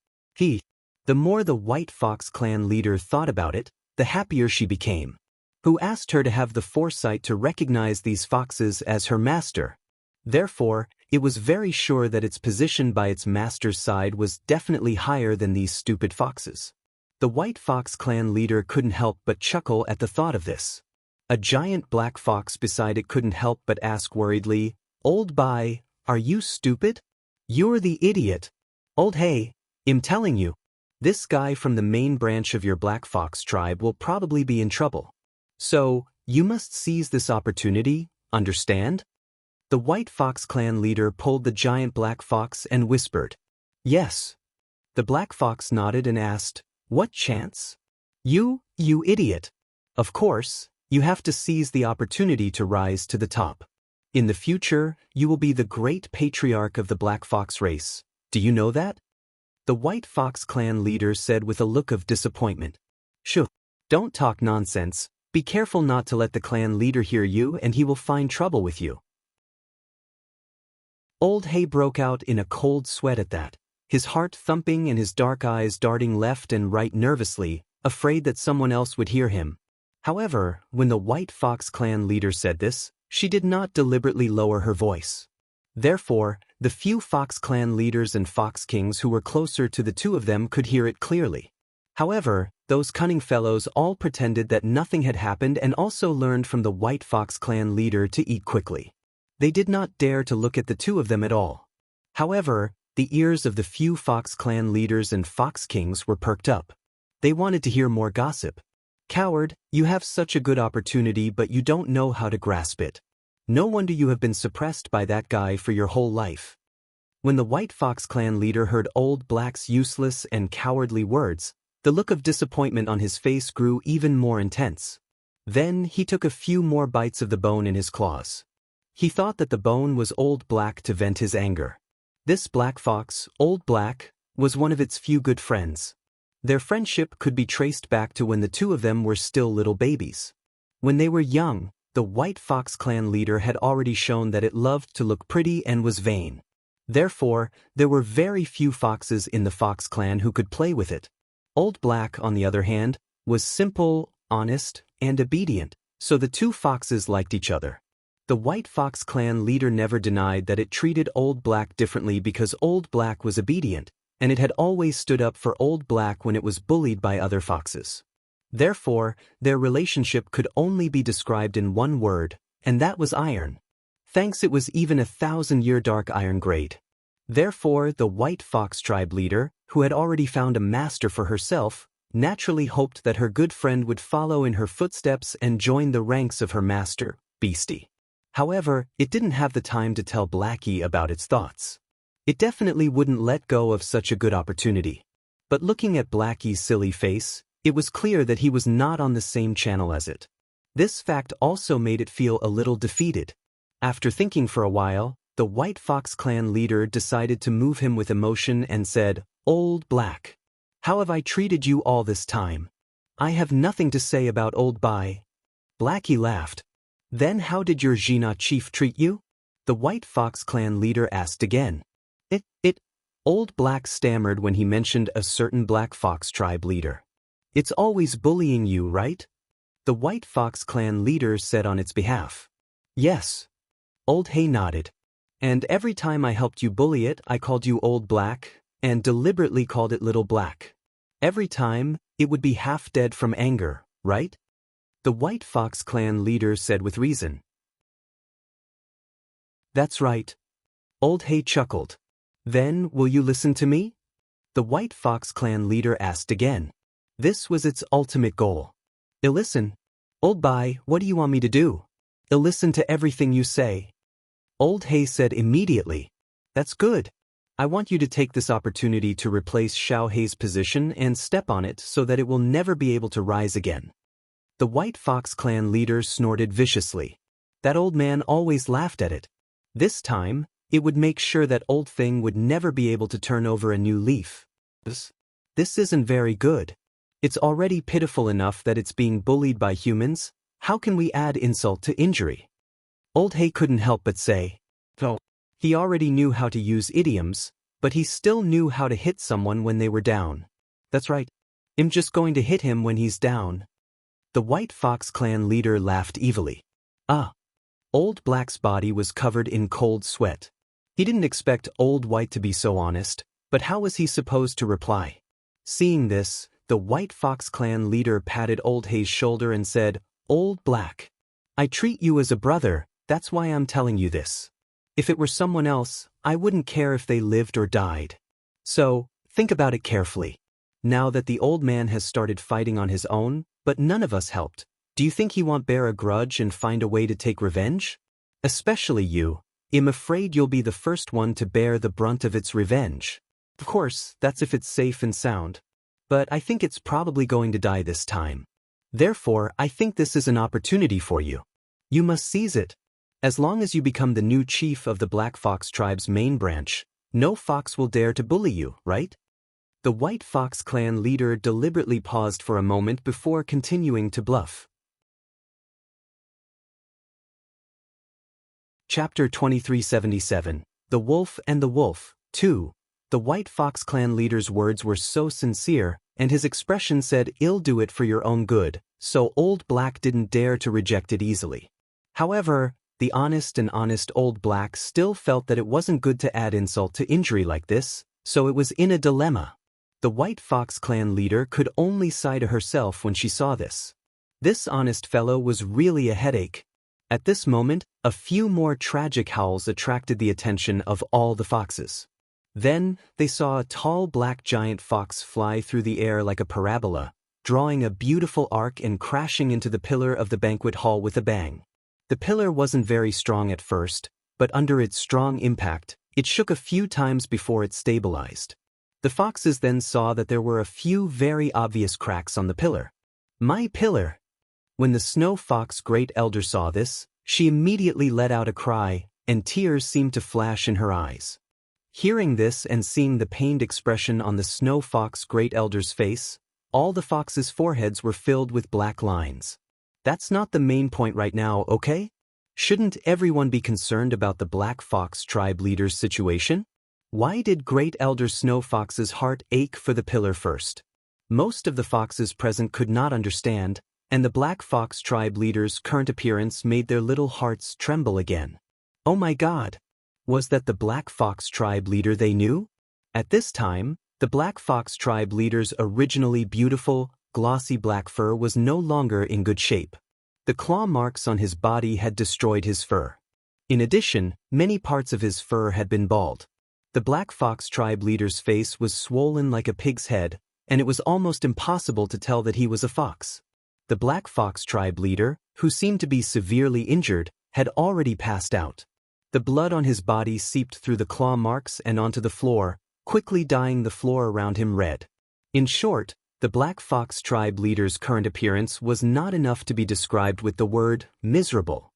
The more the White Fox clan leader thought about it, the happier she became. Who asked her to have the foresight to recognize these foxes as her master? Therefore, it was very sure that its position by its master's side was definitely higher than these stupid foxes. The White Fox clan leader couldn't help but chuckle at the thought of this. A giant black fox beside it couldn't help but ask worriedly, Old Bai, Are you stupid? You're the idiot. Old Hay, I'm telling you. This guy from the main branch of your Black Fox tribe will probably be in trouble. So, you must seize this opportunity, understand? The White Fox clan leader pulled the giant black fox and whispered, "Yes." The black fox nodded and asked, "What chance?" You idiot. Of course, you have to seize the opportunity to rise to the top. In the future, you will be the great patriarch of the Black Fox race. Do you know that? The White Fox clan leader said with a look of disappointment. Shoo, don't talk nonsense. Be careful not to let the clan leader hear you and he will find trouble with you. Old Hay broke out in a cold sweat at that, his heart thumping and his dark eyes darting left and right nervously, afraid that someone else would hear him. However, when the White Fox clan leader said this, she did not deliberately lower her voice. Therefore, the few Fox clan leaders and Fox kings who were closer to the two of them could hear it clearly. However, those cunning fellows all pretended that nothing had happened and also learned from the White Fox clan leader to eat quickly. They did not dare to look at the two of them at all. However, the ears of the few Fox clan leaders and Fox kings were perked up. They wanted to hear more gossip. Coward, you have such a good opportunity but you don't know how to grasp it. No wonder you have been suppressed by that guy for your whole life. When the White Fox clan leader heard Old Black's useless and cowardly words, the look of disappointment on his face grew even more intense. Then he took a few more bites of the bone in his claws. He thought that the bone was Old Black to vent his anger. This Black Fox, Old Black, was one of its few good friends. Their friendship could be traced back to when the two of them were still little babies. When they were young, the White Fox clan leader had already shown that it loved to look pretty and was vain. Therefore, there were very few foxes in the Fox clan who could play with it. Old Black, on the other hand, was simple, honest, and obedient, so the two foxes liked each other. The White Fox clan leader never denied that it treated Old Black differently because Old Black was obedient, and it had always stood up for Old Black when it was bullied by other foxes. Therefore, their relationship could only be described in one word, and that was iron. Thanks, it was even 1,000-year dark iron grade. Therefore, the White Fox tribe leader, who had already found a master for herself, naturally hoped that her good friend would follow in her footsteps and join the ranks of her master, Beastie. However, it didn't have the time to tell Blackie about its thoughts. It definitely wouldn't let go of such a good opportunity. But looking at Blackie's silly face, it was clear that he was not on the same channel as it. This fact also made it feel a little defeated. After thinking for a while, the White Fox clan leader decided to move him with emotion and said, "Old Black, how have I treated you all this time? I have nothing to say about Old Bai." Blackie laughed. "Then how did your Jina chief treat you?" The White Fox clan leader asked again. Old Black stammered when he mentioned a certain Black Fox tribe leader. "It's always bullying you, right?" The White Fox clan leader said on its behalf. "Yes." Old Hay nodded. "And every time I helped you bully it, I called you Old Black, and deliberately called it Little Black. Every time, it would be half dead from anger, right?" The White Fox clan leader said with reason. "That's right." Old Hay chuckled. "Then, will you listen to me?" The White Fox clan leader asked again. This was its ultimate goal. "I'll listen." "Old Bai, what do you want me to do?" "I'll listen to everything you say." Old Hay said immediately. "That's good. I want you to take this opportunity to replace Xiao Hei's position and step on it so that it will never be able to rise again." The White Fox clan leader snorted viciously. That old man always laughed at it. This time, it would make sure that old thing would never be able to turn over a new leaf. This isn't very good. It's already pitiful enough that it's being bullied by humans. How can we add insult to injury? Old Hay couldn't help but say. Oh. He already knew how to use idioms, but he still knew how to hit someone when they were down. "That's right. I'm just going to hit him when he's down." The White Fox clan leader laughed evilly. Old Black's body was covered in cold sweat. He didn't expect Old White to be so honest, but how was he supposed to reply? Seeing this, the White Fox clan leader patted Old Hay's shoulder and said, "Old Black, I treat you as a brother, that's why I'm telling you this. If it were someone else, I wouldn't care if they lived or died. So, think about it carefully. Now that the old man has started fighting on his own, but none of us helped, do you think he won't bear a grudge and find a way to take revenge? Especially you. I'm afraid you'll be the first one to bear the brunt of its revenge. Of course, that's if it's safe and sound. But I think it's probably going to die this time. Therefore, I think this is an opportunity for you. You must seize it. As long as you become the new chief of the Black Fox tribe's main branch, no fox will dare to bully you, right? The White Fox clan leader deliberately paused for a moment before continuing to bluff. Chapter 2377, The Wolf and the Wolf, 2. The White Fox clan leader's words were so sincere, and his expression said, "I'll do it for your own good," so Old Black didn't dare to reject it easily. However, the honest Old Black still felt that it wasn't good to add insult to injury like this, so it was in a dilemma. The White Fox clan leader could only sigh to herself when she saw this. This honest fellow was really a headache. At this moment, a few more tragic howls attracted the attention of all the foxes. Then, they saw a tall black giant fox fly through the air like a parabola, drawing a beautiful arc and crashing into the pillar of the banquet hall with a bang. The pillar wasn't very strong at first, but under its strong impact, it shook a few times before it stabilized. The foxes then saw that there were a few very obvious cracks on the pillar. My pillar! When the Snow Fox Great Elder saw this, she immediately let out a cry, and tears seemed to flash in her eyes. Hearing this and seeing the pained expression on the Snow Fox Great Elder's face, all the foxes' foreheads were filled with black lines. That's not the main point right now, okay? Shouldn't everyone be concerned about the Black Fox tribe leader's situation? Why did Great Elder Snow Fox's heart ache for the pillar first? Most of the foxes present could not understand, and the Black Fox tribe leader's current appearance made their little hearts tremble again. Oh my God! Was that the Black Fox tribe leader they knew? At this time, the Black Fox tribe leader's originally beautiful, glossy black fur was no longer in good shape. The claw marks on his body had destroyed his fur. In addition, many parts of his fur had been bald. The Black Fox tribe leader's face was swollen like a pig's head, and it was almost impossible to tell that he was a fox. The Black Fox tribe leader, who seemed to be severely injured, had already passed out. The blood on his body seeped through the claw marks and onto the floor, quickly dyeing the floor around him red. In short, the Black Fox tribe leader's current appearance was not enough to be described with the word miserable.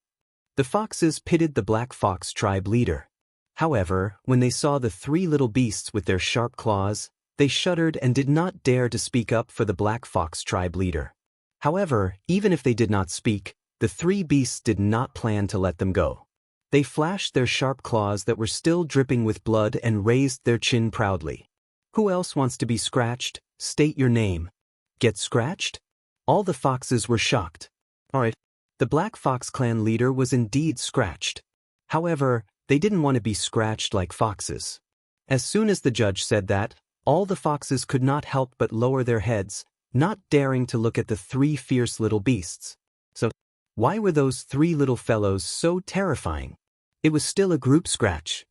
The foxes pitied the Black Fox tribe leader. However, when they saw the three little beasts with their sharp claws, they shuddered and did not dare to speak up for the Black Fox tribe leader. However, even if they did not speak, the three beasts did not plan to let them go. They flashed their sharp claws that were still dripping with blood and raised their chin proudly. Who else wants to be scratched? State your name. Get scratched? All the foxes were shocked. Alright. The Black Fox clan leader was indeed scratched. However, they didn't want to be scratched like foxes. As soon as the judge said that, all the foxes could not help but lower their heads, not daring to look at the three fierce little beasts. So, why were those three little fellows so terrifying? It was still a group scratch.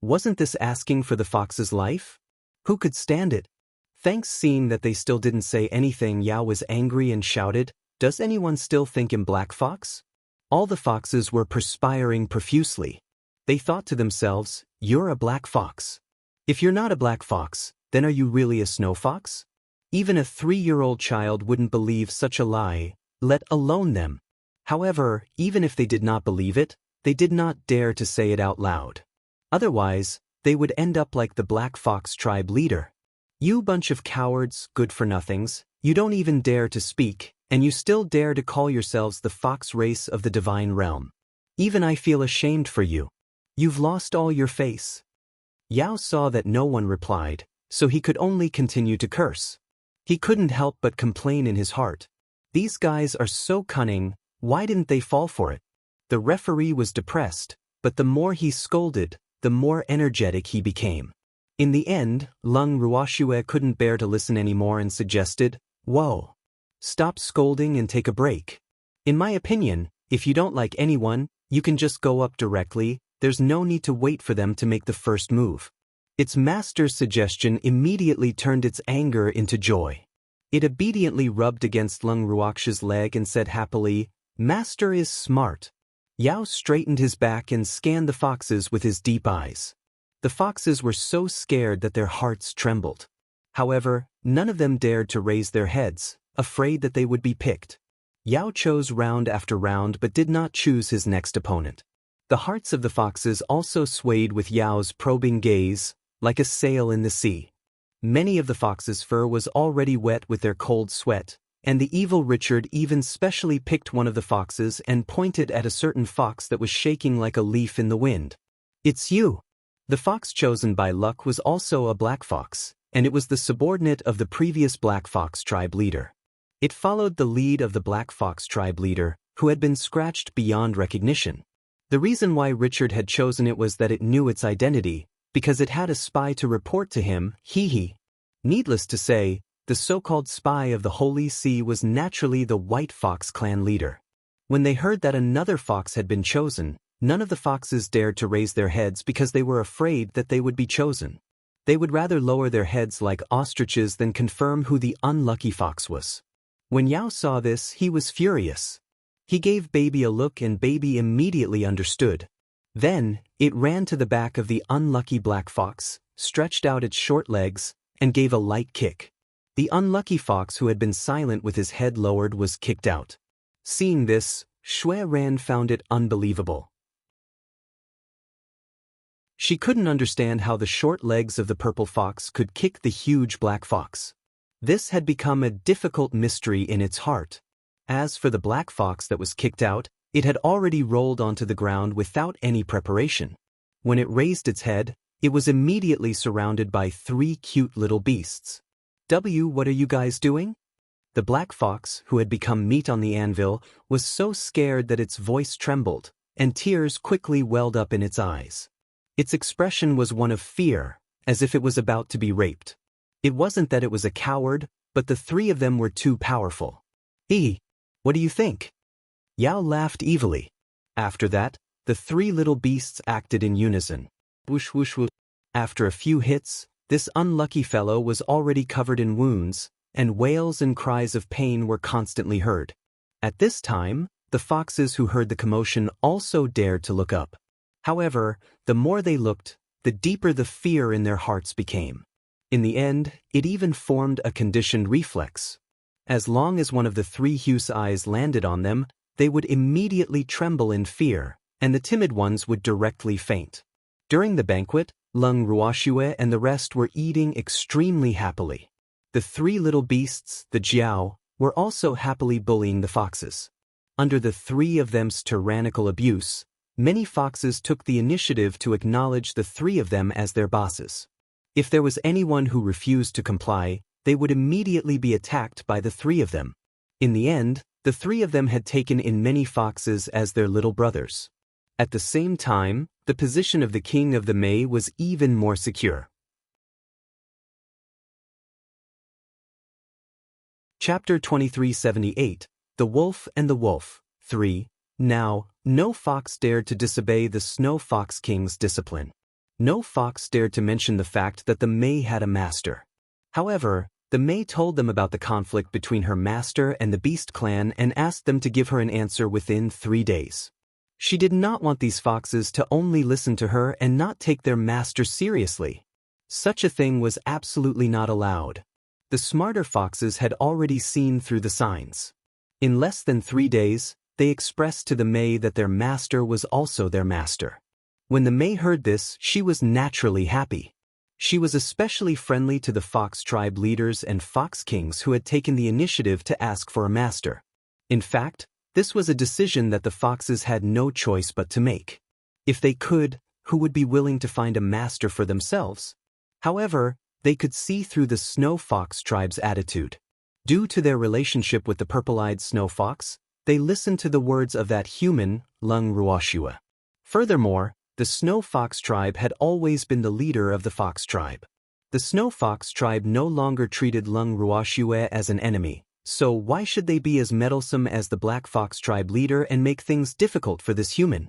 Wasn't this asking for the fox's life? Who could stand it? Thanks, seeing that they still didn't say anything, Yao was angry and shouted, "Does anyone still think him Black Fox?" All the foxes were perspiring profusely. They thought to themselves, "You're a black fox. If you're not a black fox, then are you really a snow fox?" Even a 3-year-old child wouldn't believe such a lie, let alone them. However, even if they did not believe it, they did not dare to say it out loud. Otherwise, they would end up like the Black Fox tribe leader. You bunch of cowards, good-for-nothings, you don't even dare to speak, and you still dare to call yourselves the fox race of the divine realm. Even I feel ashamed for you. You've lost all your face. Yao saw that no one replied, so he could only continue to curse. He couldn't help but complain in his heart. These guys are so cunning, why didn't they fall for it? The referee was depressed, but the more he scolded, the more energetic he became. In the end, Lung Ruoxue couldn't bear to listen anymore and suggested, "Whoa. Stop scolding and take a break. In my opinion, if you don't like anyone, You can just go up directly, there's no need to wait for them to make the first move. Its master's suggestion immediately turned its anger into joy. It obediently rubbed against Lung Ruoxia's leg and said happily, "Master is smart." Yao straightened his back and scanned the foxes with his deep eyes. The foxes were so scared that their hearts trembled. However, none of them dared to raise their heads, afraid that they would be picked. Yao chose round after round but did not choose his next opponent. The hearts of the foxes also swayed with Yao's probing gaze, like a sail in the sea. Many of the foxes' fur was already wet with their cold sweat, and the evil Richard even specially picked one of the foxes and pointed at a certain fox that was shaking like a leaf in the wind. "It's you." The fox chosen by luck was also a black fox, and it was the subordinate of the previous black fox tribe leader. It followed the lead of the black fox tribe leader, who had been scratched beyond recognition. The reason why Richard had chosen it was that it knew its identity, because it had a spy to report to him, hee. Needless to say, the so-called spy of the Holy See was naturally the White Fox clan leader. When they heard that another fox had been chosen, none of the foxes dared to raise their heads because they were afraid that they would be chosen. They would rather lower their heads like ostriches than confirm who the unlucky fox was. When Yao saw this, he was furious. He gave Baby a look and Baby immediately understood. Then, it ran to the back of the unlucky black fox, stretched out its short legs, and gave a light kick. The unlucky fox who had been silent with his head lowered was kicked out. Seeing this, Shui Ran found it unbelievable. She couldn't understand how the short legs of the purple fox could kick the huge black fox. This had become a difficult mystery in its heart. As for the black fox that was kicked out, it had already rolled onto the ground without any preparation. When it raised its head, it was immediately surrounded by 3 cute little beasts. What are you guys doing?" The black fox, who had become meat on the anvil, was so scared that its voice trembled, and tears quickly welled up in its eyes. Its expression was one of fear, as if it was about to be raped. It wasn't that it was a coward, but the 3 of them were too powerful. What do you think?" Yao laughed evilly. After that, the 3 little beasts acted in unison. Whoosh whoosh whoosh. After a few hits, this unlucky fellow was already covered in wounds, and wails and cries of pain were constantly heard. At this time, the foxes who heard the commotion also dared to look up. However, the more they looked, the deeper the fear in their hearts became. In the end, it even formed a conditioned reflex. As long as one of the 3 Hughes' eyes landed on them, they would immediately tremble in fear, and the timid ones would directly faint. During the banquet, Lung Ruoxia and the rest were eating extremely happily. The 3 little beasts, the Jiao, were also happily bullying the foxes. Under the 3 of them's tyrannical abuse, many foxes took the initiative to acknowledge the 3 of them as their bosses. If there was anyone who refused to comply, they would immediately be attacked by the 3 of them. In the end, the 3 of them had taken in many foxes as their little brothers. At the same time, the position of the king of the Mei was even more secure. Chapter 2378, The Wolf and the Wolf, 3. Now, no fox dared to disobey the Snow Fox King's discipline. No fox dared to mention the fact that the Mei had a master. However, the Mei told them about the conflict between her master and the Beast Clan and asked them to give her an answer within 3 days. She did not want these foxes to only listen to her and not take their master seriously. Such a thing was absolutely not allowed. The smarter foxes had already seen through the signs. In less than 3 days, they expressed to the Mei that their master was also their master. When the Mei heard this, she was naturally happy. She was especially friendly to the fox tribe leaders and fox kings who had taken the initiative to ask for a master. In fact, this was a decision that the foxes had no choice but to make. If they could, who would be willing to find a master for themselves? However, they could see through the Snow Fox tribe's attitude. Due to their relationship with the purple-eyed snow fox, they listened to the words of that human, Lung Ruoxia. Furthermore, the Snow Fox tribe had always been the leader of the fox tribe. The Snow Fox tribe no longer treated Lung Ruoxia as an enemy, so why should they be as meddlesome as the Black Fox tribe leader and make things difficult for this human?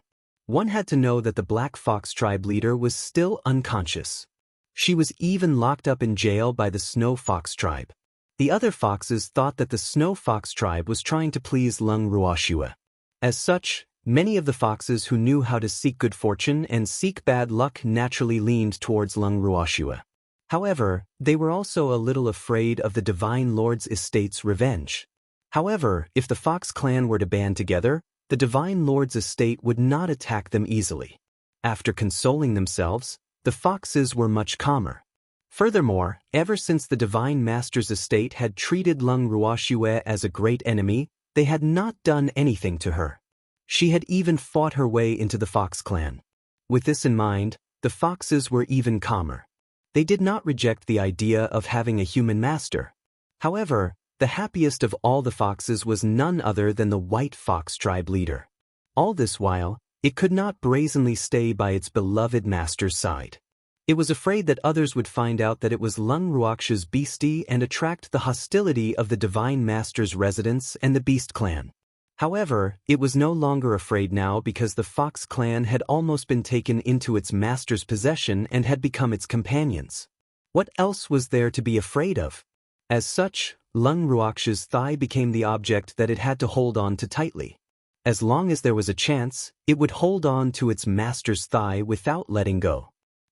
One had to know that the Black Fox tribe leader was still unconscious. She was even locked up in jail by the Snow Fox tribe. The other foxes thought that the Snow Fox tribe was trying to please Lung Ruoxue. As such, many of the foxes who knew how to seek good fortune and seek bad luck naturally leaned towards Lung Ruoxue. However, they were also a little afraid of the Divine Lord's estate's revenge. However, if the Fox clan were to band together, the Divine Lord's estate would not attack them easily. After consoling themselves, the foxes were much calmer. Furthermore, ever since the Divine Master's estate had treated Lung Ruoxue as a great enemy, they had not done anything to her. She had even fought her way into the Fox clan. With this in mind, the foxes were even calmer. They did not reject the idea of having a human master. However, the happiest of all the foxes was none other than the White Fox tribe leader. All this while, it could not brazenly stay by its beloved master's side. It was afraid that others would find out that it was Lung Ruoxue's beastie and attract the hostility of the Divine Master's residents and the Beast clan. However, it was no longer afraid now because the Fox clan had almost been taken into its master's possession and had become its companions. What else was there to be afraid of? As such, Lung Ruoxue's thigh became the object that it had to hold on to tightly. As long as there was a chance, it would hold on to its master's thigh without letting go.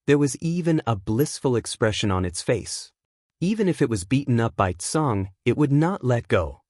There was even a blissful expression on its face. Even if it was beaten up by Tsung, it would not let go.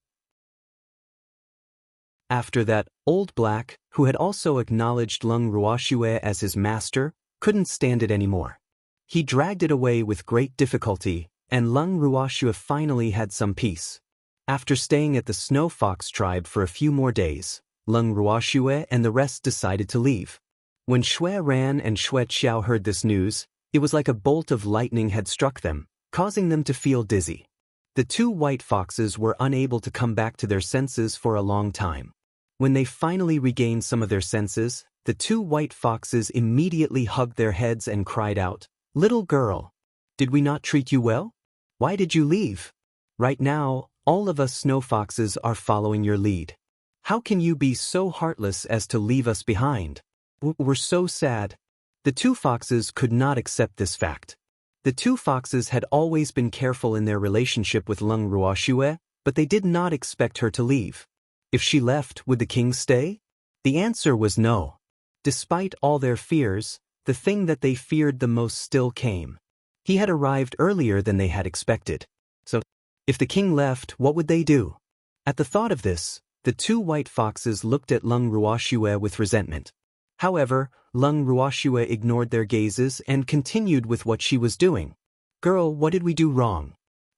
After that, Old Black, who had also acknowledged Lung Ruoxue as his master, couldn't stand it anymore. He dragged it away with great difficulty, and Lung Ruoxue finally had some peace. After staying at the Snow Fox tribe for a few more days, Lung Ruoxue and the rest decided to leave. When Shui Ran and Shui Qiao heard this news, it was like a bolt of lightning had struck them, causing them to feel dizzy. The two white foxes were unable to come back to their senses for a long time. When they finally regained some of their senses, the two white foxes immediately hugged their heads and cried out, "Little girl, did we not treat you well? Why did you leave? Right now, all of us snow foxes are following your lead. How can you be so heartless as to leave us behind? We're so sad." The two foxes could not accept this fact. The two foxes had always been careful in their relationship with Lung Ruoxue, but they did not expect her to leave. If she left, would the king stay? The answer was no. Despite all their fears, the thing that they feared the most still came. He had arrived earlier than they had expected. So, if the king left, what would they do? At the thought of this, the two white foxes looked at Lung Ruoxue with resentment. However, Lung Ruoxue ignored their gazes and continued with what she was doing. "Girl, what did we do wrong?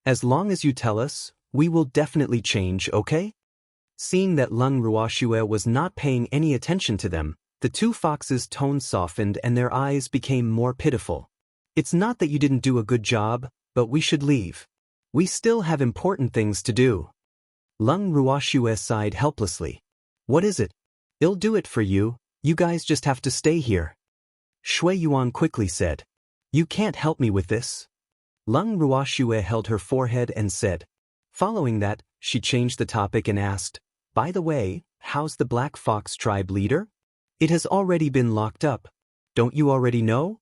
As long as you tell us, we will definitely change, okay?" Seeing that Lung Ruoxue was not paying any attention to them, the two foxes' tone softened and their eyes became more pitiful. "It's not that you didn't do a good job, but we should leave. We still have important things to do." Lung Ruoxue sighed helplessly. "What is it? I'll do it for you. You guys just have to stay here." Shui Yuan quickly said, "You can't help me with this." Lung Ruoxue held her forehead and said. Following that, she changed the topic and asked, "By the way, how's the Black Fox tribe leader? It has already been locked up. Don't you already know?"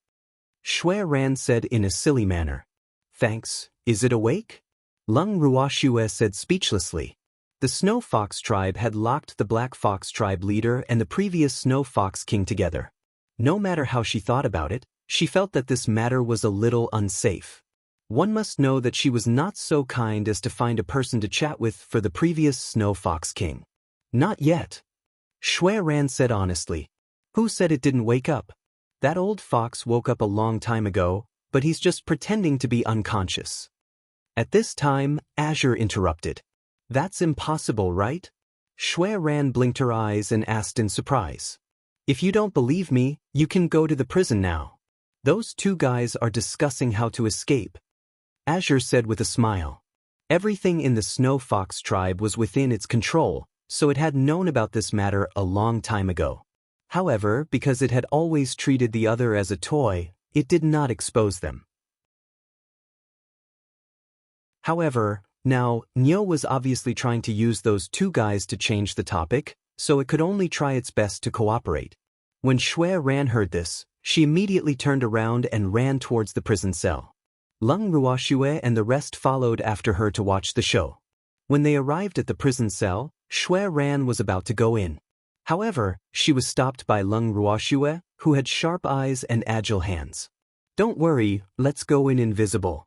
Shui Ran said in a silly manner. "Thanks, is it awake?" Lung Ruoxue said speechlessly. The Snow Fox tribe had locked the Black Fox tribe leader and the previous Snow Fox king together. No matter how she thought about it, she felt that this matter was a little unsafe. One must know that she was not so kind as to find a person to chat with for the previous Snow Fox king. "Not yet." Shui Ran said honestly. "Who said it didn't wake up? That old fox woke up a long time ago, but he's just pretending to be unconscious." At this time, Azure interrupted. "That's impossible, right?" Shui Ran blinked her eyes and asked in surprise. "If you don't believe me, you can go to the prison now. Those two guys are discussing how to escape." Azure said with a smile. Everything in the Snow Fox tribe was within its control, so it had known about this matter a long time ago. However, because it had always treated the other as a toy, it did not expose them. However, now, Nyo was obviously trying to use those two guys to change the topic, so it could only try its best to cooperate. When Shui Ran heard this, she immediately turned around and ran towards the prison cell. Leng Ruoxue and the rest followed after her to watch the show. When they arrived at the prison cell, Shui Ran was about to go in. However, she was stopped by Leng Ruoxue, who had sharp eyes and agile hands. "Don't worry, let's go in invisible."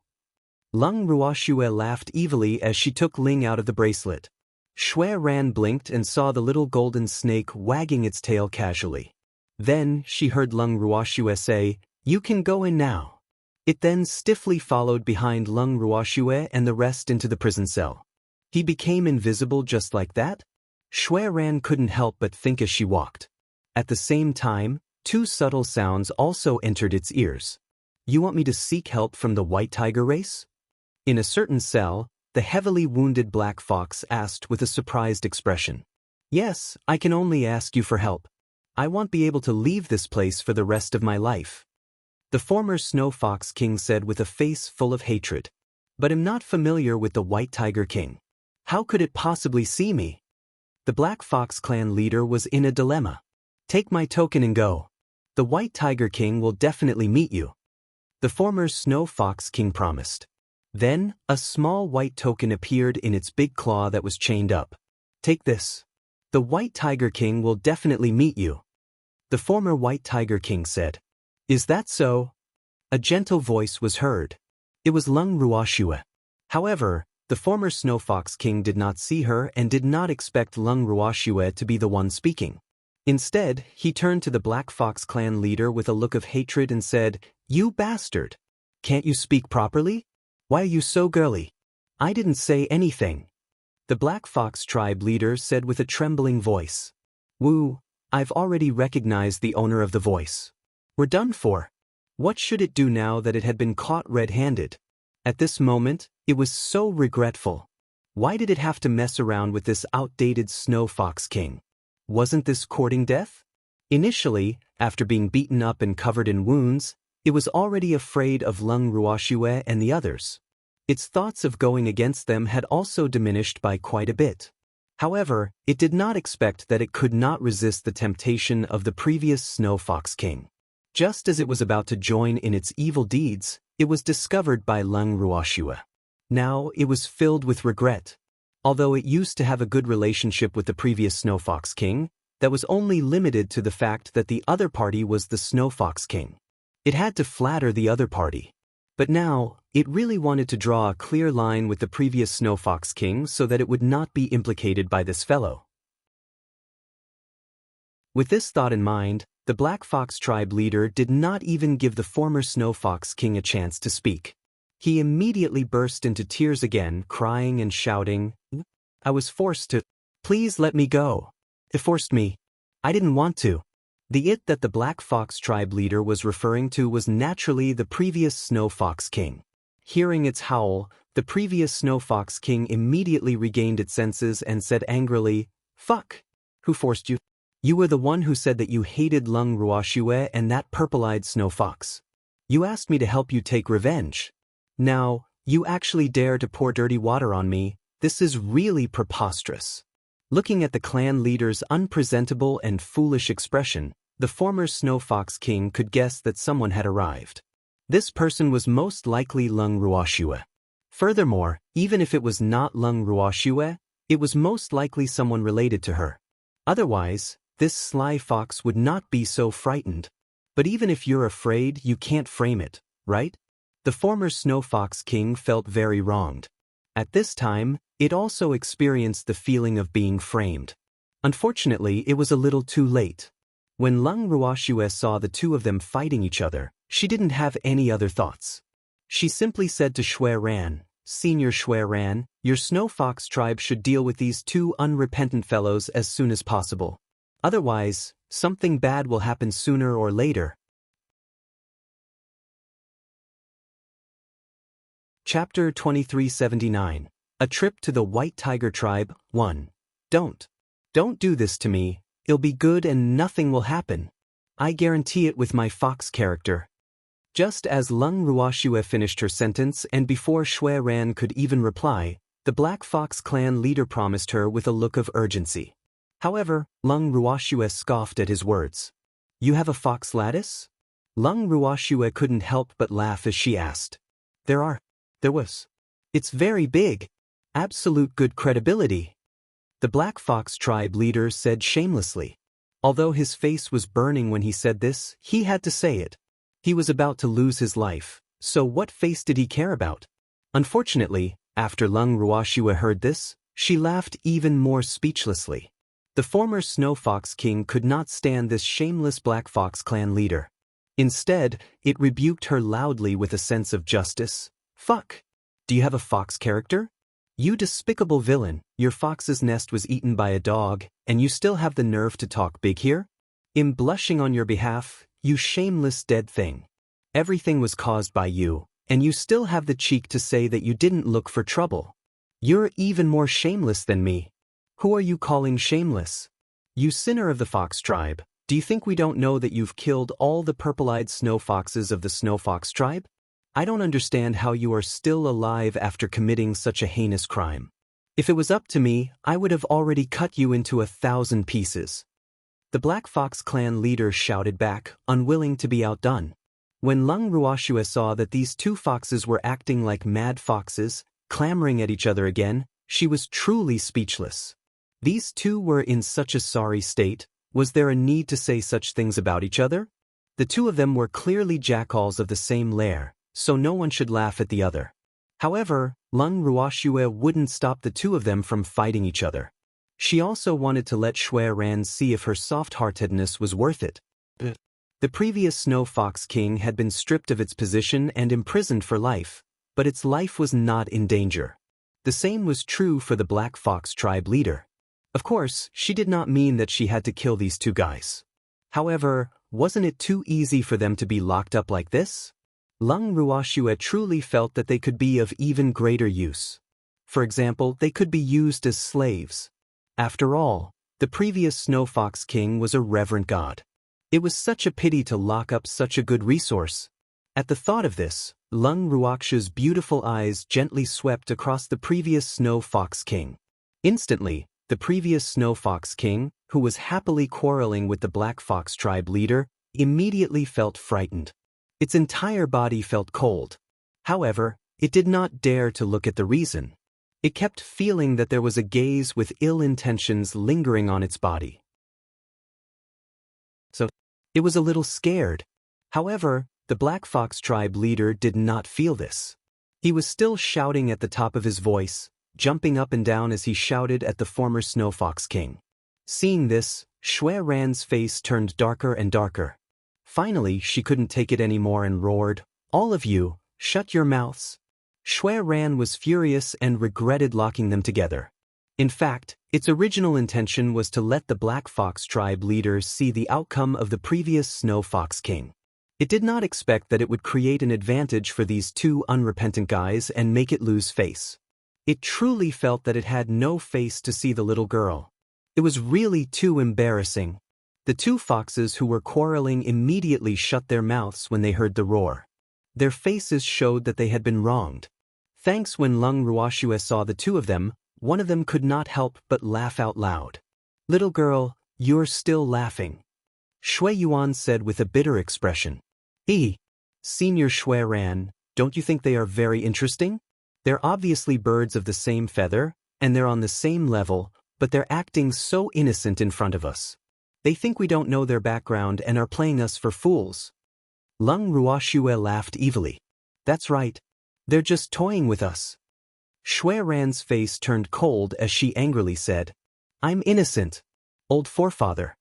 Leng Ruoxue laughed evilly as she took Ling out of the bracelet. Shui Ran blinked and saw the little golden snake wagging its tail casually. Then she heard Leng Ruoxue say, "You can go in now." It then stiffly followed behind Leng Ruoxue and the rest into the prison cell. He became invisible just like that? Shui Ran couldn't help but think as she walked. At the same time, two subtle sounds also entered its ears. "You want me to seek help from the white tiger race?" In a certain cell, the heavily wounded black fox asked with a surprised expression. "Yes, I can only ask you for help. I won't be able to leave this place for the rest of my life." The former Snow Fox King said with a face full of hatred. "But I'm not familiar with the White Tiger King. How could it possibly see me?" The Black Fox clan leader was in a dilemma. "Take my token and go. The White Tiger King will definitely meet you," the former Snow Fox King promised. Then, a small white token appeared in its big claw that was chained up. "Take this. The White Tiger King will definitely meet you," the former White Tiger King said. "Is that so?" A gentle voice was heard. It was Leng Ruoxue. However, the former Snow Fox King did not see her and did not expect Leng Ruoxue to be the one speaking. Instead, he turned to the Black Fox clan leader with a look of hatred and said, "You bastard! Can't you speak properly? Why are you so girly?" "I didn't say anything," the Black Fox tribe leader said with a trembling voice. "Woo, I've already recognized the owner of the voice. We're done for." What should it do now that it had been caught red-handed? At this moment, it was so regretful. Why did it have to mess around with this outdated Snow Fox King? Wasn't this courting death? Initially, after being beaten up and covered in wounds, it was already afraid of Leng Ruoxue and the others. Its thoughts of going against them had also diminished by quite a bit. However, it did not expect that it could not resist the temptation of the previous Snow Fox King. Just as it was about to join in its evil deeds, it was discovered by Leng Ruoxue. Now it was filled with regret. Although it used to have a good relationship with the previous Snow Fox King, that was only limited to the fact that the other party was the Snow Fox King. It had to flatter the other party. But now, it really wanted to draw a clear line with the previous Snow Fox King so that it would not be implicated by this fellow. With this thought in mind, the Black Fox tribe leader did not even give the former Snow Fox King a chance to speak. He immediately burst into tears again, crying and shouting, "I was forced to. Please let me go. It forced me. I didn't want to." The "it" that the Black Fox tribe leader was referring to was naturally the previous Snow Fox King. Hearing its howl, the previous Snow Fox King immediately regained its senses and said angrily, "Fuck! Who forced you? You were the one who said that you hated Leng Ruoxue and that purple-eyed Snow Fox. You asked me to help you take revenge. Now, you actually dare to pour dirty water on me. This is really preposterous." Looking at the clan leader's unpresentable and foolish expression, the former Snow Fox King could guess that someone had arrived. This person was most likely Leng Ruoxue. Furthermore, even if it was not Leng Ruoxue, it was most likely someone related to her. Otherwise, this sly fox would not be so frightened. But even if you're afraid, you can't frame it, right? The former Snow Fox King felt very wronged. At this time, it also experienced the feeling of being framed. Unfortunately, it was a little too late. When Leng Ruoxue saw the two of them fighting each other, she didn't have any other thoughts. She simply said to Shui Ran, "Senior Shui Ran, your Snow Fox tribe should deal with these two unrepentant fellows as soon as possible. Otherwise, something bad will happen sooner or later." Chapter 2379. A Trip to the White Tiger Tribe, 1. Don't do this to me. It'll be good and nothing will happen. I guarantee it with my fox character. Just as Leng Ruoxue finished her sentence and before Shui Ran could even reply, the Black Fox clan leader promised her with a look of urgency. However, Leng Ruoxue scoffed at his words. You have a fox lattice? Lung Ruoxue couldn't help but laugh as she asked. There was. It's very big. Absolute good credibility. The Black Fox tribe leader said shamelessly. Although his face was burning when he said this, he had to say it. He was about to lose his life, so what face did he care about? Unfortunately, after Lung Ruoxue heard this, she laughed even more speechlessly. The former Snow Fox King could not stand this shameless Black Fox clan leader. Instead, it rebuked her loudly with a sense of justice. Fuck! Do you have a fox character? You despicable villain, your fox's nest was eaten by a dog, and you still have the nerve to talk big here? I'm blushing on your behalf, you shameless dead thing. Everything was caused by you, and you still have the cheek to say that you didn't look for trouble. You're even more shameless than me. Who are you calling shameless? You sinner of the fox tribe, do you think we don't know that you've killed all the purple-eyed snow foxes of the Snow Fox tribe? I don't understand how you are still alive after committing such a heinous crime. If it was up to me, I would have already cut you into 1,000 pieces. The Black Fox clan leader shouted back, unwilling to be outdone. When Lung Ruoxue saw that these two foxes were acting like mad foxes, clamoring at each other again, she was truly speechless. These two were in such a sorry state. Was there a need to say such things about each other? The two of them were clearly jackals of the same lair, so no one should laugh at the other. However, Lung Ruoxue wouldn't stop the two of them from fighting each other. She also wanted to let Shui Ran see if her soft-heartedness was worth it. The previous Snow Fox King had been stripped of its position and imprisoned for life, but its life was not in danger. The same was true for the Black Fox tribe leader. Of course, she did not mean that she had to kill these two guys. However, wasn't it too easy for them to be locked up like this? Lung Ruoxue truly felt that they could be of even greater use. For example, they could be used as slaves. After all, the previous Snow Fox King was a reverent god. It was such a pity to lock up such a good resource. At the thought of this, Lung Ruoxue's beautiful eyes gently swept across the previous Snow Fox King. Instantly, the previous Snow Fox King, who was happily quarreling with the Black Fox tribe leader, immediately felt frightened. Its entire body felt cold. However, it did not dare to look at the reason. It kept feeling that there was a gaze with ill intentions lingering on its body. So, it was a little scared. However, the Black Fox tribe leader did not feel this. He was still shouting at the top of his voice, jumping up and down as he shouted at the former Snow Fox King. Seeing this, Shui Ran's face turned darker and darker. Finally, she couldn't take it anymore and roared, "All of you, shut your mouths." Shui Ran was furious and regretted locking them together. In fact, its original intention was to let the Black Fox tribe leaders see the outcome of the previous Snow Fox King. It did not expect that it would create an advantage for these two unrepentant guys and make it lose face. It truly felt that it had no face to see the little girl. It was really too embarrassing. The two foxes who were quarreling immediately shut their mouths when they heard the roar. Their faces showed that they had been wronged. Thanks when Lung Ruoxue saw the two of them, one of them could not help but laugh out loud. "Little girl, you're still laughing," Shui Yuan said with a bitter expression. Senior Shui Ran, don't you think they are very interesting? They're obviously birds of the same feather, and they're on the same level, but they're acting so innocent in front of us. They think we don't know their background and are playing us for fools. Lung Ruoxue laughed evilly. That's right. They're just toying with us. Shui Ran's face turned cold as she angrily said, "I'm innocent, old forefather."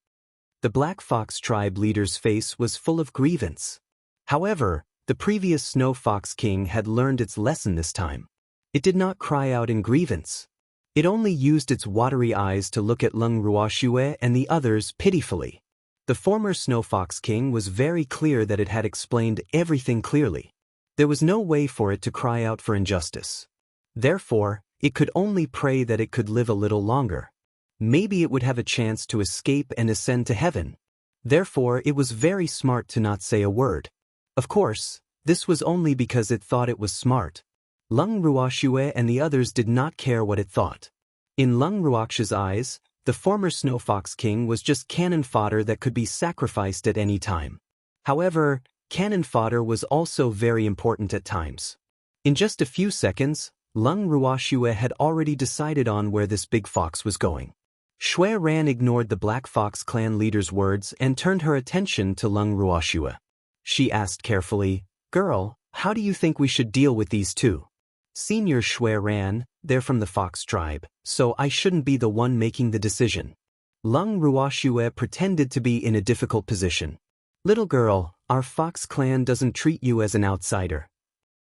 The Black Fox tribe leader's face was full of grievance. However, the previous Snow Fox King had learned its lesson this time. It did not cry out in grievance. It only used its watery eyes to look at Lung Ruoxue and the others pitifully. The former Snow Fox King was very clear that it had explained everything clearly. There was no way for it to cry out for injustice. Therefore, it could only pray that it could live a little longer. Maybe it would have a chance to escape and ascend to heaven. Therefore, it was very smart to not say a word. Of course, this was only because it thought it was smart. Lung Ruoxue and the others did not care what it thought. In Lung Ruoxue's eyes, the former Snow Fox King was just cannon fodder that could be sacrificed at any time. However, cannon fodder was also very important at times. In just a few seconds, Lung Ruoxue had already decided on where this big fox was going. Shui Ran ignored the Black Fox clan leader's words and turned her attention to Lung Ruoxue. She asked carefully, "Girl, how do you think we should deal with these two?" "Senior Shui Ran, they're from the fox tribe, so I shouldn't be the one making the decision." Lung Ruoxue pretended to be in a difficult position. "Little girl, our fox clan doesn't treat you as an outsider."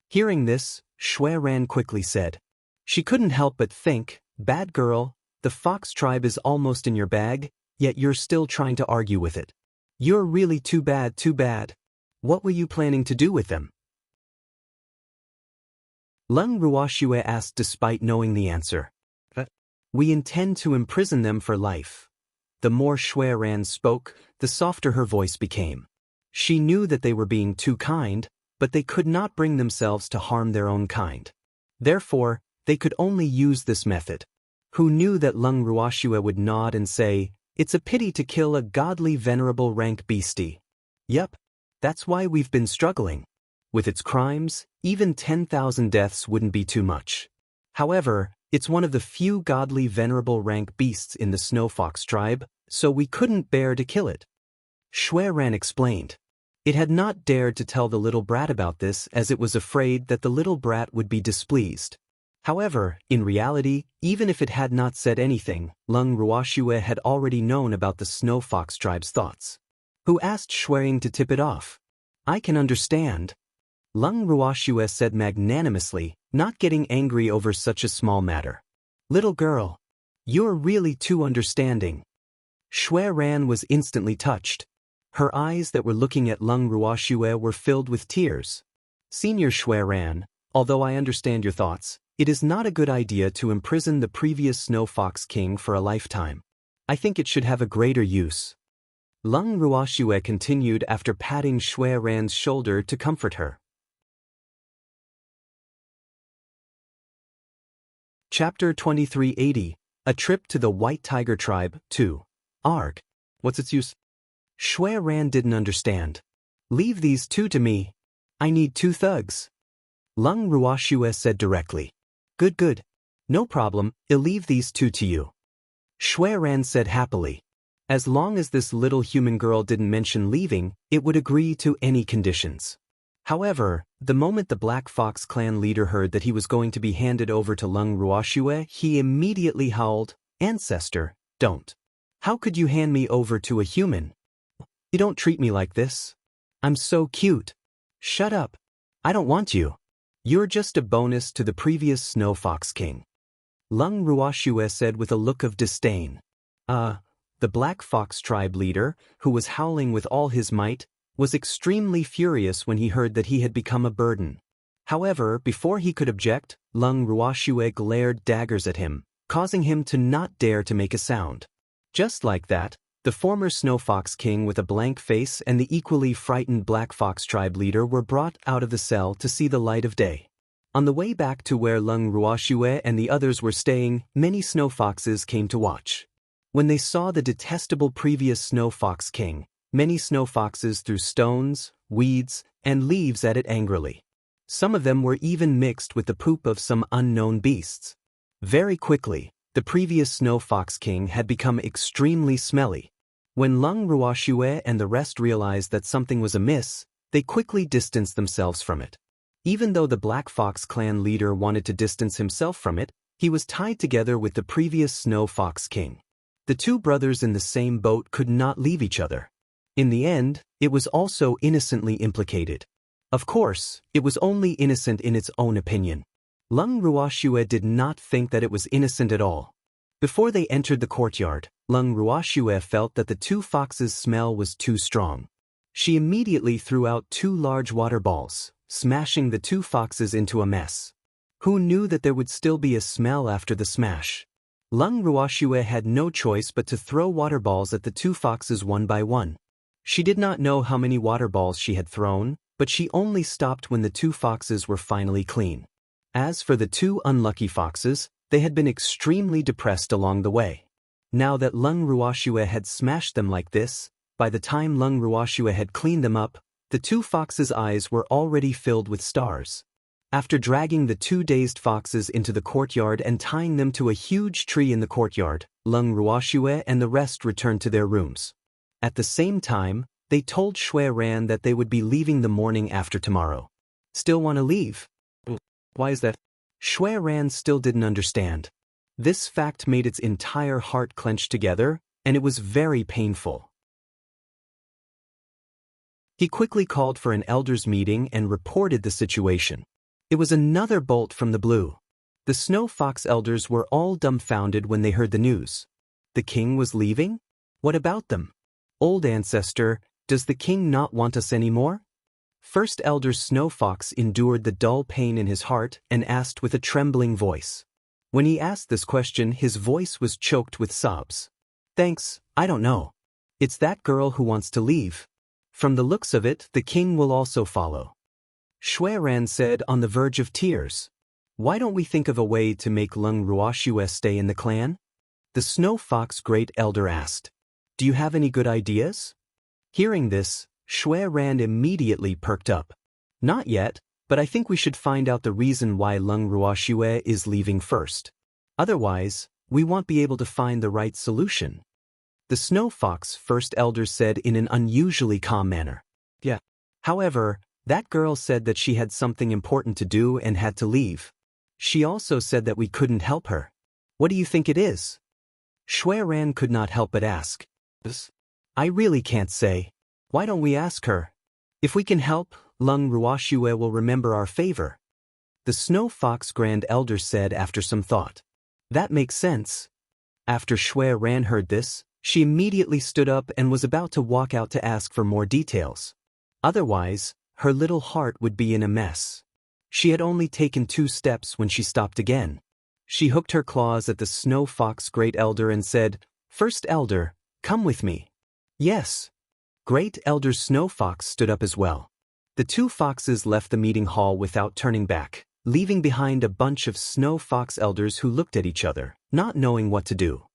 Hearing this, Shui Ran quickly said. She couldn't help but think, "Bad girl, the fox tribe is almost in your bag, yet you're still trying to argue with it. You're really too bad, too bad. What were you planning to do with them?" Lung Ruoxue asked despite knowing the answer. "We intend to imprison them for life." The more Shui Ran spoke, the softer her voice became. She knew that they were being too kind, but they could not bring themselves to harm their own kind. Therefore, they could only use this method. Who knew that Lung Ruoxue would nod and say, "It's a pity to kill a godly venerable rank beastie." Yep, that's why we've been struggling. With its crimes, even 10,000 deaths wouldn't be too much. However, it's one of the few godly venerable rank beasts in the Snow Fox tribe, so we couldn't bear to kill it. Shui Ran explained. It had not dared to tell the little brat about this as it was afraid that the little brat would be displeased. However, in reality, even if it had not said anything, Lung Ruoxue had already known about the Snow Fox tribe's thoughts. Who asked Shuang to tip it off? "I can understand." Lung Ruoxue said magnanimously, not getting angry over such a small matter. "Little girl, you're really too understanding." Shui Ran was instantly touched. Her eyes that were looking at Lung Ruoxue were filled with tears. "Senior Shui Ran, although I understand your thoughts, it is not a good idea to imprison the previous Snow Fox King for a lifetime. I think it should have a greater use." Lung Ruoxue continued after patting Shui Ran's shoulder to comfort her. Chapter 2380, A Trip to the White Tiger Tribe, 2. Arg. What's its use? Shui Ran didn't understand. "Leave these two to me. I need 2 thugs." Lung Ruoxue said directly. "Good, good. No problem, I'll leave these 2 to you." Shui Ran said happily. As long as this little human girl didn't mention leaving, it would agree to any conditions. However, the moment the Black Fox clan leader heard that he was going to be handed over to Lung Ruoxue, he immediately howled, "Ancestor, don't. How could you hand me over to a human? You don't treat me like this. I'm so cute. Shut up. I don't want you. You're just a bonus to the previous Snow Fox King." Lung Ruoxue said with a look of disdain. The Black Fox tribe leader, who was howling with all his might, was extremely furious when he heard that he had become a burden. However, before he could object, Lung Ruoxue glared daggers at him, causing him to not dare to make a sound. Just like that, the former Snow Fox King with a blank face and the equally frightened Black Fox tribe leader were brought out of the cell to see the light of day. On the way back to where Lung Ruoxue and the others were staying, many snow foxes came to watch. When they saw the detestable previous Snow Fox King, many snow foxes threw stones, weeds, and leaves at it angrily. Some of them were even mixed with the poop of some unknown beasts. Very quickly, the previous Snow Fox King had become extremely smelly. When Lung Ruoxue and the rest realized that something was amiss, they quickly distanced themselves from it. Even though the Black Fox clan leader wanted to distance himself from it, he was tied together with the previous Snow Fox King. The 2 brothers in the same boat could not leave each other. In the end, it was also innocently implicated. Of course, it was only innocent in its own opinion. Lung Ruoxue did not think that it was innocent at all. Before they entered the courtyard, Lung Ruoxue felt that the 2 foxes' smell was too strong. She immediately threw out 2 large water balls, smashing the 2 foxes into a mess. Who knew that there would still be a smell after the smash? Lung Ruoxue had no choice but to throw water balls at the 2 foxes one by one. She did not know how many water balls she had thrown, but she only stopped when the 2 foxes were finally clean. As for the 2 unlucky foxes, they had been extremely depressed along the way. Now that Lung Ruoxue had smashed them like this, by the time Lung Ruoxue had cleaned them up, the two foxes' eyes were already filled with stars. After dragging the two dazed foxes into the courtyard and tying them to a huge tree in the courtyard, Lung Ruoxue and the rest returned to their rooms. At the same time, they told Shui Ran that they would be leaving the morning after tomorrow. Still want to leave? Why is that? Shui Ran still didn't understand. This fact made its entire heart clench together, and it was very painful. He quickly called for an elders' meeting and reported the situation. It was another bolt from the blue. The Snow Fox elders were all dumbfounded when they heard the news. The king was leaving? What about them? Old ancestor, does the king not want us anymore? First Elder Snow Fox endured the dull pain in his heart and asked with a trembling voice. When he asked this question, his voice was choked with sobs. Thanks, I don't know. It's that girl who wants to leave. From the looks of it, the king will also follow. Shui Ran said on the verge of tears. Why don't we think of a way to make Lung Ruoxue stay in the clan? The Snow Fox Great Elder asked. Do you have any good ideas? Hearing this, Shui Ran immediately perked up. Not yet, but I think we should find out the reason why Lung Ruoxue is leaving first. Otherwise, we won't be able to find the right solution. The Snow Fox First Elder said in an unusually calm manner. Yeah. However, that girl said that she had something important to do and had to leave. She also said that we couldn't help her. What do you think it is? Shui Ran could not help but ask. I really can't say. Why don't we ask her? If we can help, Lung Ruoxue will remember our favor. The Snow Fox Grand Elder said after some thought. That makes sense. After Shui Ran heard this, she immediately stood up and was about to walk out to ask for more details. Otherwise, her little heart would be in a mess. She had only taken 2 steps when she stopped again. She hooked her claws at the Snow Fox Great Elder and said, First Elder, come with me. Yes. Great Elder Snow Fox stood up as well. The 2 foxes left the meeting hall without turning back, leaving behind a bunch of Snow Fox elders who looked at each other, not knowing what to do.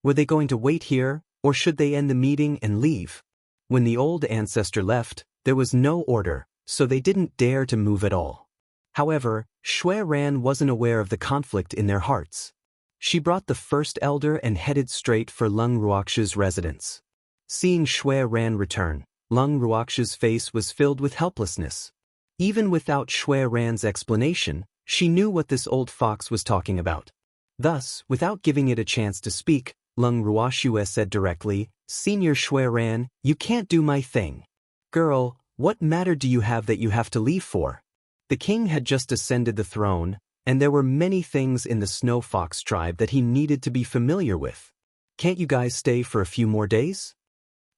Were they going to wait here, or should they end the meeting and leave? When the old ancestor left, there was no order, so they didn't dare to move at all. However, Shui Ran wasn't aware of the conflict in their hearts. She brought the first elder and headed straight for Lung Ruoxue's residence. Seeing Shui Ran return, Lung Ruoxue's face was filled with helplessness. Even without Shui Ran's explanation, she knew what this old fox was talking about. Thus, without giving it a chance to speak, Lung Ruoxue said directly, Senior Shui Ran, you can't do my thing. Girl, what matter do you have that you have to leave for? The king had just ascended the throne, and there were many things in the Snow Fox tribe that he needed to be familiar with. Can't you guys stay for a few more days?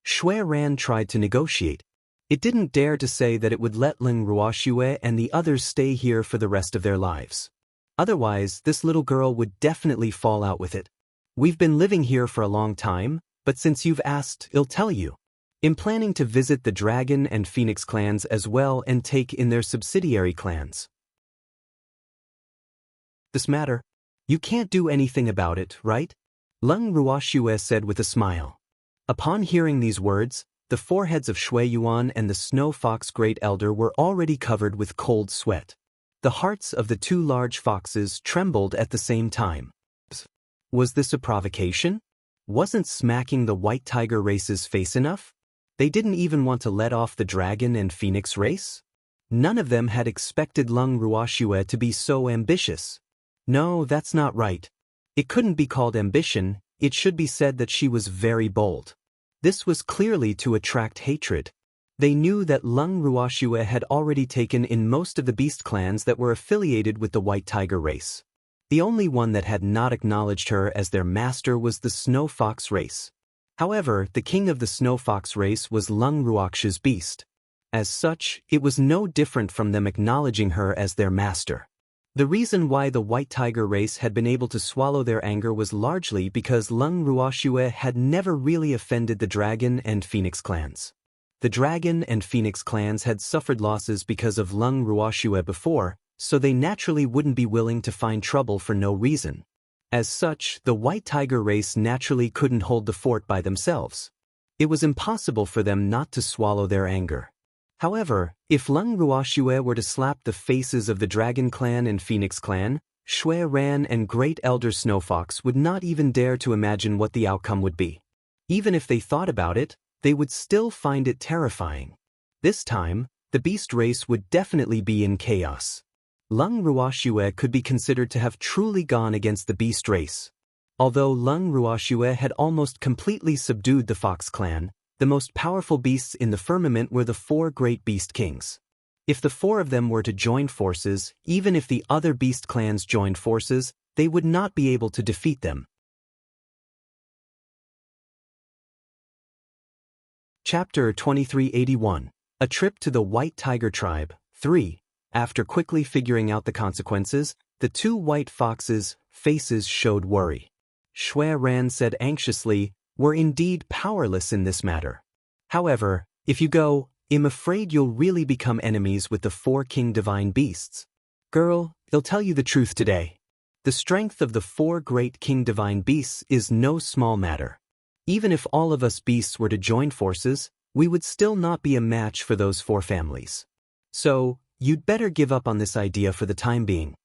Shui Ran tried to negotiate. It didn't dare to say that it would let Lung Ruoxue and the others stay here for the rest of their lives. Otherwise, this little girl would definitely fall out with it. We've been living here for a long time, but since you've asked, I'll tell you. I'm planning to visit the Dragon and Phoenix clans as well and take in their subsidiary clans. This matter? You can't do anything about it, right? Lung Ruoxue said with a smile. Upon hearing these words, the foreheads of Shui Yuan and the Snow Fox Great Elder were already covered with cold sweat. The hearts of the 2 large foxes trembled at the same time. Was this a provocation? Wasn't smacking the White Tiger race's face enough? They didn't even want to let off the Dragon and Phoenix race? None of them had expected Lung Ruoxue to be so ambitious. No, that's not right. It couldn't be called ambition, it should be said that she was very bold. This was clearly to attract hatred. They knew that Lung Ruoxue had already taken in most of the beast clans that were affiliated with the White Tiger race. The only one that had not acknowledged her as their master was the Snow Fox race. However, the king of the Snow Fox race was Lung Ruoxue's beast. As such, it was no different from them acknowledging her as their master. The reason why the White Tiger race had been able to swallow their anger was largely because Lung Ruoxue had never really offended the Dragon and Phoenix clans. The Dragon and Phoenix clans had suffered losses because of Lung Ruoxue before, so they naturally wouldn't be willing to find trouble for no reason. As such, the white tiger race naturally couldn't hold the fort by themselves. It was impossible for them not to swallow their anger. However, if Lung Ruoxue were to slap the faces of the Dragon Clan and Phoenix Clan, Shui Ran and Great Elder Snowfox would not even dare to imagine what the outcome would be. Even if they thought about it, they would still find it terrifying. This time, the beast race would definitely be in chaos. Lung Ruoxue could be considered to have truly gone against the beast race. Although Lung Ruoxue had almost completely subdued the Fox Clan, the most powerful beasts in the firmament were the 4 great beast kings. If the 4 of them were to join forces, even if the other beast clans joined forces, they would not be able to defeat them. Chapter 2381. A Trip to the White Tiger Tribe, 3. After quickly figuring out the consequences, the 2 white foxes' faces showed worry. Shui Ran said anxiously, "We're indeed powerless in this matter. However, if you go, I'm afraid you'll really become enemies with the 4 king divine beasts. Girl, they'll tell you the truth today. The strength of the 4 great king divine beasts is no small matter. Even if all of us beasts were to join forces, we would still not be a match for those 4 families. So, you'd better give up on this idea for the time being."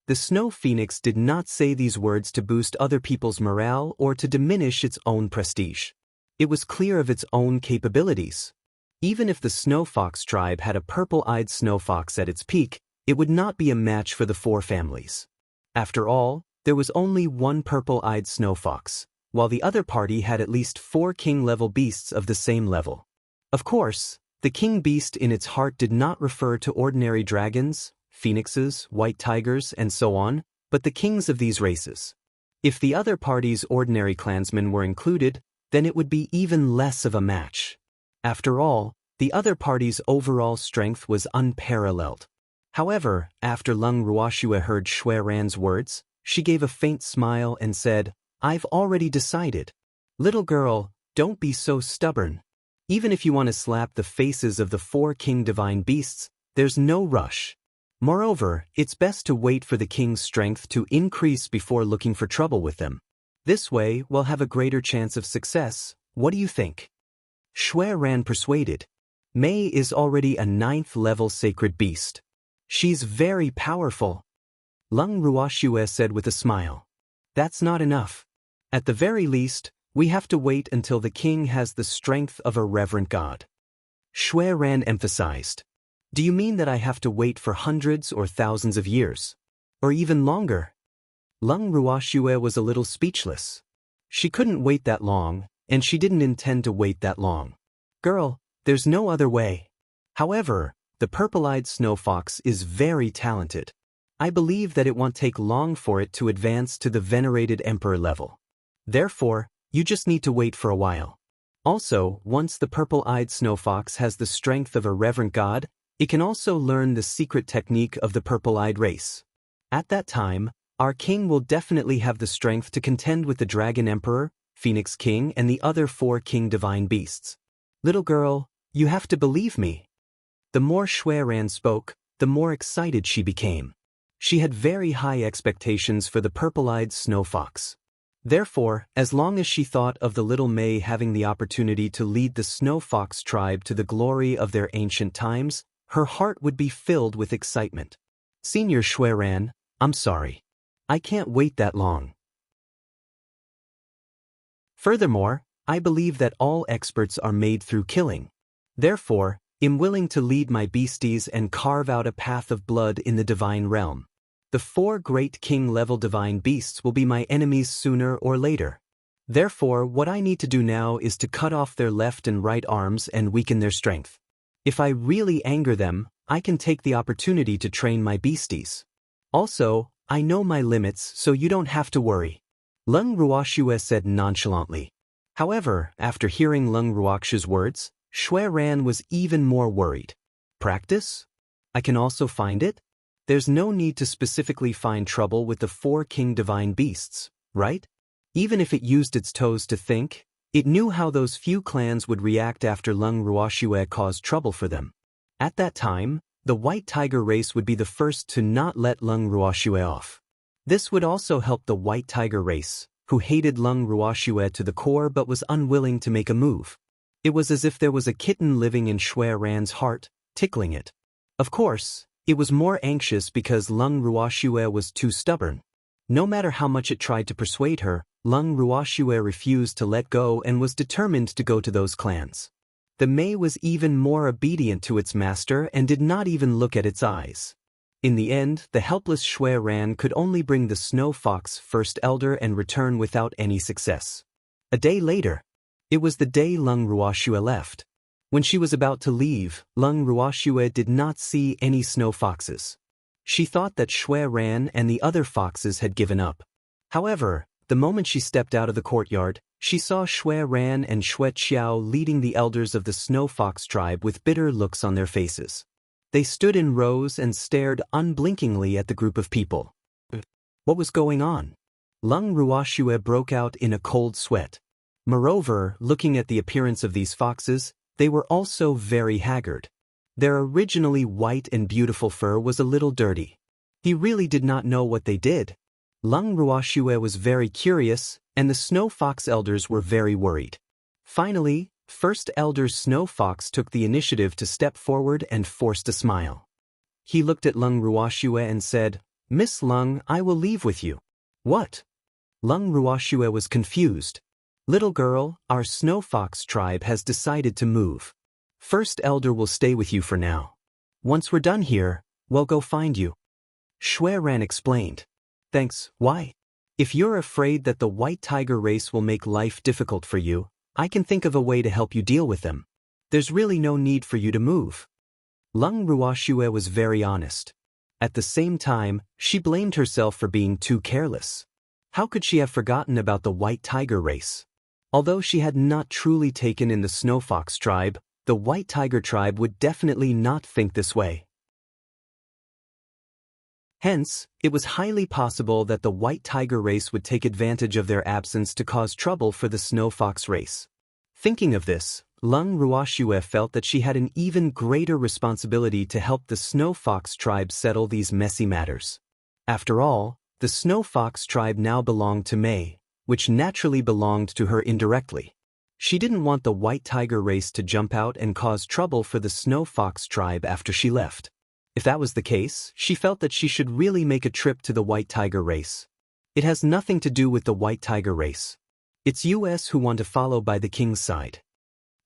The Snow Phoenix did not say these words to boost other people's morale or to diminish its own prestige. It was clear of its own capabilities. Even if the Snow Fox tribe had a purple-eyed snow fox at its peak, it would not be a match for the 4 families. After all, there was only one purple-eyed snow fox, while the other party had at least 4 king-level beasts of the same level. Of course, the king beast in its heart did not refer to ordinary dragons, phoenixes, white tigers, and so on, but the kings of these races. If the other party's ordinary clansmen were included, then it would be even less of a match. After all, the other party's overall strength was unparalleled. However, after Lung Ruoxue heard Shui Ran's words, she gave a faint smile and said, "I've already decided. Little girl, don't be so stubborn. Even if you want to slap the faces of the 4 king divine beasts, there's no rush. Moreover, it's best to wait for the king's strength to increase before looking for trouble with them. This way, we'll have a greater chance of success. What do you think?" Shui Ran persuaded. Mei is already a 9th-level sacred beast. She's very powerful. Lung Ruoxue said with a smile. That's not enough. At the very least, we have to wait until the king has the strength of a reverent god. Shui Ran emphasized. Do you mean that I have to wait for hundreds or thousands of years? Or even longer? Lung Ruoxue was a little speechless. She couldn't wait that long, and she didn't intend to wait that long. Girl, there's no other way. However, the purple-eyed snow fox is very talented. I believe that it won't take long for it to advance to the venerated emperor level. Therefore, you just need to wait for a while. Also, once the purple-eyed snow fox has the strength of a reverent god, it can also learn the secret technique of the purple-eyed race. At that time, our king will definitely have the strength to contend with the Dragon Emperor, Phoenix King, and the other 4 king divine beasts. Little girl, you have to believe me. The more Shui Ran spoke, the more excited she became. She had very high expectations for the purple-eyed snow fox. Therefore, as long as she thought of the little Mei having the opportunity to lead the Snow Fox tribe to the glory of their ancient times, her heart would be filled with excitement. Senior Shui Ran, I'm sorry. I can't wait that long. Furthermore, I believe that all experts are made through killing. Therefore, I'm willing to lead my beasties and carve out a path of blood in the divine realm. The 4 great king-level divine beasts will be my enemies sooner or later. Therefore, what I need to do now is to cut off their left and right arms and weaken their strength. If I really anger them, I can take the opportunity to train my beasties. Also, I know my limits, so you don't have to worry. Lung Ruoxue said nonchalantly. However, after hearing Lung Ruoxue's words, Shui Ran was even more worried. Practice? I can also find it? There's no need to specifically find trouble with the 4 king divine beasts, right? Even if it used its toes to think, it knew how those few clans would react after Lung Ruoxue caused trouble for them. At that time, the white tiger race would be the first to not let Lung Ruoxue off. This would also help the White Tiger race, who hated Lung Ruoxue to the core but was unwilling to make a move. It was as if there was a kitten living in Shui Ran's heart, tickling it. Of course, it was more anxious because Lung Ruoxue was too stubborn. No matter how much it tried to persuade her, Lung Ruoxue refused to let go and was determined to go to those clans. The Mei was even more obedient to its master and did not even look at its eyes. In the end, the helpless Shui Ran could only bring the Snow Fox First Elder and return without any success. A day later. It was the day Lung Ruoxue left. When she was about to leave, Lung Ruoxue did not see any snow foxes. She thought that Shui Ran and the other foxes had given up. However, the moment she stepped out of the courtyard, she saw Shui Ran and Shui Qiao leading the elders of the Snow Fox tribe with bitter looks on their faces. They stood in rows and stared unblinkingly at the group of people. What was going on? Lung Ruoxue broke out in a cold sweat. Moreover, looking at the appearance of these foxes, they were also very haggard. Their originally white and beautiful fur was a little dirty. He really did not know what they did. Lung Ruoxue was very curious, and the Snow Fox elders were very worried. Finally, First Elder Snow Fox took the initiative to step forward and forced a smile. He looked at Lung Ruoxue and said, "Miss Lung, I will leave with you." "What?" Lung Ruoxue was confused. "Little girl, our Snow Fox tribe has decided to move. First Elder will stay with you for now. Once we're done here, we'll go find you." Shui Ran explained. "Thanks, why? If you're afraid that the White Tiger race will make life difficult for you, I can think of a way to help you deal with them. There's really no need for you to move." Lung Ruoxue was very honest. At the same time, she blamed herself for being too careless. How could she have forgotten about the White Tiger race? Although she had not truly taken in the Snow Fox tribe, the White Tiger tribe would definitely not think this way. Hence, it was highly possible that the White Tiger race would take advantage of their absence to cause trouble for the Snow Fox race. Thinking of this, Lung Ruoxue felt that she had an even greater responsibility to help the Snow Fox tribe settle these messy matters. After all, the Snow Fox tribe now belonged to Mei, which naturally belonged to her indirectly. She didn't want the White Tiger race to jump out and cause trouble for the Snow Fox tribe after she left. If that was the case, she felt that she should really make a trip to the White Tiger race. It has nothing to do with the White Tiger race. It's us who want to follow by the king's side.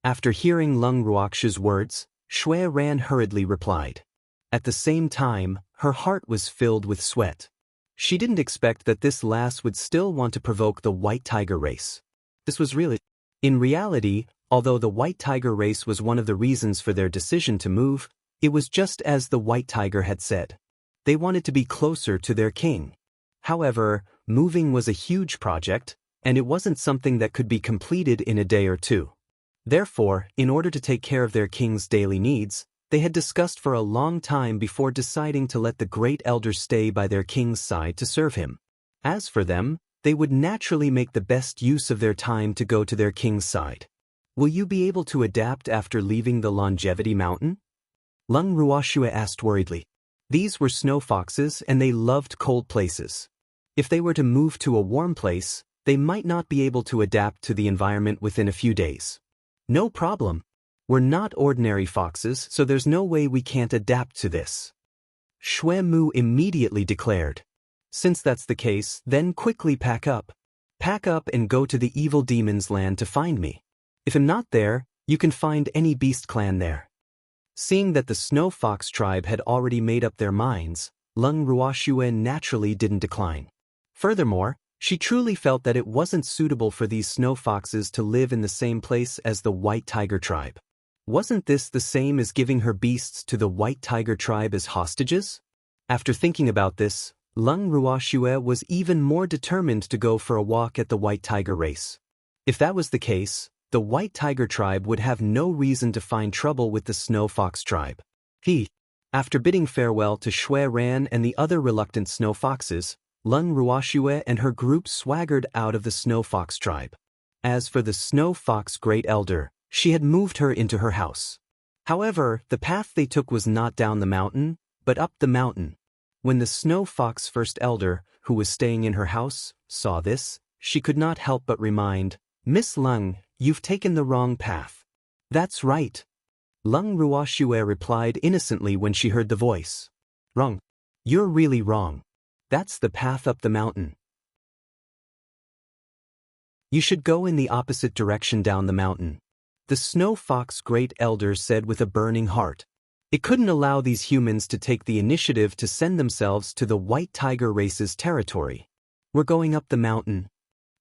After hearing Lung Ruoxue's words, Shui Ran hurriedly replied. At the same time, her heart was filled with sweat. She didn't expect that this lass would still want to provoke the White Tiger race. This was really... In reality, although the White Tiger race was one of the reasons for their decision to move, it was just as the White Tiger had said. They wanted to be closer to their king. However, moving was a huge project, and it wasn't something that could be completed in a day or two. Therefore, in order to take care of their king's daily needs, they had discussed for a long time before deciding to let the great elder stay by their king's side to serve him. As for them, they would naturally make the best use of their time to go to their king's side. Will you be able to adapt after leaving the Longevity Mountain? Lung Ruoxue asked worriedly. These were snow foxes and they loved cold places. If they were to move to a warm place, they might not be able to adapt to the environment within a few days. No problem. We're not ordinary foxes, so there's no way we can't adapt to this. Shui Mu immediately declared. Since that's the case, then quickly pack up. Pack up and go to the evil demon's land to find me. If I'm not there, you can find any beast clan there. Seeing that the Snow Fox tribe had already made up their minds, Lung Ruoxue naturally didn't decline. Furthermore, she truly felt that it wasn't suitable for these snow foxes to live in the same place as the White Tiger tribe. Wasn't this the same as giving her beasts to the White Tiger tribe as hostages? After thinking about this, Lung Ruoxue was even more determined to go for a walk at the White Tiger race. If that was the case, the White Tiger tribe would have no reason to find trouble with the Snow Fox tribe. After bidding farewell to Shui Ran and the other reluctant snow foxes, Lung Ruoxue and her group swaggered out of the Snow Fox tribe. As for the Snow Fox Great Elder, she had moved her into her house. However, the path they took was not down the mountain, but up the mountain. When the snow fox first elder, who was staying in her house, saw this, she could not help but remind, "Miss Lung, you've taken the wrong path." "That's right." Lung Ruoxue replied innocently when she heard the voice. "Wrong. You're really wrong. That's the path up the mountain. You should go in the opposite direction down the mountain." The snow fox great elder said with a burning heart. It couldn't allow these humans to take the initiative to send themselves to the white tiger race's territory. "We're going up the mountain,"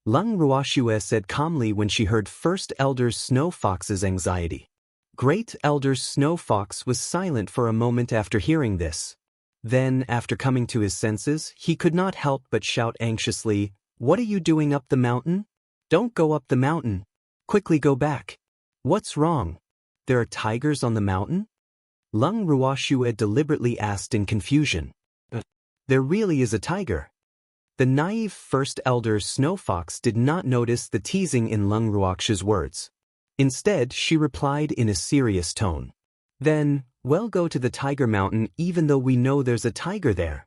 Lung Ruoxue said calmly when she heard first elder snow fox's anxiety. Great elder snow fox was silent for a moment after hearing this. Then, after coming to his senses, he could not help but shout anxiously, "What are you doing up the mountain? Don't go up the mountain. Quickly go back." "What's wrong? There are tigers on the mountain?" Lung Ruoxue deliberately asked in confusion. There really is a tiger." The naive first elder snow fox did not notice the teasing in Lung Ruoxue's words. Instead, she replied in a serious tone. "Then, we'll go to the tiger mountain even though we know there's a tiger there."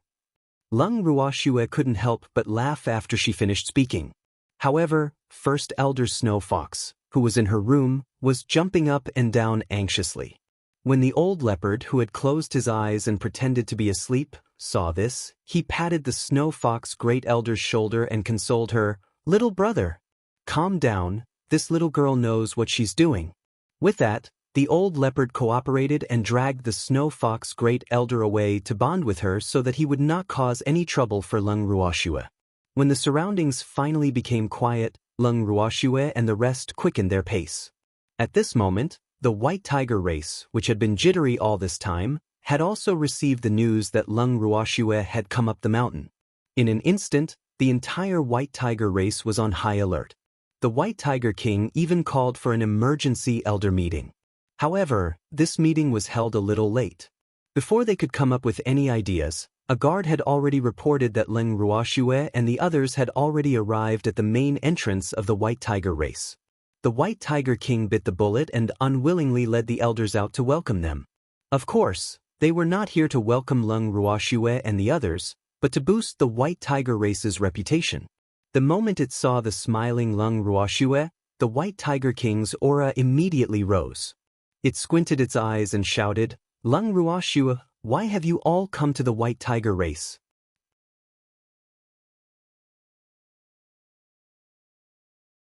Lung Ruoxue couldn't help but laugh after she finished speaking. However, first elder snow fox, who was in her room, was jumping up and down anxiously. When the old leopard, who had closed his eyes and pretended to be asleep, saw this, he patted the snow fox great elder's shoulder and consoled her, "Little brother, calm down, this little girl knows what she's doing." With that, the old leopard cooperated and dragged the snow fox great elder away to bond with her so that he would not cause any trouble for Lung Ruoxue. When the surroundings finally became quiet, Lung Ruoxue and the rest quickened their pace. At this moment, the white tiger race, which had been jittery all this time, had also received the news that Lung Ruoxue had come up the mountain. In an instant, the entire white tiger race was on high alert. The White Tiger King even called for an emergency elder meeting. However, this meeting was held a little late. Before they could come up with any ideas, a guard had already reported that Lung Ruoxue and the others had already arrived at the main entrance of the White Tiger race. The White Tiger King bit the bullet and unwillingly led the elders out to welcome them. Of course, they were not here to welcome Lung Ruoxue and the others, but to boost the White Tiger race's reputation. The moment it saw the smiling Lung Ruoxue, the White Tiger King's aura immediately rose. It squinted its eyes and shouted, "Lung Ruoxue, why have you all come to the White Tiger race?"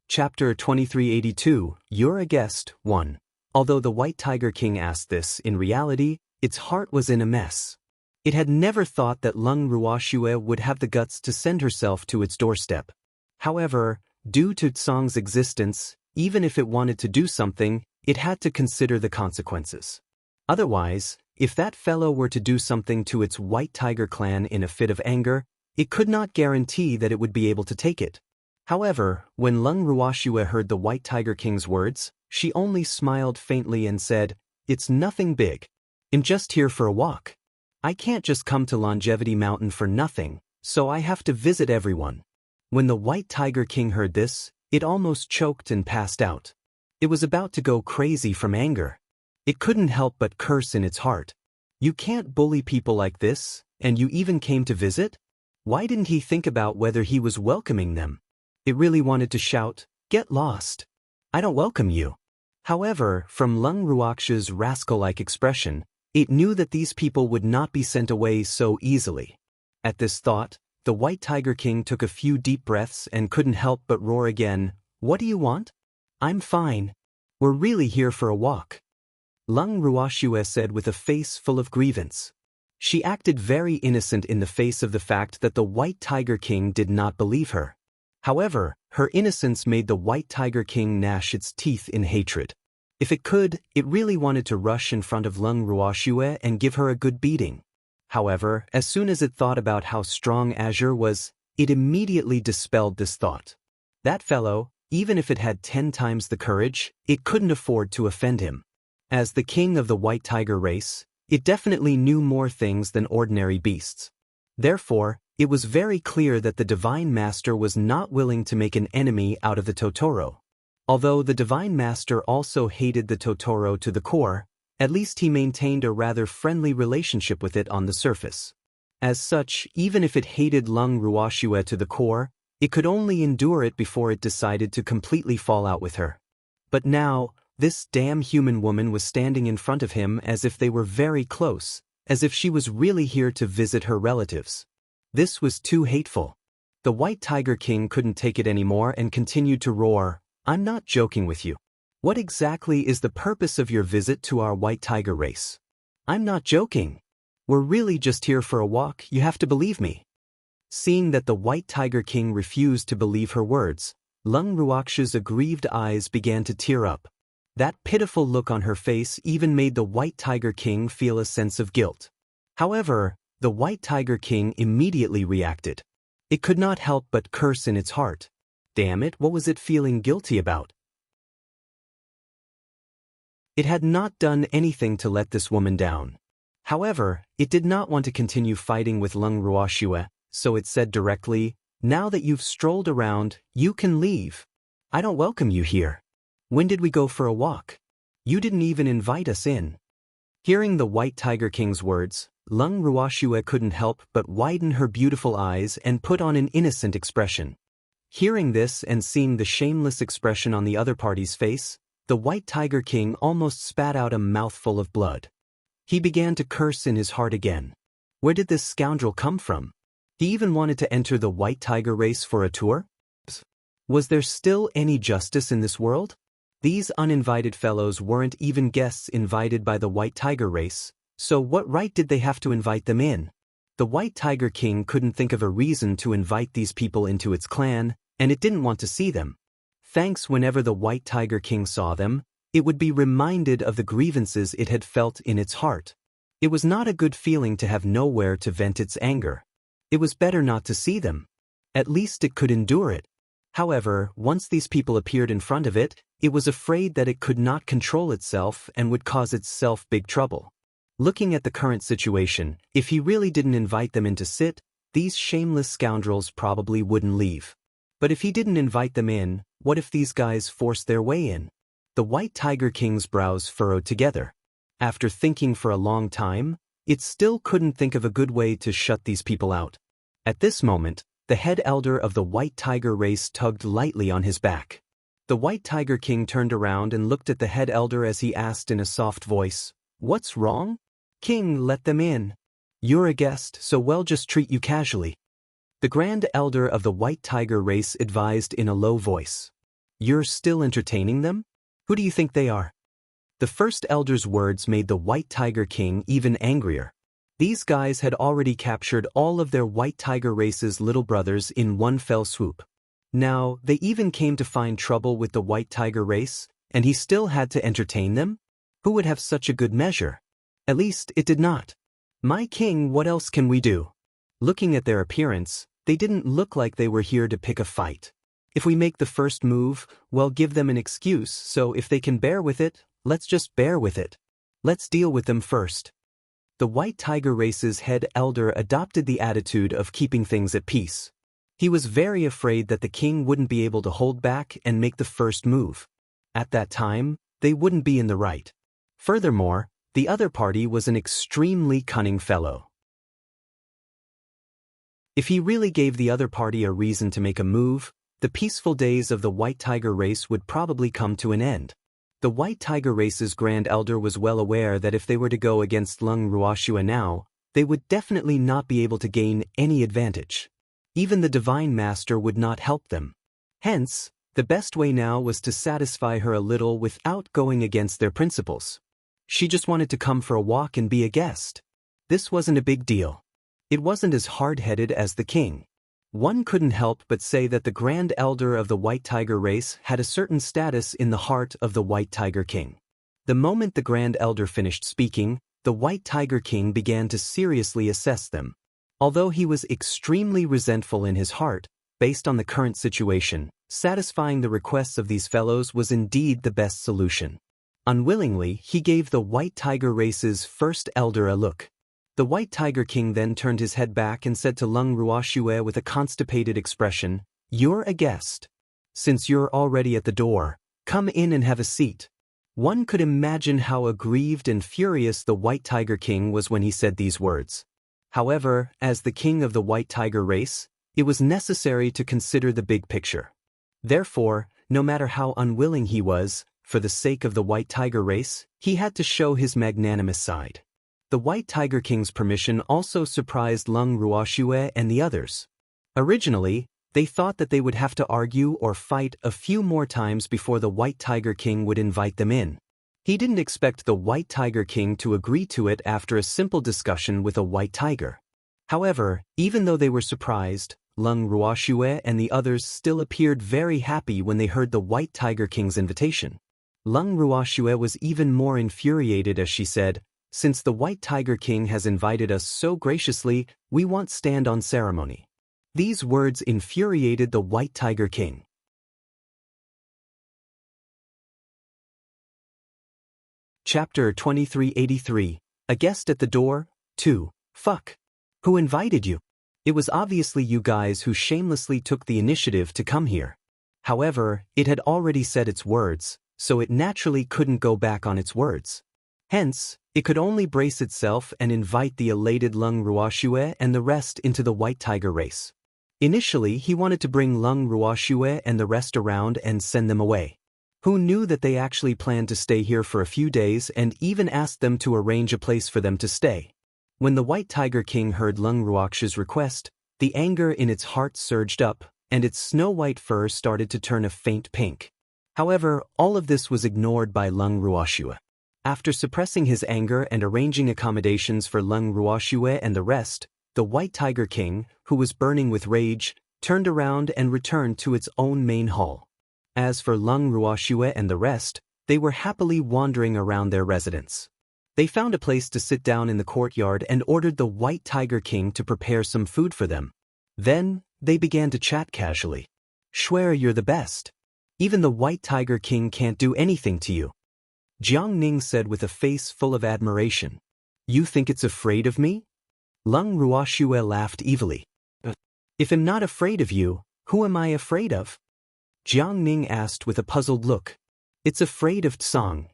Chapter 2382, You're a Guest, 1. Although the White Tiger King asked this, in reality, its heart was in a mess. It had never thought that Lung Ruoxue would have the guts to send herself to its doorstep. However, due to Tsong's existence, even if it wanted to do something, it had to consider the consequences. Otherwise, if that fellow were to do something to its White Tiger clan in a fit of anger, it could not guarantee that it would be able to take it. However, when Lung Ruoxue heard the White Tiger King's words, she only smiled faintly and said, "It's nothing big. I'm just here for a walk. I can't just come to Longevity Mountain for nothing, so I have to visit everyone." When the White Tiger King heard this, it almost choked and passed out. It was about to go crazy from anger. It couldn't help but curse in its heart. "You can't bully people like this, and you even came to visit? Why didn't he think about whether he was welcoming them?" It really wanted to shout, "Get lost. I don't welcome you." However, from Lung Ruoxue's rascal-like expression, it knew that these people would not be sent away so easily. At this thought, the White Tiger King took a few deep breaths and couldn't help but roar again, "What do you want?" "I'm fine. We're really here for a walk," Lung Ruoxue said with a face full of grievance. She acted very innocent in the face of the fact that the White Tiger King did not believe her. However, her innocence made the White Tiger King gnash its teeth in hatred. If it could, it really wanted to rush in front of Lung Ruoxue and give her a good beating. However, as soon as it thought about how strong Azure was, it immediately dispelled this thought. That fellow, even if it had 10 times the courage, it couldn't afford to offend him. As the king of the White Tiger race, it definitely knew more things than ordinary beasts. Therefore, it was very clear that the Divine Master was not willing to make an enemy out of the Totoro. Although the Divine Master also hated the Totoro to the core, at least he maintained a rather friendly relationship with it on the surface. As such, even if it hated Lung Ruoxue to the core, it could only endure it before it decided to completely fall out with her. But now, this damn human woman was standing in front of him as if they were very close, as if she was really here to visit her relatives. This was too hateful. The White Tiger King couldn't take it anymore and continued to roar, "I'm not joking with you. What exactly is the purpose of your visit to our White Tiger race? I'm not joking. We're really just here for a walk, you have to believe me." Seeing that the White Tiger King refused to believe her words, Lung Ruoxue's aggrieved eyes began to tear up. That pitiful look on her face even made the White Tiger King feel a sense of guilt. However, the White Tiger King immediately reacted. It could not help but curse in its heart. Damn it, what was it feeling guilty about? It had not done anything to let this woman down. However, it did not want to continue fighting with Lung Ruoxue, so it said directly, "Now that you've strolled around, you can leave. I don't welcome you here. When did we go for a walk? You didn't even invite us in." Hearing the White Tiger King's words, Lung Ruoxue couldn't help but widen her beautiful eyes and put on an innocent expression. Hearing this and seeing the shameless expression on the other party's face, the White Tiger King almost spat out a mouthful of blood. He began to curse in his heart again. Where did this scoundrel come from? He even wanted to enter the White Tiger race for a tour? Was there still any justice in this world? These uninvited fellows weren't even guests invited by the White Tiger race, so what right did they have to invite them in? The White Tiger King couldn't think of a reason to invite these people into its clan, and it didn't want to see them. Thanks, whenever the White Tiger King saw them, it would be reminded of the grievances it had felt in its heart. It was not a good feeling to have nowhere to vent its anger. It was better not to see them. At least it could endure it. However, once these people appeared in front of it, it was afraid that it could not control itself and would cause itself big trouble. Looking at the current situation, if he really didn't invite them in to sit, these shameless scoundrels probably wouldn't leave. But if he didn't invite them in, what if these guys forced their way in? The White Tiger King's brows furrowed together. After thinking for a long time, it still couldn't think of a good way to shut these people out. At this moment, the head elder of the White Tiger race tugged lightly on his back. The White Tiger King turned around and looked at the head elder as he asked in a soft voice, "What's wrong?" "King, let them in. You're a guest, so we'll just treat you casually." The Grand Elder of the White Tiger race advised in a low voice. "You're still entertaining them? Who do you think they are?" The first elder's words made the White Tiger King even angrier. These guys had already captured all of their White Tiger race's little brothers in one fell swoop. Now, they even came to find trouble with the White Tiger race, and he still had to entertain them? Who would have such a good measure? At least, it did not. "My king, what else can we do?" Looking at their appearance, they didn't look like they were here to pick a fight. If we make the first move, we'll give them an excuse, so if they can bear with it, let's just bear with it. Let's deal with them first. The White Tiger race's head elder adopted the attitude of keeping things at peace. He was very afraid that the king wouldn't be able to hold back and make the first move. At that time, they wouldn't be in the right. Furthermore, the other party was an extremely cunning fellow. If he really gave the other party a reason to make a move, the peaceful days of the White Tiger race would probably come to an end. The White Tiger race's Grand Elder was well aware that if they were to go against Lung Ruoxue now, they would definitely not be able to gain any advantage. Even the Divine Master would not help them. Hence, the best way now was to satisfy her a little without going against their principles. She just wanted to come for a walk and be a guest. This wasn't a big deal. It wasn't as hard-headed as the king. One couldn't help but say that the Grand Elder of the White Tiger race had a certain status in the heart of the White Tiger King. The moment the Grand Elder finished speaking, the White Tiger King began to seriously assess them. Although he was extremely resentful in his heart, based on the current situation, satisfying the requests of these fellows was indeed the best solution. Unwillingly, he gave the White Tiger race's first elder a look. The White Tiger King then turned his head back and said to Lung Ruoxue with a constipated expression, "You're a guest. Since you're already at the door, come in and have a seat." One could imagine how aggrieved and furious the White Tiger King was when he said these words. However, as the king of the white tiger race, it was necessary to consider the big picture. Therefore, no matter how unwilling he was, for the sake of the white tiger race, he had to show his magnanimous side. The white tiger king's permission also surprised Lung Ruoxue and the others. Originally, they thought that they would have to argue or fight a few more times before the white tiger king would invite them in. He didn't expect the white tiger king to agree to it after a simple discussion with a white tiger. However, even though they were surprised, Lung Ruoxue and the others still appeared very happy when they heard the white tiger king's invitation. Lung Ruoxue was even more infuriated as she said, "Since the white tiger king has invited us so graciously, we want stand on ceremony." These words infuriated the white tiger king. Chapter 2383. A guest at the door. 2. Fuck. Who invited you? It was obviously you guys who shamelessly took the initiative to come here. However, it had already said its words, so it naturally couldn't go back on its words. Hence, it could only brace itself and invite the elated Lung Ruoxue and the rest into the white tiger race. Initially, he wanted to bring Lung Ruoxue and the rest around and send them away. Who knew that they actually planned to stay here for a few days and even asked them to arrange a place for them to stay. When the white tiger king heard Lung Ruoxue's request, the anger in its heart surged up, and its snow-white fur started to turn a faint pink. However, all of this was ignored by Lung Ruoxue. After suppressing his anger and arranging accommodations for Lung Ruoxue and the rest, the white tiger king, who was burning with rage, turned around and returned to its own main hall. As for Lung Ruoxue and the rest, they were happily wandering around their residence. They found a place to sit down in the courtyard and ordered the white tiger king to prepare some food for them. Then, they began to chat casually. "Swear you're the best. Even the white tiger king can't do anything to you," Jiang Ning said with a face full of admiration. "You think it's afraid of me?" Lung Ruoxue laughed evilly. "If I'm not afraid of you, who am I afraid of?" Jiang Ning asked with a puzzled look. "It's afraid of Tsang."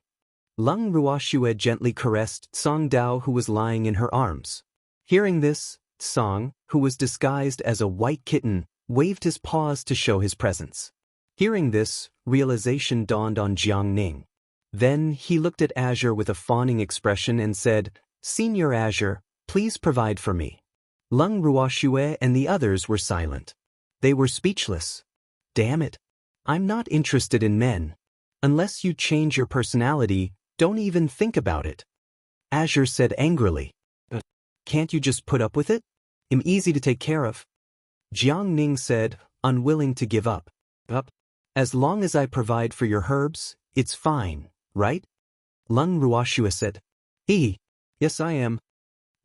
Lung Ruoxue gently caressed Tsang Dao, who was lying in her arms. Hearing this, Tsang, who was disguised as a white kitten, waved his paws to show his presence. Hearing this, realization dawned on Jiang Ning. Then he looked at Azure with a fawning expression and said, "Senior Azure, please provide for me." Lung Ruoxue and the others were silent. They were speechless. "Damn it. I'm not interested in men. Unless you change your personality, don't even think about it," Azure said angrily. "Can't you just put up with it? I'm easy to take care of," Jiang Ning said, unwilling to give up. "As long as I provide for your herbs, it's fine, right?" Lung Ruoxue said. Yes I am."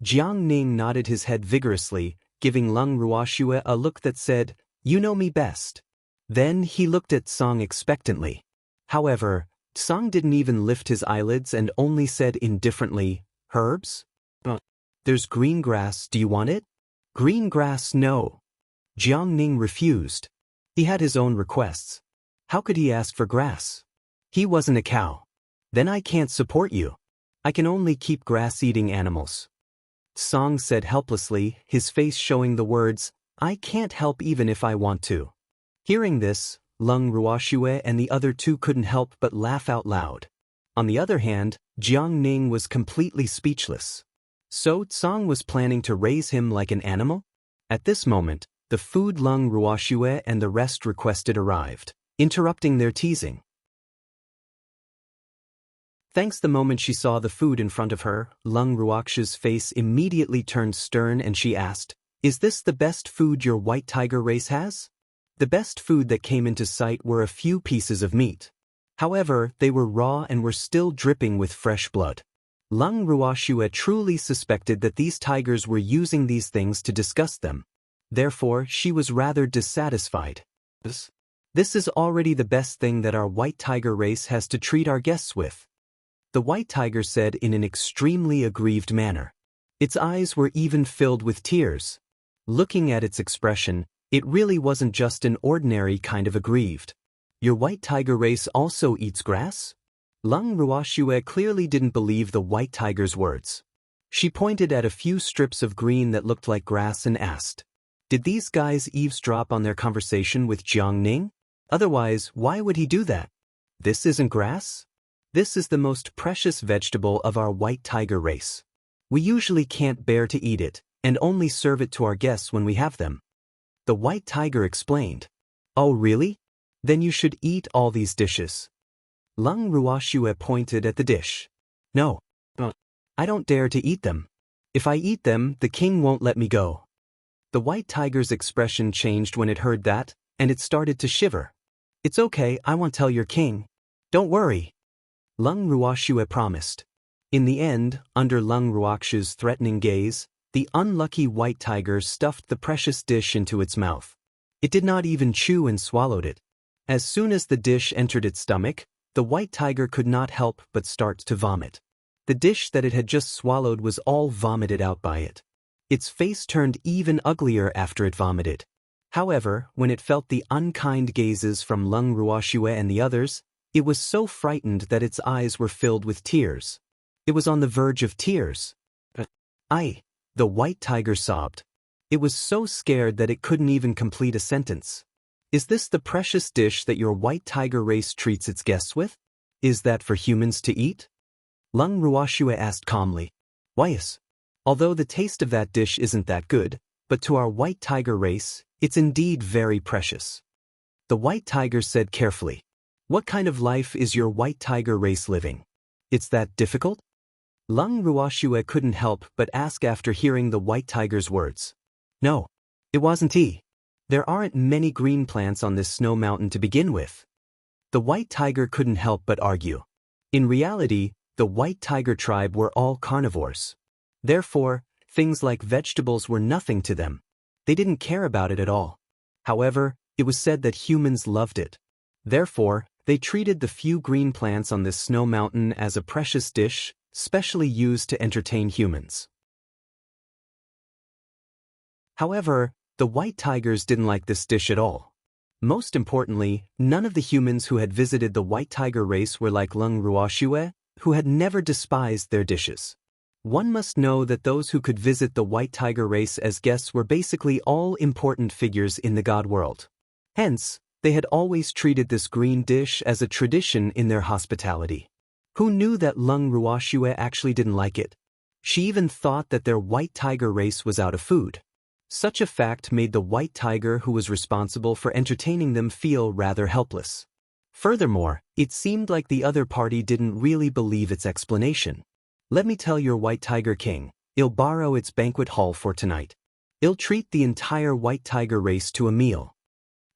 Jiang Ning nodded his head vigorously, giving Lung Ruoxue a look that said, "You know me best." Then he looked at Tsang expectantly. However, Tsang didn't even lift his eyelids and only said indifferently, "Herbs? There's green grass, do you want it?" "Green grass, no." Jiang Ning refused. He had his own requests. How could he ask for grass? He wasn't a cow. "Then I can't support you. I can only keep grass-eating animals," Tsang said helplessly, his face showing the words, "I can't help even if I want to." Hearing this, Lung Ruoxue and the other two couldn't help but laugh out loud. On the other hand, Jiang Ning was completely speechless. So Tsang was planning to raise him like an animal? At this moment, the food Lung Ruoxue and the rest requested arrived, interrupting their teasing. Thanks the moment she saw the food in front of her, Lung Ruoxue's face immediately turned stern and she asked, "Is this the best food your white tiger race has?" The best food that came into sight were a few pieces of meat. However, they were raw and were still dripping with fresh blood. Lung Ruoxue truly suspected that these tigers were using these things to disgust them. Therefore, she was rather dissatisfied. This is already the best thing that our white tiger race has to treat our guests with," the white tiger said in an extremely aggrieved manner. Its eyes were even filled with tears. Looking at its expression, it really wasn't just an ordinary kind of aggrieved. "Your white tiger race also eats grass?" Lung Ruoxue clearly didn't believe the white tiger's words. She pointed at a few strips of green that looked like grass and asked, "Did these guys eavesdrop on their conversation with Jiang Ning? Otherwise, why would he do that? This isn't grass? This is the most precious vegetable of our white tiger race. We usually can't bear to eat it, and only serve it to our guests when we have them." The white tiger explained. "Oh really? Then you should eat all these dishes." Leng Ruoxue pointed at the dish. "No. I don't dare to eat them. If I eat them, the king won't let me go." The white tiger's expression changed when it heard that, and it started to shiver. "It's okay, I won't tell your king. Don't worry." Leng Ruoxue promised. In the end, under Leng Ruoxue's threatening gaze, the unlucky white tiger stuffed the precious dish into its mouth. It did not even chew and swallowed it. As soon as the dish entered its stomach, the white tiger could not help but start to vomit. The dish that it had just swallowed was all vomited out by it. Its face turned even uglier after it vomited. However, when it felt the unkind gazes from Leng Ruoxue and the others, it was so frightened that its eyes were filled with tears. It was on the verge of tears. The white tiger sobbed. It was so scared that it couldn't even complete a sentence. "Is this the precious dish that your white tiger race treats its guests with? Is that for humans to eat?" Leng Ruoxue asked calmly. "Why yes. Although the taste of that dish isn't that good, but to our white tiger race, it's indeed very precious." The white tiger said carefully, "What kind of life is your white tiger race living? It's that difficult?" Leng Ruoxue couldn't help but ask after hearing the white tiger's words. "No, it wasn't he. There aren't many green plants on this snow mountain to begin with." The white tiger couldn't help but argue. In reality, the white tiger tribe were all carnivores. Therefore, things like vegetables were nothing to them. They didn't care about it at all. However, it was said that humans loved it. Therefore, they treated the few green plants on this snow mountain as a precious dish, specially used to entertain humans. However, the white tigers didn't like this dish at all. Most importantly, none of the humans who had visited the white tiger race were like Leng Ruoxue, who had never despised their dishes. One must know that those who could visit the white tiger race as guests were basically all important figures in the god world. Hence, they had always treated this green dish as a tradition in their hospitality. Who knew that Leng Ruoxue actually didn't like it? She even thought that their white tiger race was out of food. Such a fact made the white tiger who was responsible for entertaining them feel rather helpless. Furthermore, it seemed like the other party didn't really believe its explanation. "Let me tell your white tiger king, I'll borrow its banquet hall for tonight. I'll treat the entire white tiger race to a meal."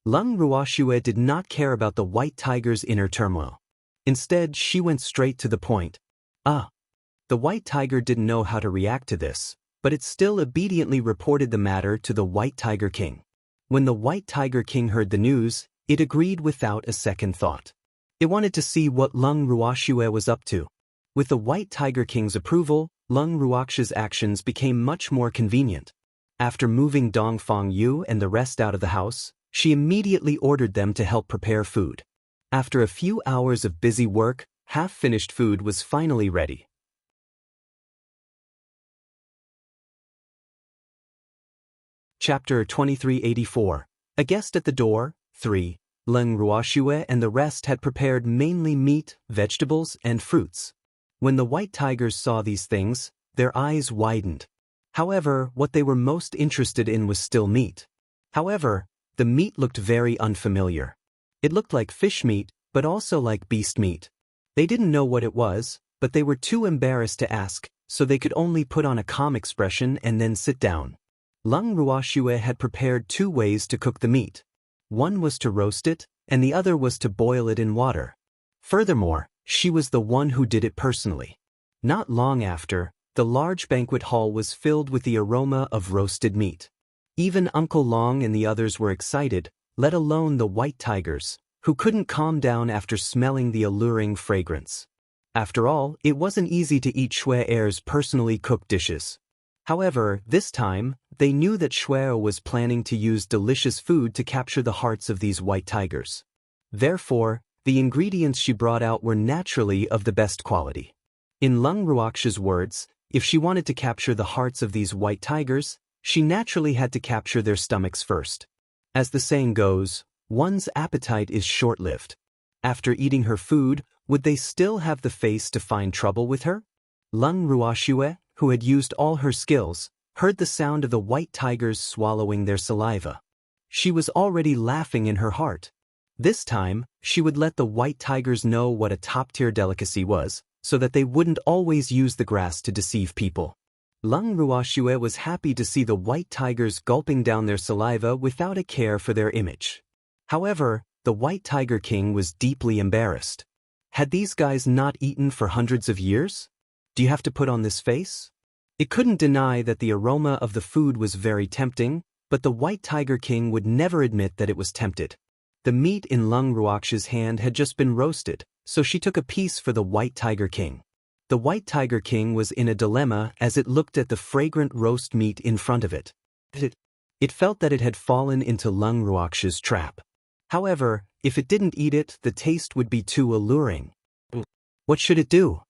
Leng Ruoxue did not care about the white tiger's inner turmoil. Instead, she went straight to the point. The white tiger didn't know how to react to this, but it still obediently reported the matter to the white tiger king. When the white tiger king heard the news, it agreed without a second thought. It wanted to see what Leng Ruoxue was up to. With the white tiger king's approval, Leng Ruoxue's actions became much more convenient. After moving Dongfang Yu and the rest out of the house, she immediately ordered them to help prepare food. After a few hours of busy work, half-finished food was finally ready. Chapter 2384. A guest at the door, 3. Leng Ruoxue and the rest had prepared mainly meat, vegetables, and fruits. When the white tigers saw these things, their eyes widened. However, what they were most interested in was still meat. However, the meat looked very unfamiliar. It looked like fish meat, but also like beast meat. They didn't know what it was, but they were too embarrassed to ask, so they could only put on a calm expression and then sit down. Leng Ruoxue had prepared 2 ways to cook the meat. One was to roast it, and the other was to boil it in water. Furthermore, she was the one who did it personally. Not long after, the large banquet hall was filled with the aroma of roasted meat. Even Uncle Long and the others were excited, let alone the white tigers, who couldn't calm down after smelling the alluring fragrance. After all, it wasn't easy to eat Shui Er's personally cooked dishes. However, this time, they knew that Shui was planning to use delicious food to capture the hearts of these white tigers. Therefore, the ingredients she brought out were naturally of the best quality. In Leng Ruoxue's words, If she wanted to capture the hearts of these white tigers, she naturally had to capture their stomachs first. As the saying goes, one's appetite is short-lived. After eating her food, would they still have the face to find trouble with her? Lung Ruoxue, who had used all her skills, heard the sound of the white tigers swallowing their saliva. She was already laughing in her heart. This time, she would let the white tigers know what a top-tier delicacy was, so that they wouldn't always use the grass to deceive people. Lung Ruoxue was happy to see the white tigers gulping down their saliva without a care for their image. However, the White Tiger King was deeply embarrassed. Had these guys not eaten for hundreds of years? Do you have to put on this face? It couldn't deny that the aroma of the food was very tempting, but the White Tiger King would never admit that it was tempted. The meat in Lung Ruoxue's hand had just been roasted, so she took a piece for the White Tiger King. The White Tiger King was in a dilemma as it looked at the fragrant roast meat in front of it. It felt that it had fallen into Lung Ruoxue's trap. However, if it didn't eat it, the taste would be too alluring. What should it do?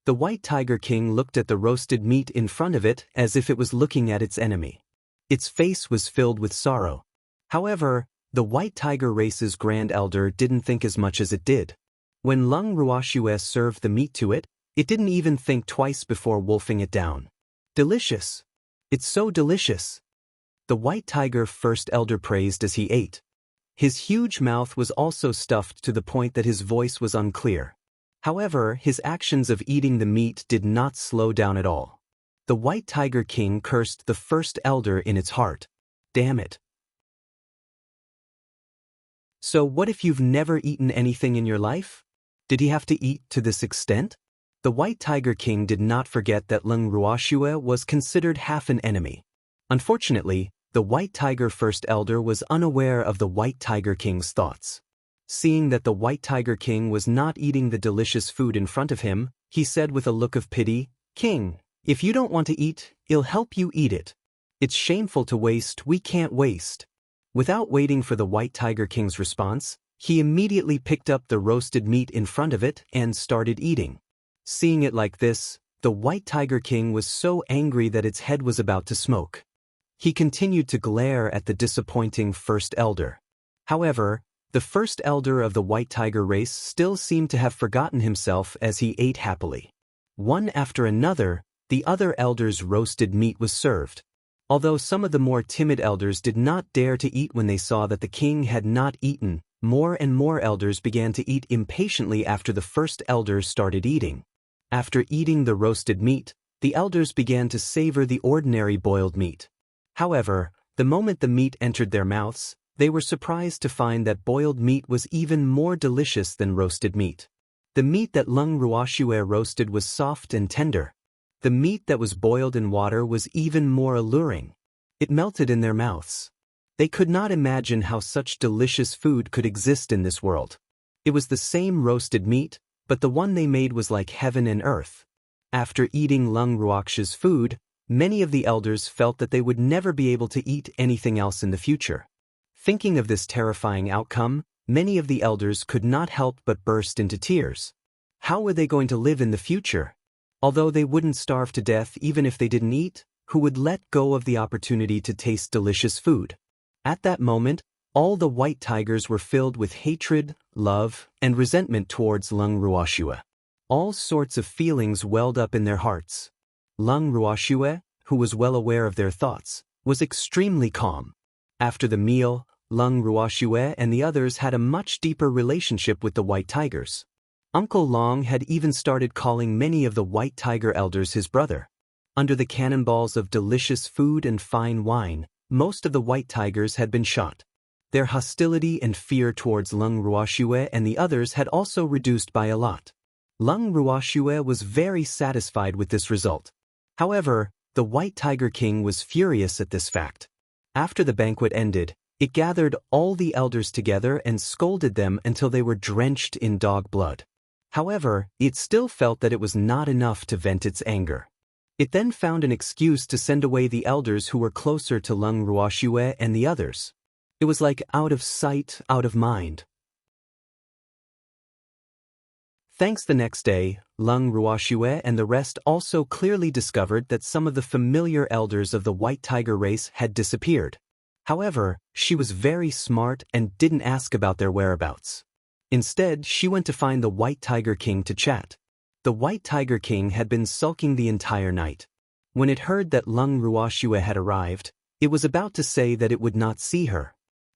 The White Tiger King looked at the roasted meat in front of it as if it was looking at its enemy. Its face was filled with sorrow. However, the White Tiger race's Grand Elder didn't think as much as it did. When Lung Ruoxue served the meat to it, it didn't even think twice before wolfing it down. Delicious. It's so delicious. The White Tiger First Elder praised as he ate. His huge mouth was also stuffed to the point that his voice was unclear. However, his actions of eating the meat did not slow down at all. The White Tiger King cursed the First Elder in its heart. Damn it. So what if you've never eaten anything in your life? Did he have to eat to this extent? The White Tiger King did not forget that Lung Ruoxue was considered half an enemy. Unfortunately, the White Tiger First Elder was unaware of the White Tiger King's thoughts. Seeing that the White Tiger King was not eating the delicious food in front of him, he said with a look of pity, "King, if you don't want to eat, I'll help you eat it. It's shameful to waste, we can't waste." Without waiting for the White Tiger King's response, he immediately picked up the roasted meat in front of it and started eating. Seeing it like this, the White Tiger King was so angry that its head was about to smoke. He continued to glare at the disappointing First Elder. However, the First Elder of the White Tiger race still seemed to have forgotten himself as he ate happily. One after another, the other elders' roasted meat was served. Although some of the more timid elders did not dare to eat when they saw that the king had not eaten, more and more elders began to eat impatiently after the First Elder started eating. After eating the roasted meat, the elders began to savor the ordinary boiled meat. However, the moment the meat entered their mouths, they were surprised to find that boiled meat was even more delicious than roasted meat. The meat that Lung Ruoxue roasted was soft and tender. The meat that was boiled in water was even more alluring. It melted in their mouths. They could not imagine how such delicious food could exist in this world. It was the same roasted meat, but the one they made was like heaven and earth. After eating Lung Ruoxue's food, many of the elders felt that they would never be able to eat anything else in the future. Thinking of this terrifying outcome, many of the elders could not help but burst into tears. How were they going to live in the future? Although they wouldn't starve to death even if they didn't eat, who would let go of the opportunity to taste delicious food? At that moment, all the white tigers were filled with hatred, love, and resentment towards Lung Ruoxue. All sorts of feelings welled up in their hearts. Lung Ruoxue, who was well aware of their thoughts, was extremely calm. After the meal, Lung Ruoxue and the others had a much deeper relationship with the white tigers. Uncle Long had even started calling many of the white tiger elders his brother. Under the cannonballs of delicious food and fine wine, most of the white tigers had been shot. Their hostility and fear towards Lung Ruoxue and the others had also reduced by a lot. Lung Ruoxue was very satisfied with this result. However, the White Tiger King was furious at this fact. After the banquet ended, it gathered all the elders together and scolded them until they were drenched in dog blood. However, it still felt that it was not enough to vent its anger. It then found an excuse to send away the elders who were closer to Lung Ruoxue and the others. It was like out of sight, out of mind. Thanks the next day, Lung Ruoxue and the rest also clearly discovered that some of the familiar elders of the white tiger race had disappeared. However, she was very smart and didn't ask about their whereabouts. Instead, she went to find the White Tiger King to chat. The White Tiger King had been sulking the entire night. When it heard that Lung Ruoxue had arrived, it was about to say that it would not see her.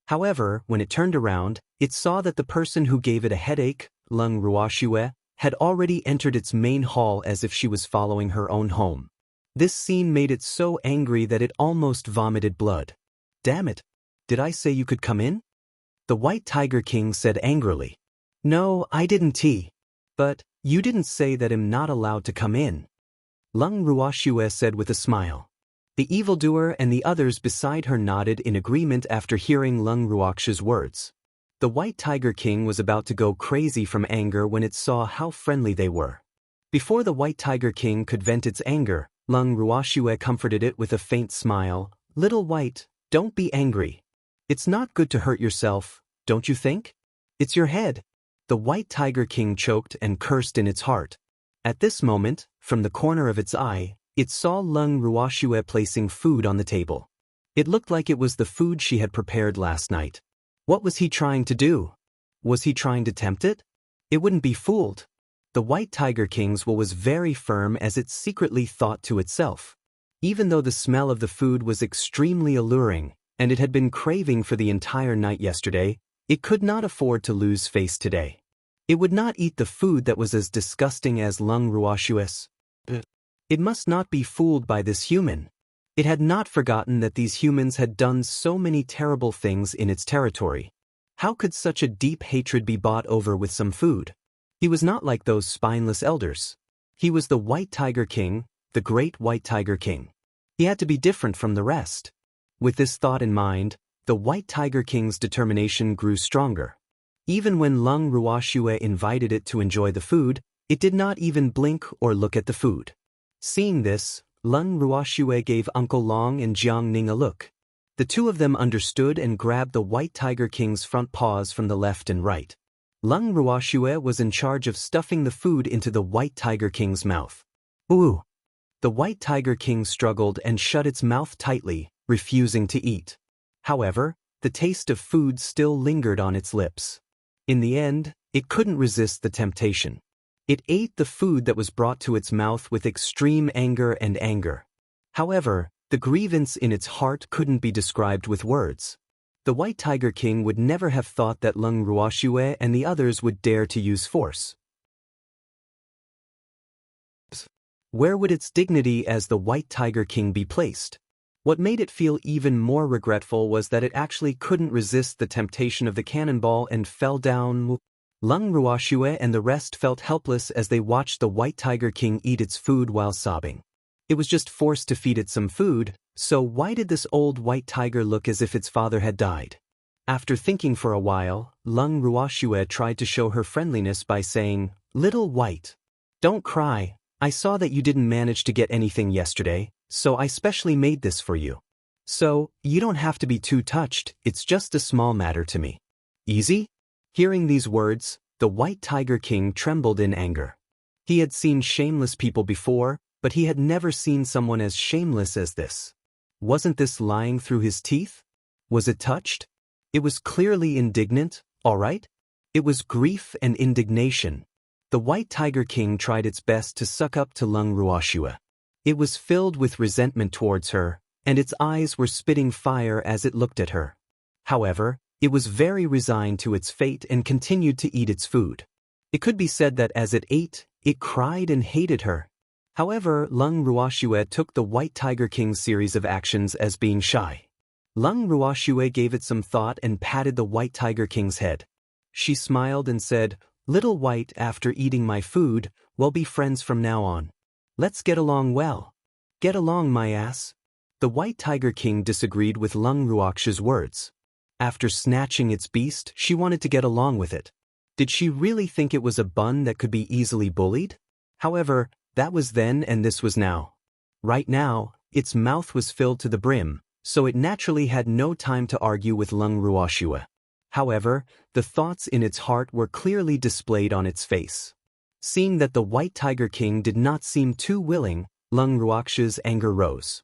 However, when it turned around, it saw that the person who gave it a headache, Lung Ruoxue, had already entered its main hall as if she was following her own home. This scene made it so angry that it almost vomited blood. Damn it! Did I say you could come in? The White Tiger King said angrily. No, I didn't. But, you didn't say that I'm not allowed to come in. Lung Ruoxue said with a smile. The evildoer and the others beside her nodded in agreement after hearing Lung Ruoxue's words. The White Tiger King was about to go crazy from anger when it saw how friendly they were. Before the White Tiger King could vent its anger, Lung Ruoxue comforted it with a faint smile. Little White, don't be angry. It's not good to hurt yourself, don't you think? It's your head. The White Tiger King choked and cursed in its heart. At this moment, from the corner of its eye, it saw Lung Ruoxue placing food on the table. It looked like it was the food she had prepared last night. What was he trying to do? Was he trying to tempt it? It wouldn't be fooled. The White Tiger King's will was very firm as it secretly thought to itself. Even though the smell of the food was extremely alluring, and it had been craving for the entire night yesterday, it could not afford to lose face today. It would not eat the food that was as disgusting as Lung Ruoxue's. It must not be fooled by this human. It had not forgotten that these humans had done so many terrible things in its territory. How could such a deep hatred be bought over with some food? He was not like those spineless elders. He was the White Tiger King, the great White Tiger King. He had to be different from the rest. With this thought in mind, the White Tiger King's determination grew stronger. Even when Lung Ruoxue invited it to enjoy the food, it did not even blink or look at the food. Seeing this, Lung Ruoxue gave Uncle Long and Jiang Ning a look. The two of them understood and grabbed the White Tiger King's front paws from the left and right. Lung Ruoxue was in charge of stuffing the food into the White Tiger King's mouth. Ooh! The White Tiger King struggled and shut its mouth tightly, refusing to eat. However, the taste of food still lingered on its lips. In the end, it couldn't resist the temptation. It ate the food that was brought to its mouth with extreme anger and anger. However, the grievance in its heart couldn't be described with words. The White Tiger King would never have thought that Lung Ruoxue and the others would dare to use force. Where would its dignity as the White Tiger King be placed? What made it feel even more regretful was that it actually couldn't resist the temptation of the cannonball and fell down. Lung Ruoxue and the rest felt helpless as they watched the White Tiger King eat its food while sobbing. It was just forced to feed it some food, so why did this old white tiger look as if its father had died? After thinking for a while, Lung Ruoxue tried to show her friendliness by saying, Little White, don't cry, I saw that you didn't manage to get anything yesterday, so I specially made this for you. So, you don't have to be too touched, it's just a small matter to me. Easy? Hearing these words, the White Tiger King trembled in anger. He had seen shameless people before, but he had never seen someone as shameless as this. Wasn't this lying through his teeth? Was it touched? It was clearly indignant, all right? It was grief and indignation. The White Tiger King tried its best to suck up to Lung Ruoxue. It was filled with resentment towards her, and its eyes were spitting fire as it looked at her. However, it was very resigned to its fate and continued to eat its food. It could be said that as it ate, it cried and hated her. However, Lung Ruoxue took the White Tiger King's series of actions as being shy. Lung Ruoxue gave it some thought and patted the White Tiger King's head. She smiled and said, Little White, after eating my food, we'll be friends from now on. Let's get along well. Get along, my ass. The White Tiger King disagreed with Lung Ruoxue's words. After snatching its beast, she wanted to get along with it. Did she really think it was a bun that could be easily bullied? However, that was then and this was now. Right now, its mouth was filled to the brim, so it naturally had no time to argue with Lung Ruoxue. However, the thoughts in its heart were clearly displayed on its face. Seeing that the White Tiger King did not seem too willing, Lung Ruoxu's anger rose.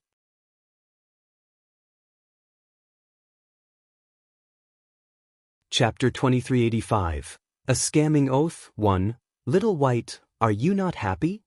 Chapter 2385. A Scamming Oath 1. Little White, are you not happy?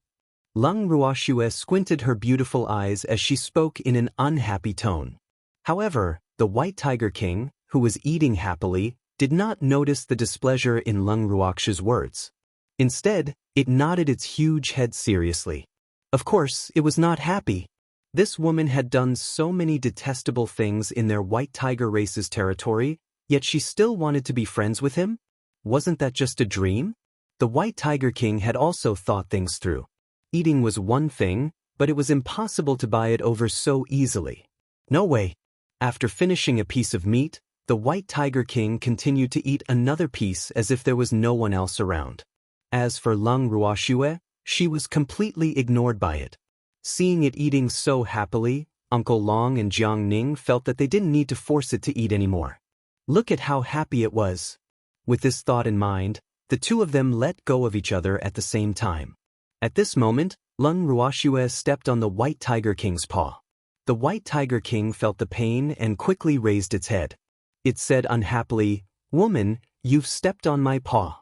Lung Ruoxu squinted her beautiful eyes as she spoke in an unhappy tone. However, the White Tiger King, who was eating happily, did not notice the displeasure in Lung Ruoxu's words. Instead, it nodded its huge head seriously. Of course, it was not happy. This woman had done so many detestable things in their White Tiger race's territory, yet she still wanted to be friends with him? Wasn't that just a dream? The White Tiger King had also thought things through. Eating was one thing, but it was impossible to buy it over so easily. No way. After finishing a piece of meat, the White Tiger King continued to eat another piece as if there was no one else around. As for Lung Ruoxu, she was completely ignored by it. Seeing it eating so happily, Uncle Long and Jiang Ning felt that they didn't need to force it to eat anymore. Look at how happy it was. With this thought in mind, the two of them let go of each other at the same time. At this moment, Lung Ruoxu stepped on the White Tiger King's paw. The White Tiger King felt the pain and quickly raised its head. It said unhappily, "Woman, you've stepped on my paw."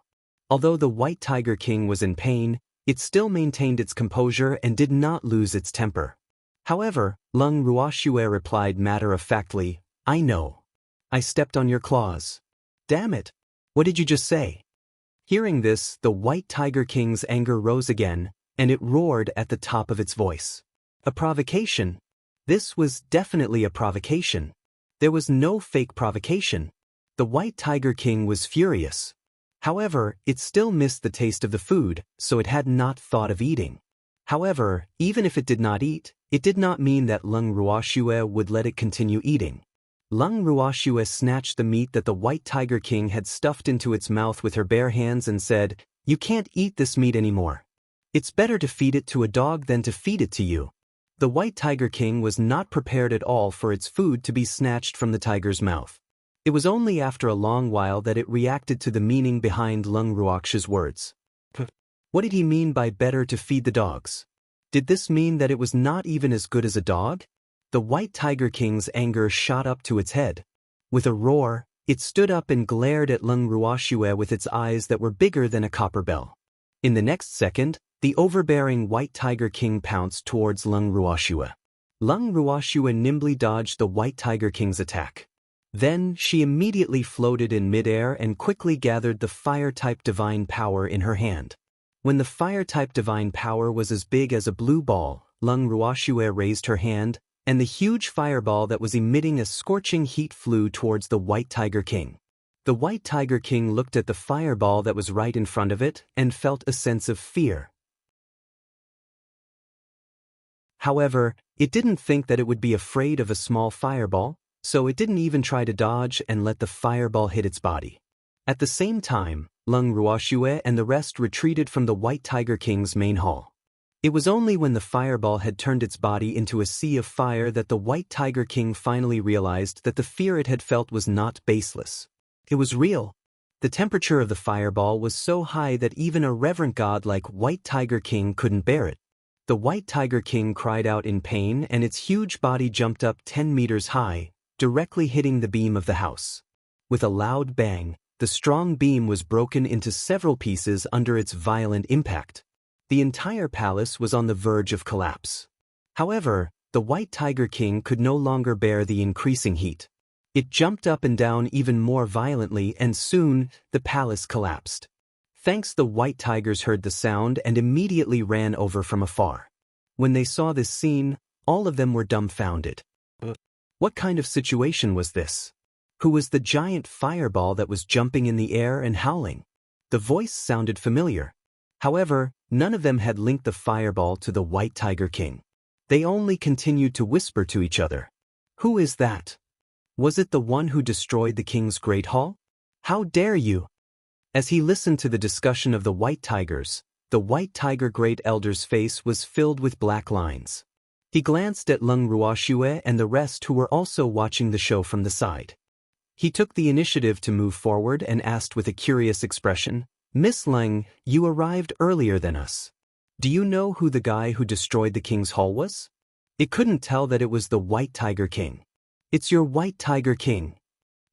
Although the White Tiger King was in pain, it still maintained its composure and did not lose its temper. However, Lung Ruoxu replied matter-of-factly, "I know. I stepped on your claws." Damn it! What did you just say? Hearing this, the White Tiger King's anger rose again, and it roared at the top of its voice. A provocation? This was definitely a provocation. There was no fake provocation. The White Tiger King was furious. However, it still missed the taste of the food, so it had not thought of eating. However, even if it did not eat, it did not mean that Lung Ruoxu would let it continue eating. Lung Ruoxu snatched the meat that the White Tiger King had stuffed into its mouth with her bare hands and said, "You can't eat this meat anymore. It's better to feed it to a dog than to feed it to you." The White Tiger King was not prepared at all for its food to be snatched from the tiger's mouth. It was only after a long while that it reacted to the meaning behind Lung Ruoxu's words. What did he mean by better to feed the dogs? Did this mean that it was not even as good as a dog? The White Tiger King's anger shot up to its head. With a roar, it stood up and glared at Lung Ruoxu with its eyes that were bigger than a copper bell. In the next second, the overbearing White Tiger King pounced towards Lung Ruoxu. Lung Ruoxu nimbly dodged the White Tiger King's attack. Then, she immediately floated in midair and quickly gathered the Fire-type Divine Power in her hand. When the Fire-type Divine Power was as big as a blue ball, Lung Ruoxu raised her hand, and the huge fireball that was emitting a scorching heat flew towards the White Tiger King. The White Tiger King looked at the fireball that was right in front of it and felt a sense of fear. However, it didn't think that it would be afraid of a small fireball, so it didn't even try to dodge and let the fireball hit its body. At the same time, Lung Ruoxu and the rest retreated from the White Tiger King's main hall. It was only when the fireball had turned its body into a sea of fire that the White Tiger King finally realized that the fear it had felt was not baseless. It was real. The temperature of the fireball was so high that even a reverent god like White Tiger King couldn't bear it. The White Tiger King cried out in pain and its huge body jumped up 10 meters high, directly hitting the beam of the house. With a loud bang, the strong beam was broken into several pieces under its violent impact. The entire palace was on the verge of collapse. However, the White Tiger King could no longer bear the increasing heat. It jumped up and down even more violently and soon, the palace collapsed. Thanks, the White Tigers heard the sound and immediately ran over from afar. When they saw this scene, all of them were dumbfounded. What kind of situation was this? Who was the giant fireball that was jumping in the air and howling? The voice sounded familiar. However, none of them had linked the fireball to the White Tiger King. They only continued to whisper to each other. Who is that? Was it the one who destroyed the king's great hall? How dare you? As he listened to the discussion of the White Tigers, the White Tiger Great Elder's face was filled with black lines. He glanced at Lung Ruoxu and the rest who were also watching the show from the side. He took the initiative to move forward and asked with a curious expression, Miss Leng, you arrived earlier than us. Do you know who the guy who destroyed the king's hall was? It couldn't tell that it was the White Tiger King. It's your White Tiger King,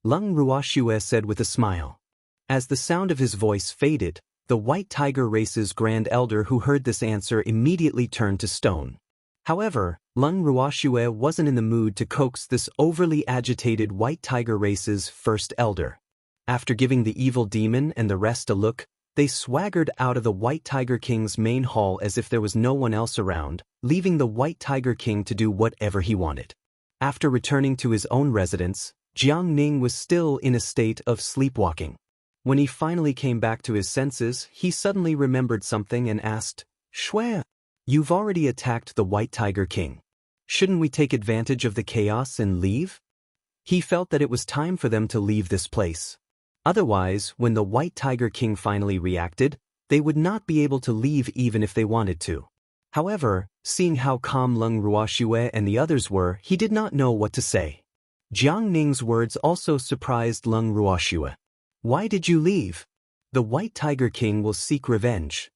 Leng Ruoxue said with a smile. As the sound of his voice faded, the White Tiger race's Grand Elder who heard this answer immediately turned to stone. However, Leng Ruoxue wasn't in the mood to coax this overly agitated White Tiger race's First Elder. After giving the evil demon and the rest a look, they swaggered out of the White Tiger King's main hall as if there was no one else around, leaving the White Tiger King to do whatever he wanted. After returning to his own residence, Jiang Ning was still in a state of sleepwalking. When he finally came back to his senses, he suddenly remembered something and asked, "Shui, you've already attacked the White Tiger King. Shouldn't we take advantage of the chaos and leave?" He felt that it was time for them to leave this place. Otherwise, when the White Tiger King finally reacted, they would not be able to leave even if they wanted to. However, seeing how calm Leng Ruoxue and the others were, he did not know what to say. Jiang Ning's words also surprised Leng Ruoxue. "Why did you leave? The White Tiger King will seek revenge."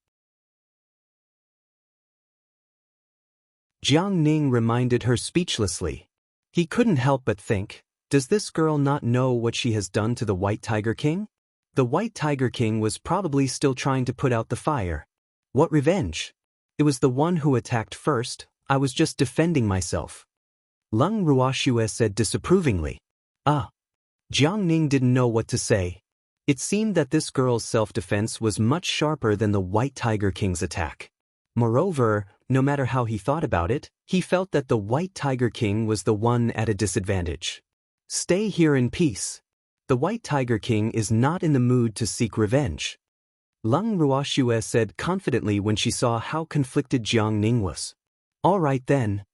Jiang Ning reminded her speechlessly. He couldn't help but think, does this girl not know what she has done to the White Tiger King? The White Tiger King was probably still trying to put out the fire. What revenge? It was the one who attacked first. I was just defending myself. Leng Ruoxue said disapprovingly. Jiang Ning didn't know what to say. It seemed that this girl's self-defense was much sharper than the White Tiger King's attack. Moreover, no matter how he thought about it, he felt that the White Tiger King was the one at a disadvantage. Stay here in peace. The White Tiger King is not in the mood to seek revenge. Leng Ruoxue said confidently when she saw how conflicted Jiang Ning was. All right then.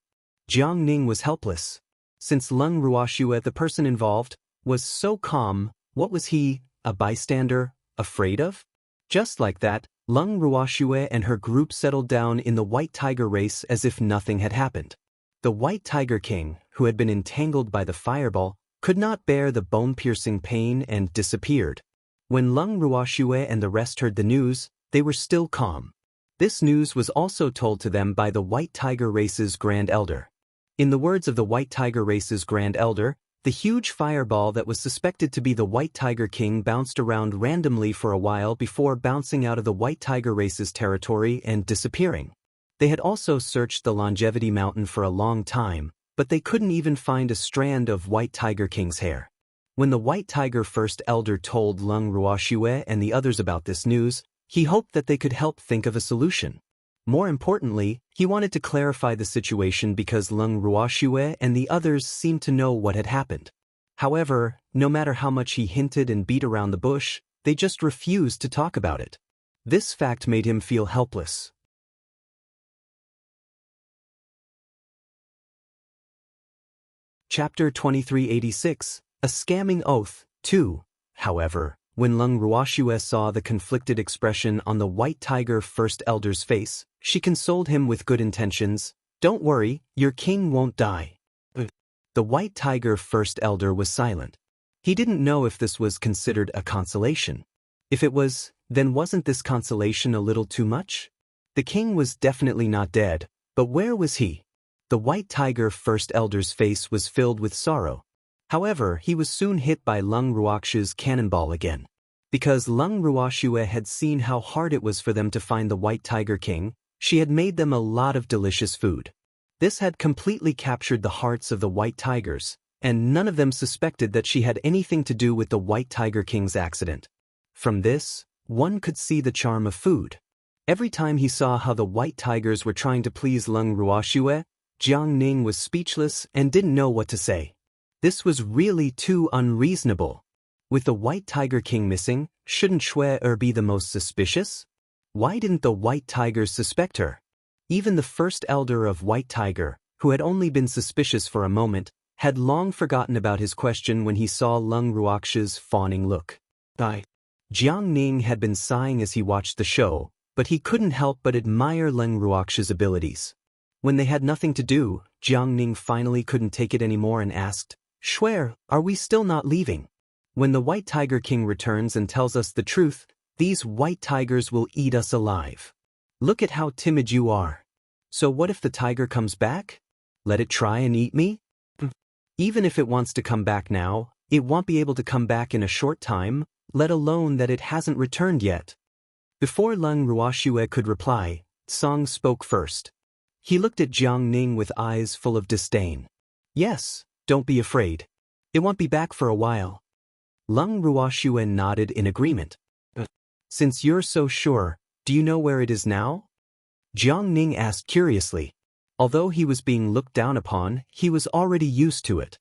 Jiang Ning was helpless. Since Leng Ruoxue, the person involved, was so calm, what was he, a bystander, afraid of? Just like that, Leng Ruoxue and her group settled down in the White Tiger race as if nothing had happened. The White Tiger King, who had been entangled by the fireball, could not bear the bone-piercing pain and disappeared. When Leng Ruoxue and the rest heard the news, they were still calm. This news was also told to them by the White Tiger race's Grand Elder. In the words of the White Tiger race's Grand Elder, the huge fireball that was suspected to be the White Tiger King bounced around randomly for a while before bouncing out of the White Tiger race's territory and disappearing. They had also searched the Longevity Mountain for a long time, but they couldn't even find a strand of White Tiger King's hair. When the White Tiger First Elder told Leng Ruoxue and the others about this news, he hoped that they could help think of a solution. More importantly, he wanted to clarify the situation because Leng Ruoxue and the others seemed to know what had happened. However, no matter how much he hinted and beat around the bush, they just refused to talk about it. This fact made him feel helpless. Chapter 2386, A Scamming Oath, 2. However, when Leng Ruoxue saw the conflicted expression on the White Tiger First Elder's face, she consoled him with good intentions. "Don't worry, your king won't die." The White Tiger First Elder was silent. He didn't know if this was considered a consolation. If it was, then wasn't this consolation a little too much? The king was definitely not dead, but where was he? The White Tiger First Elder's face was filled with sorrow. However, he was soon hit by Leng Ruoxue's cannonball again. Because Leng Ruoxue had seen how hard it was for them to find the White Tiger King, she had made them a lot of delicious food. This had completely captured the hearts of the White Tigers, and none of them suspected that she had anything to do with the White Tiger King's accident. From this, one could see the charm of food. Every time he saw how the White Tigers were trying to please Leng Ruoxue, Jiang Ning was speechless and didn't know what to say. This was really too unreasonable. With the White Tiger King missing, shouldn't Shui be the most suspicious? Why didn't the White Tigers suspect her? Even the First Elder of White Tiger, who had only been suspicious for a moment, had long forgotten about his question when he saw Leng Ruoxue's fawning look. Jiang Ning had been sighing as he watched the show, but he couldn't help but admire Leng Ruoxue's abilities. When they had nothing to do, Jiang Ning finally couldn't take it anymore and asked, "Shui, are we still not leaving? When the White Tiger King returns and tells us the truth, These white tigers will eat us alive. Look at how timid you are. So what if the tiger comes back? Let it try and eat me? Even if it wants to come back now, it won't be able to come back in a short time, let alone that it hasn't returned yet. Before Leng Ruoxue could reply, Song spoke first. He looked at Jiang Ning with eyes full of disdain. Yes, don't be afraid. It won't be back for a while. Leng Ruoxue nodded in agreement. Since you're so sure, do you know where it is now? Jiang Ning asked curiously. Although he was being looked down upon, he was already used to it.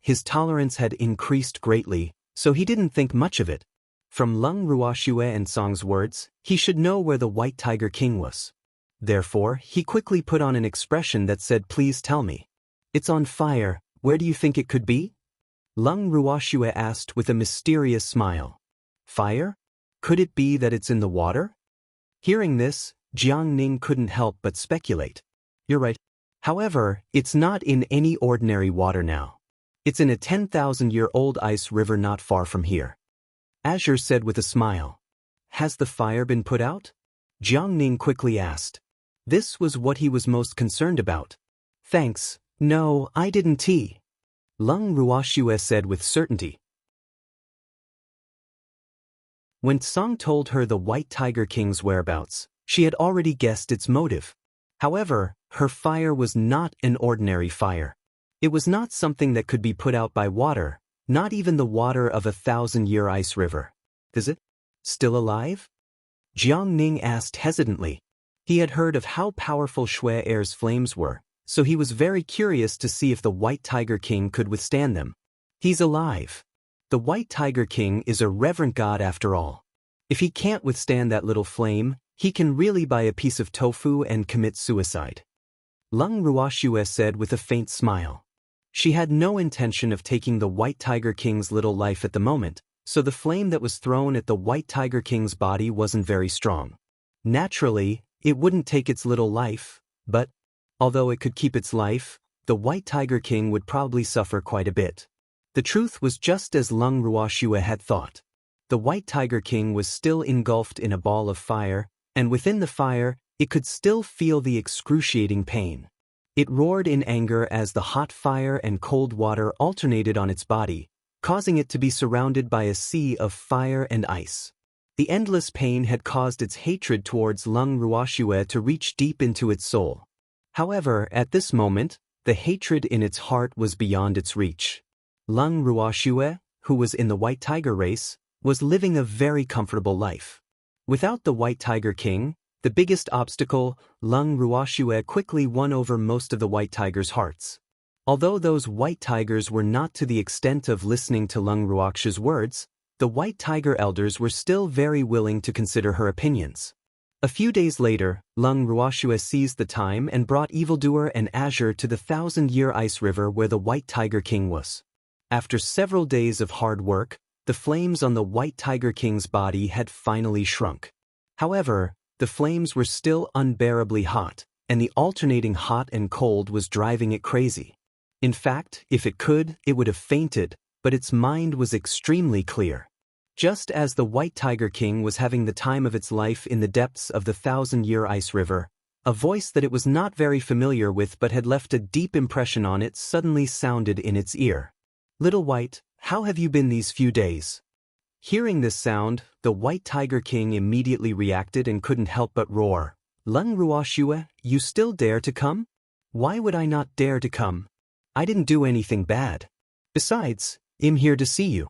His tolerance had increased greatly, so he didn't think much of it. From Leng Ruoxue and Song's words, he should know where the White Tiger King was. Therefore, he quickly put on an expression that said, "Please tell me. It's on fire, where do you think it could be?" Leng Ruoxue asked with a mysterious smile. Fire? Could it be that it's in the water? Hearing this, Jiang Ning couldn't help but speculate. You're right. However, it's not in any ordinary water now. It's in a 10,000-year-old ice river not far from here. Azure said with a smile. Has the fire been put out? Jiang Ning quickly asked. This was what he was most concerned about. Thanks, no, I didn't. Leng Ruoxue said with certainty. When Song told her the White Tiger King's whereabouts, she had already guessed its motive. However, her fire was not an ordinary fire. It was not something that could be put out by water, not even the water of a 1,000-year ice river. Is it still alive? Jiang Ning asked hesitantly. He had heard of how powerful Shui Air's flames were, so he was very curious to see if the White Tiger King could withstand them. He's alive. The White Tiger King is a reverent god after all. If he can't withstand that little flame, he can really buy a piece of tofu and commit suicide. Leng Ruoxue said with a faint smile. She had no intention of taking the White Tiger King's little life at the moment, so the flame that was thrown at the White Tiger King's body wasn't very strong. Naturally, it wouldn't take its little life, but, although it could keep its life, the White Tiger King would probably suffer quite a bit. The truth was just as Leng Ruoxue had thought. The White Tiger King was still engulfed in a ball of fire, and within the fire, it could still feel the excruciating pain. It roared in anger as the hot fire and cold water alternated on its body, causing it to be surrounded by a sea of fire and ice. The endless pain had caused its hatred towards Leng Ruoxue to reach deep into its soul. However, at this moment, the hatred in its heart was beyond its reach. Leng Ruoxue, who was in the White Tiger race, was living a very comfortable life. Without the White Tiger King, the biggest obstacle, Leng Ruoxue quickly won over most of the White Tiger's hearts. Although those White Tigers were not to the extent of listening to Leng Ruoxue's words, the White Tiger elders were still very willing to consider her opinions. A few days later, Leng Ruoxue seized the time and brought Evildoer and Azure to the 1,000-year ice river where the White Tiger King was. After several days of hard work, the flames on the White Tiger King's body had finally shrunk. However, the flames were still unbearably hot, and the alternating hot and cold was driving it crazy. In fact, if it could, it would have fainted, but its mind was extremely clear. Just as the White Tiger King was having the time of its life in the depths of the 1,000-year ice river, a voice that it was not very familiar with but had left a deep impression on it suddenly sounded in its ear. Little White, how have you been these few days? Hearing this sound, the White Tiger King immediately reacted and couldn't help but roar. Leng Ruoxue, you still dare to come? Why would I not dare to come? I didn't do anything bad. Besides, I'm here to see you.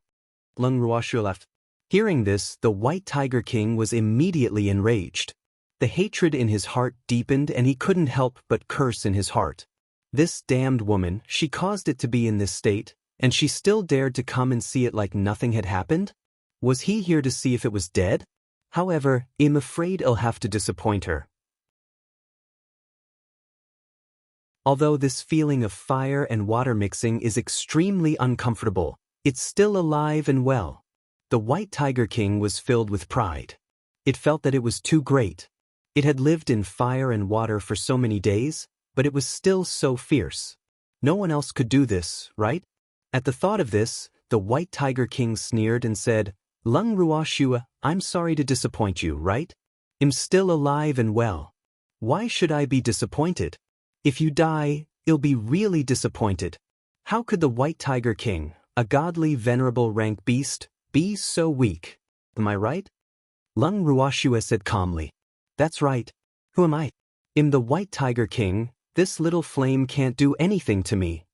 Leng Ruoxue left. Hearing this, the White Tiger King was immediately enraged. The hatred in his heart deepened and he couldn't help but curse in his heart. This damned woman, she caused it to be in this state, and she still dared to come and see it like nothing had happened? Was he here to see if it was dead? However, I'm afraid I'll have to disappoint her. Although this feeling of fire and water mixing is extremely uncomfortable, it's still alive and well. The White Tiger King was filled with pride. It felt that it was too great. It had lived in fire and water for so many days, but it was still so fierce. No one else could do this, right? At the thought of this, the White Tiger King sneered and said, Lung Ruoshua, I'm sorry to disappoint you, right? I'm still alive and well. Why should I be disappointed? If you die, you'll be really disappointed. How could the White Tiger King, a godly venerable rank beast, be so weak? Am I right? Lung Ruoshua said calmly. That's right. Who am I? I'm the White Tiger King. This little flame can't do anything to me.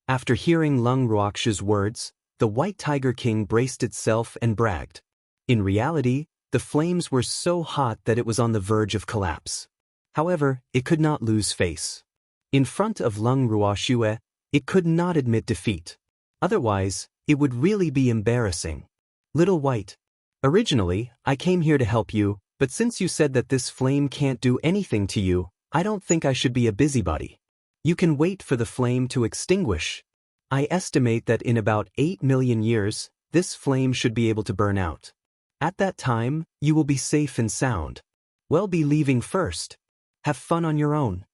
After hearing Lung Ruokshua's words, the White Tiger King braced itself and bragged. In reality, the flames were so hot that it was on the verge of collapse. However, it could not lose face. In front of Lung Ruoshua, it could not admit defeat. Otherwise, it would really be embarrassing. Little White. Originally, I came here to help you, but since you said that this flame can't do anything to you, I don't think I should be a busybody. You can wait for the flame to extinguish. I estimate that in about 8 million years, this flame should be able to burn out. At that time, you will be safe and sound. Well, be leaving first. Have fun on your own.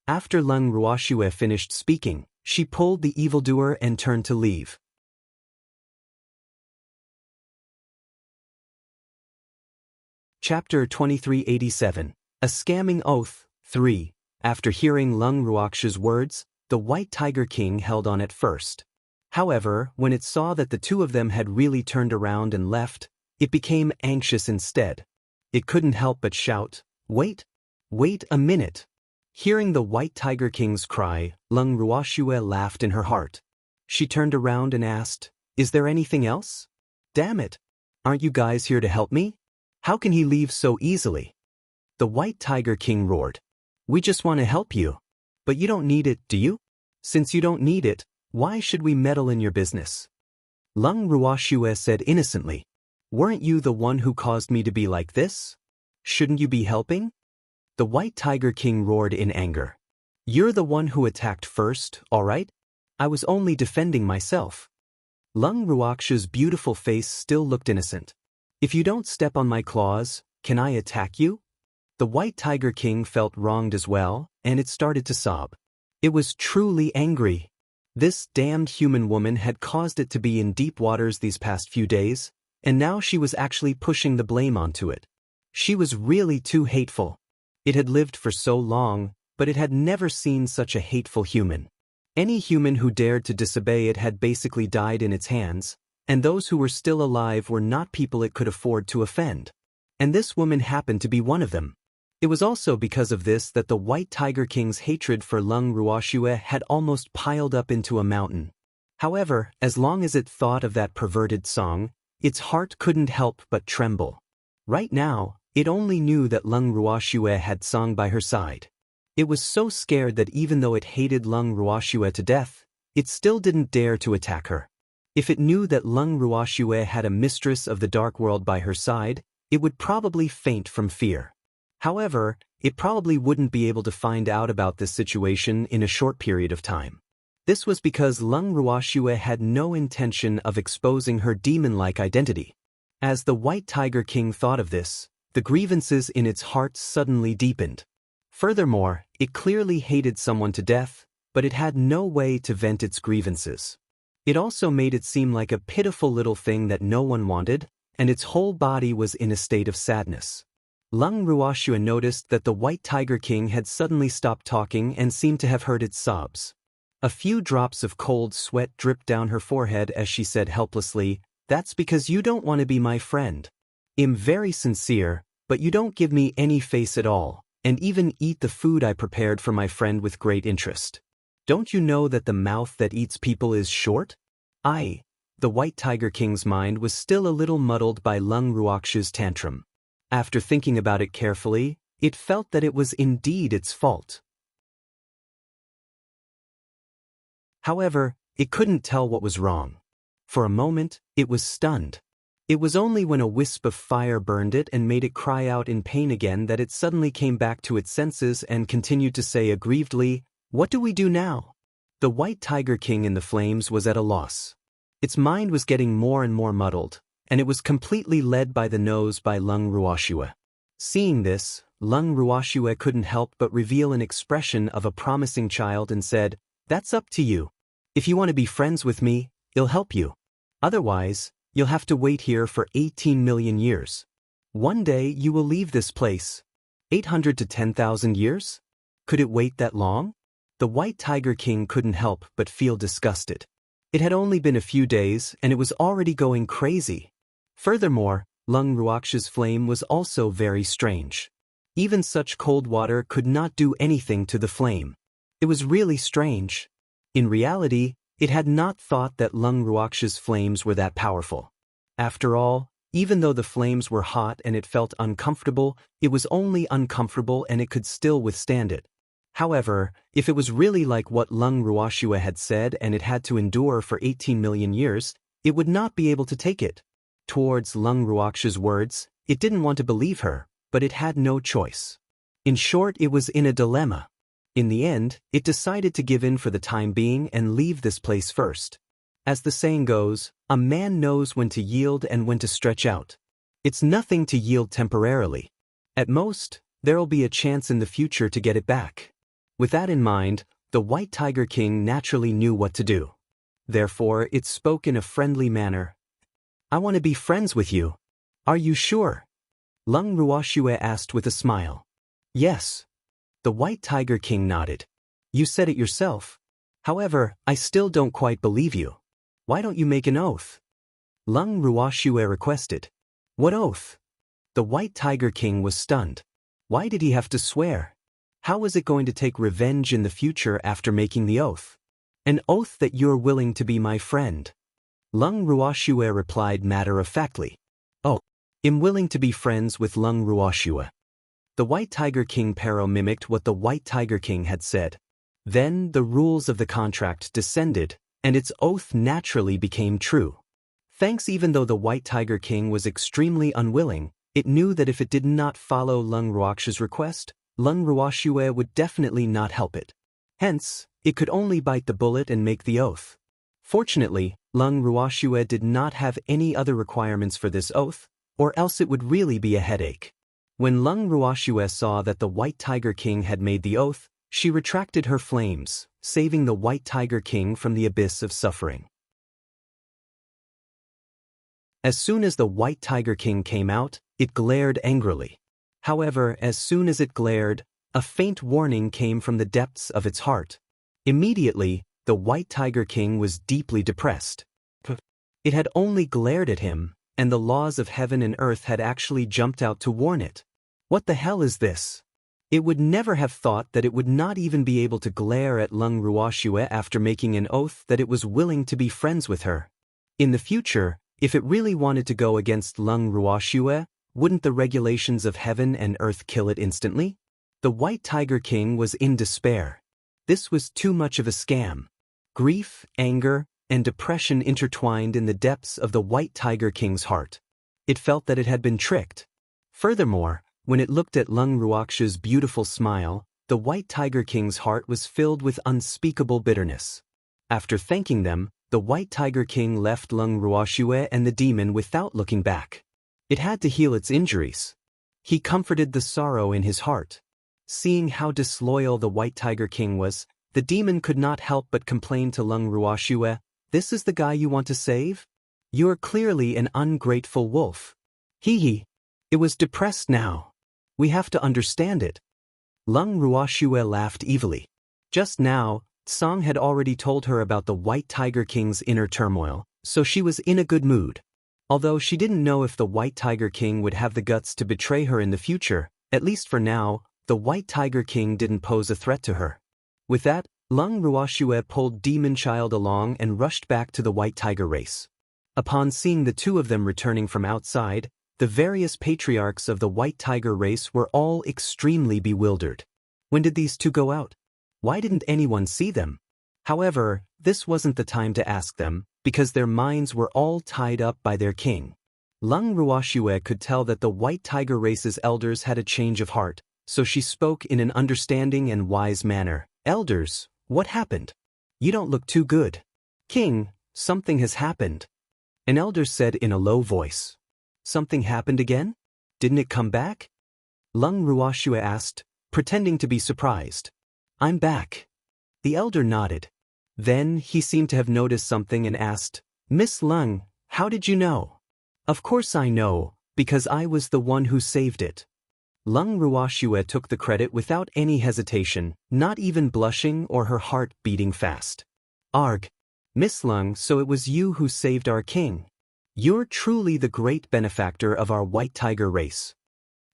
After Lung Ruoshua finished speaking, she pulled the evildoer and turned to leave. Chapter 2387. A Scamming Oath, 3. After hearing Lung Ruokshua's words, the White Tiger King held on at first. However, when it saw that the two of them had really turned around and left, it became anxious instead. It couldn't help but shout, "Wait! Wait a minute!" Hearing the White Tiger King's cry, Lung Ruoshua laughed in her heart. She turned around and asked, "Is there anything else? Damn it! Aren't you guys here to help me? How can he leave so easily?" The White Tiger King roared. "We just want to help you. But you don't need it, do you? Since you don't need it, why should we meddle in your business?" Lung Ruoshua said innocently. "Weren't you the one who caused me to be like this? Shouldn't you be helping?" The White Tiger King roared in anger. "You're the one who attacked first, all right? I was only defending myself." Lung Ruokshua's beautiful face still looked innocent. "If you don't step on my claws, can I attack you?" The White Tiger King felt wronged as well, and it started to sob. It was truly angry. This damned human woman had caused it to be in deep waters these past few days, and now she was actually pushing the blame onto it. She was really too hateful. It had lived for so long, but it had never seen such a hateful human. Any human who dared to disobey it had basically died in its hands, and those who were still alive were not people it could afford to offend. And this woman happened to be one of them. It was also because of this that the White Tiger King's hatred for Lung Ruoshua had almost piled up into a mountain. However, as long as it thought of that perverted song, its heart couldn't help but tremble. Right now, it only knew that Lung Ruoshua had sung by her side. It was so scared that even though it hated Lung Ruoshua to death, it still didn't dare to attack her. If it knew that Lung Ruoshua had a mistress of the dark world by her side, it would probably faint from fear. However, it probably wouldn't be able to find out about this situation in a short period of time. This was because Lung Ruoshua had no intention of exposing her demon-like identity. As the White Tiger King thought of this, the grievances in its heart suddenly deepened. Furthermore, it clearly hated someone to death, but it had no way to vent its grievances. It also made it seem like a pitiful little thing that no one wanted, and its whole body was in a state of sadness. Lung Ruoshua noticed that the White Tiger King had suddenly stopped talking and seemed to have heard its sobs. A few drops of cold sweat dripped down her forehead as she said helplessly, "That's because you don't want to be my friend. I'm very sincere, but you don't give me any face at all, and even eat the food I prepared for my friend with great interest. Don't you know that the mouth that eats people is short?" The White Tiger King's mind was still a little muddled by Lung Ruokshua's tantrum. After thinking about it carefully, it felt that it was indeed its fault. However, it couldn't tell what was wrong. For a moment, it was stunned. It was only when a wisp of fire burned it and made it cry out in pain again that it suddenly came back to its senses and continued to say aggrievedly, "What do we do now?" The White Tiger King in the flames was at a loss. Its mind was getting more and more muddled, and it was completely led by the nose by Lung Ruoshua. Seeing this, Lung Ruoshua couldn't help but reveal an expression of a promising child and said, "That's up to you. If you want to be friends with me, I'll help you. Otherwise, You'll have to wait here for 18 million years. One day you will leave this place. 800 to 10,000 years? Could it wait that long? The White Tiger King couldn't help but feel disgusted. It had only been a few days and it was already going crazy. Furthermore, Lung Ruox's flame was also very strange. Even such cold water could not do anything to the flame. It was really strange. In reality, it had not thought that Lung Ruox's flames were that powerful. After all, even though the flames were hot and it felt uncomfortable, it was only uncomfortable and it could still withstand it. However, if it was really like what Lung Ruoxue had said and it had to endure for 18 million years, it would not be able to take it. Towards Lung Ruox's words, it didn't want to believe her, but it had no choice. In short, it was in a dilemma. In the end, it decided to give in for the time being and leave this place first. As the saying goes, a man knows when to yield and when to stretch out. It's nothing to yield temporarily. At most, there'll be a chance in the future to get it back. With that in mind, the White Tiger King naturally knew what to do. Therefore, it spoke in a friendly manner. I want to be friends with you. Are you sure? Lung Ruoxue asked with a smile. Yes. The White Tiger King nodded. You said it yourself. However, I still don't quite believe you. Why don't you make an oath? Lung Ruoxue requested. What oath? The White Tiger King was stunned. Why did he have to swear? How was it going to take revenge in the future after making the oath? An oath that you're willing to be my friend. Lung Ruoxue replied matter-of-factly. Oh, I'm willing to be friends with Lung Ruoxue. The White Tiger King Pero mimicked what the White Tiger King had said. Then the rules of the contract descended, and its oath naturally became true. Thanks, even though the White Tiger King was extremely unwilling, it knew that if it did not follow Lung Ruox's request, Lung Ruoxue would definitely not help it. Hence, it could only bite the bullet and make the oath. Fortunately, Lung Ruoxue did not have any other requirements for this oath, or else it would really be a headache. When Lung Ruoxue saw that the White Tiger King had made the oath, she retracted her flames, saving the White Tiger King from the abyss of suffering. As soon as the White Tiger King came out, it glared angrily. However, as soon as it glared, a faint warning came from the depths of its heart. Immediately, the White Tiger King was deeply depressed. It had only glared at him, and the laws of heaven and earth had actually jumped out to warn it. What the hell is this? It would never have thought that it would not even be able to glare at Lung Ruoxue after making an oath that it was willing to be friends with her. In the future, if it really wanted to go against Lung Ruoxue, wouldn't the regulations of heaven and earth kill it instantly? The White Tiger King was in despair. This was too much of a scam. Grief, anger, and depression intertwined in the depths of the White Tiger King's heart. It felt that it had been tricked. Furthermore, when it looked at Lung Ruox's beautiful smile, the White Tiger King's heart was filled with unspeakable bitterness. After thanking them, the White Tiger King left Lung Ruoxue and the demon without looking back. It had to heal its injuries. He comforted the sorrow in his heart. Seeing how disloyal the White Tiger King was, the demon could not help but complain to Lung Ruoxue, "This is the guy you want to save? You're clearly an ungrateful wolf." Hee. It was depressed now. We have to understand it. Lung Ruoxue laughed evilly. Just now, Song had already told her about the White Tiger King's inner turmoil, so she was in a good mood. Although she didn't know if the White Tiger King would have the guts to betray her in the future, at least for now, the White Tiger King didn't pose a threat to her. With that, Lung Ruoxue pulled Demon Child along and rushed back to the White Tiger race. Upon seeing the two of them returning from outside, the various patriarchs of the White Tiger race were all extremely bewildered. When did these two go out? Why didn't anyone see them? However, this wasn't the time to ask them, because their minds were all tied up by their king. Lung Ruoxue could tell that the White Tiger race's elders had a change of heart, so she spoke in an understanding and wise manner. "Elders, what happened? You don't look too good." "King, something has happened," an elder said in a low voice. "Something happened again? Didn't it come back?" Lung Ruoxue asked, pretending to be surprised. "I'm back." The elder nodded. Then he seemed to have noticed something and asked, "Miss Lung, How did you know? Of course I know, because I was the one who saved it. Lung Ruoxue took the credit without any hesitation, not even blushing or her heart beating fast. Arg. Miss Lung, so it was you who saved our king. You're truly the great benefactor of our white tiger race.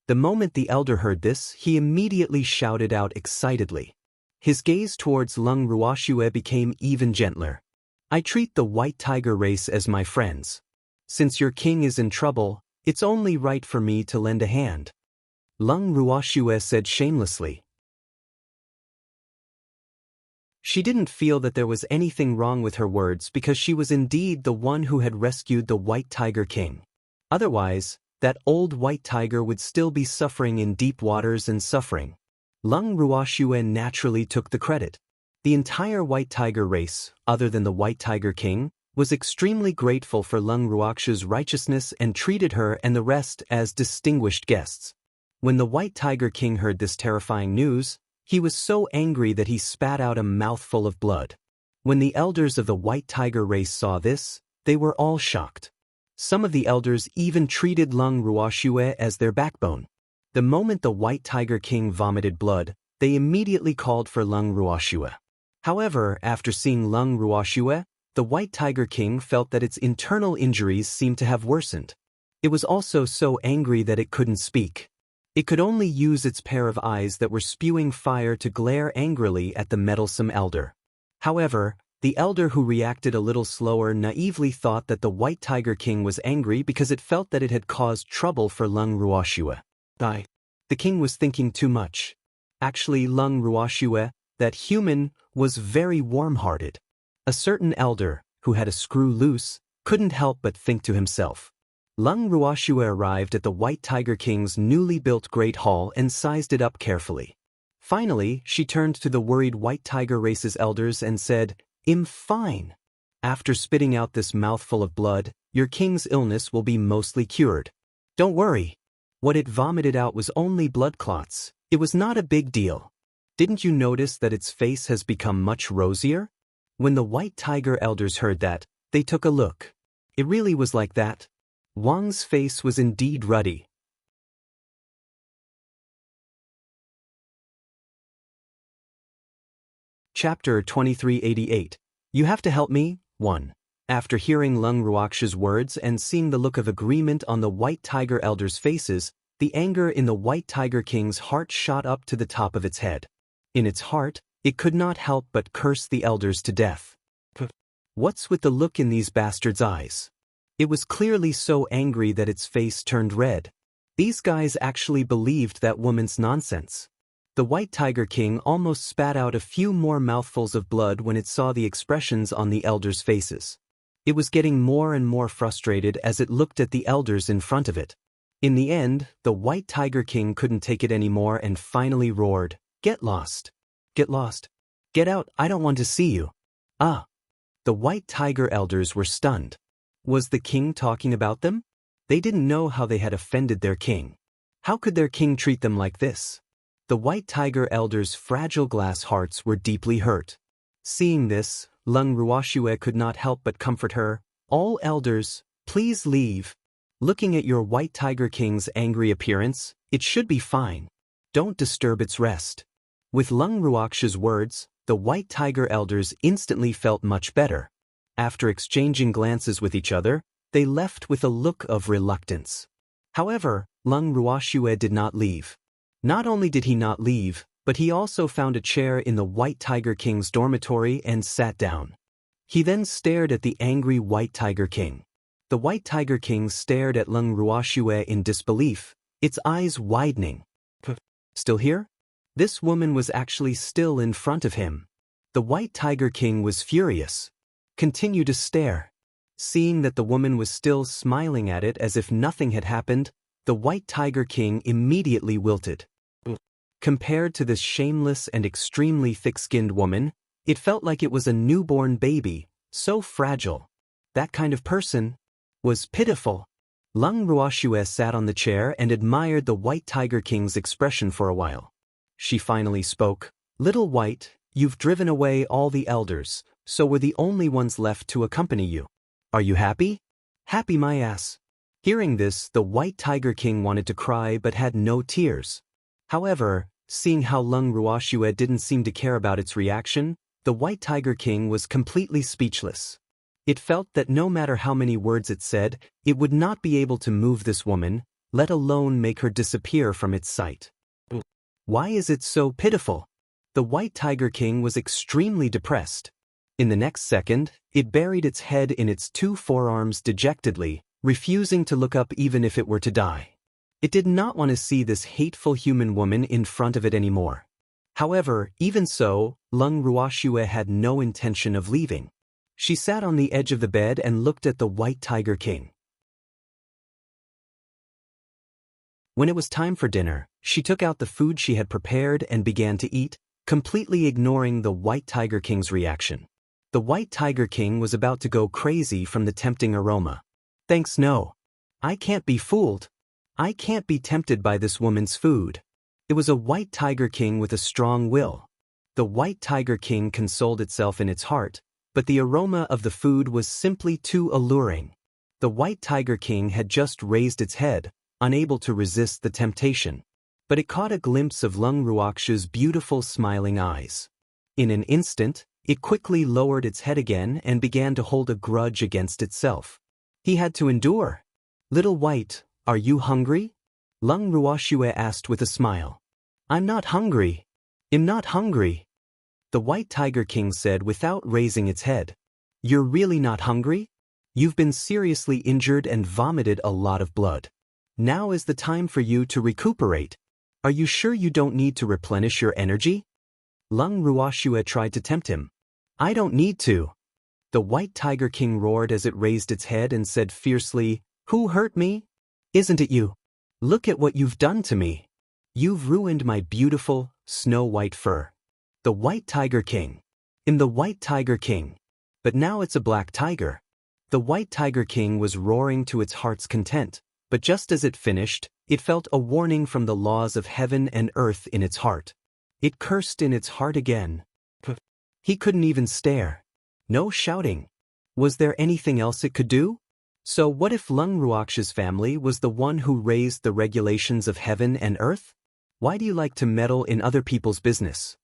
The moment the elder heard this, he immediately shouted out excitedly. His gaze towards Lung Ruoxue became even gentler. I treat the white tiger race as my friends. Since your king is in trouble, it's only right for me to lend a hand. Lung Ruoxue said shamelessly. She didn't feel that there was anything wrong with her words because she was indeed the one who had rescued the white tiger king. Otherwise, that old white tiger would still be suffering in deep waters and suffering. Lung Ruoxue naturally took the credit. The entire white tiger race, other than the white tiger king, was extremely grateful for Lung Ruoxue's righteousness and treated her and the rest as distinguished guests. When the white tiger king heard this terrifying news, he was so angry that he spat out a mouthful of blood. When the elders of the white tiger race saw this, they were all shocked. Some of the elders even treated Lung Ruoxue as their backbone. The moment the white tiger king vomited blood, they immediately called for Lung Ruoxue. However, after seeing Lung Ruoxue, the white tiger king felt that its internal injuries seemed to have worsened. It was also so angry that it couldn't speak. It could only use its pair of eyes that were spewing fire to glare angrily at the meddlesome elder. However, the elder who reacted a little slower naively thought that the white tiger king was angry because it felt that it had caused trouble for Lung Ruoxue. The king was thinking too much. Actually, Lung Ruoxue, that human, was very warm-hearted. A certain elder, who had a screw loose, couldn't help but think to himself. Lung Ruoxue arrived at the White Tiger King's newly built Great Hall and sized it up carefully. Finally, she turned to the worried White Tiger race's elders and said, "I'm fine. After spitting out this mouthful of blood, your king's illness will be mostly cured. Don't worry. What it vomited out was only blood clots. It was not a big deal. Didn't you notice that its face has become much rosier?" When the White Tiger elders heard that, they took a look. It really was like that. Wang's face was indeed ruddy. Chapter 2388. You have to help me? 1. After hearing Lung Ruoxue's words and seeing the look of agreement on the White Tiger elders' faces, the anger in the White Tiger King's heart shot up to the top of its head. In its heart, it could not help but curse the elders to death. What's with the look in these bastards' eyes? It was clearly so angry that its face turned red. These guys actually believed that woman's nonsense. The White Tiger King almost spat out a few more mouthfuls of blood when it saw the expressions on the elders' faces. It was getting more and more frustrated as it looked at the elders in front of it. In the end, the White Tiger King couldn't take it anymore and finally roared, "Get lost! Get lost! Get out, I don't want to see you!" Ah! The White Tiger elders were stunned. Was the king talking about them? They didn't know how they had offended their king. How could their king treat them like this? The White Tiger elders' fragile glass hearts were deeply hurt. Seeing this, Lung Ruoxue could not help but comfort her. "All elders, please leave. Looking at your White Tiger King's angry appearance, it should be fine. Don't disturb its rest." With Lung Ruoxue's words, the White Tiger elders instantly felt much better. After exchanging glances with each other, they left with a look of reluctance. However, Lung Ruoxue did not leave. Not only did he not leave, but he also found a chair in the White Tiger King's dormitory and sat down. He then stared at the angry White Tiger King. The White Tiger King stared at Lung Ruoxue in disbelief, its eyes widening. Still here? This woman was actually still in front of him. The White Tiger King was furious. Continue to stare. Seeing that the woman was still smiling at it as if nothing had happened, the White Tiger King immediately wilted. Compared to this shameless and extremely thick-skinned woman, it felt like it was a newborn baby, so fragile. That kind of person was pitiful. Lung Ruoxue sat on the chair and admired the White Tiger King's expression for a while. She finally spoke. "Little White, you've driven away all the elders, so we're the only ones left to accompany you. Are you happy?" Happy my ass. Hearing this, the White Tiger King wanted to cry but had no tears. However, seeing how Lung Ruoxue didn't seem to care about its reaction, the White Tiger King was completely speechless. It felt that no matter how many words it said, it would not be able to move this woman, let alone make her disappear from its sight. Why is it so pitiful? The White Tiger King was extremely depressed. In the next second, it buried its head in its two forearms dejectedly, refusing to look up even if it were to die. It did not want to see this hateful human woman in front of it anymore. However, even so, Lung Ruoxue had no intention of leaving. She sat on the edge of the bed and looked at the White Tiger King. When it was time for dinner, she took out the food she had prepared and began to eat, completely ignoring the White Tiger King's reaction. The White Tiger King was about to go crazy from the tempting aroma. Thanks no. I can't be fooled. I can't be tempted by this woman's food. It was a White Tiger King with a strong will. The White Tiger King consoled itself in its heart, but the aroma of the food was simply too alluring. The White Tiger King had just raised its head, unable to resist the temptation. But it caught a glimpse of Lung Ruoxue's beautiful smiling eyes. In an instant, it quickly lowered its head again and began to hold a grudge against itself. He had to endure. Little White, are you hungry? Lung Ruoxue asked with a smile. I'm not hungry. I'm not hungry. The White Tiger King said without raising its head. You're really not hungry? You've been seriously injured and vomited a lot of blood. Now is the time for you to recuperate. Are you sure you don't need to replenish your energy? Lung Ruoxue tried to tempt him. I don't need to. The White Tiger King roared as it raised its head and said fiercely, Who hurt me? Isn't it you? Look at what you've done to me. You've ruined my beautiful, snow-white fur. The White Tiger King. I'm the White Tiger King. But now it's a black tiger. The White Tiger King was roaring to its heart's content, but just as it finished, it felt a warning from the laws of heaven and earth in its heart. It cursed in its heart again. He couldn't even stare. No shouting. Was there anything else it could do? So what if Lung Ruoxue's family was the one who raised the regulations of heaven and earth? Why do you like to meddle in other people's business?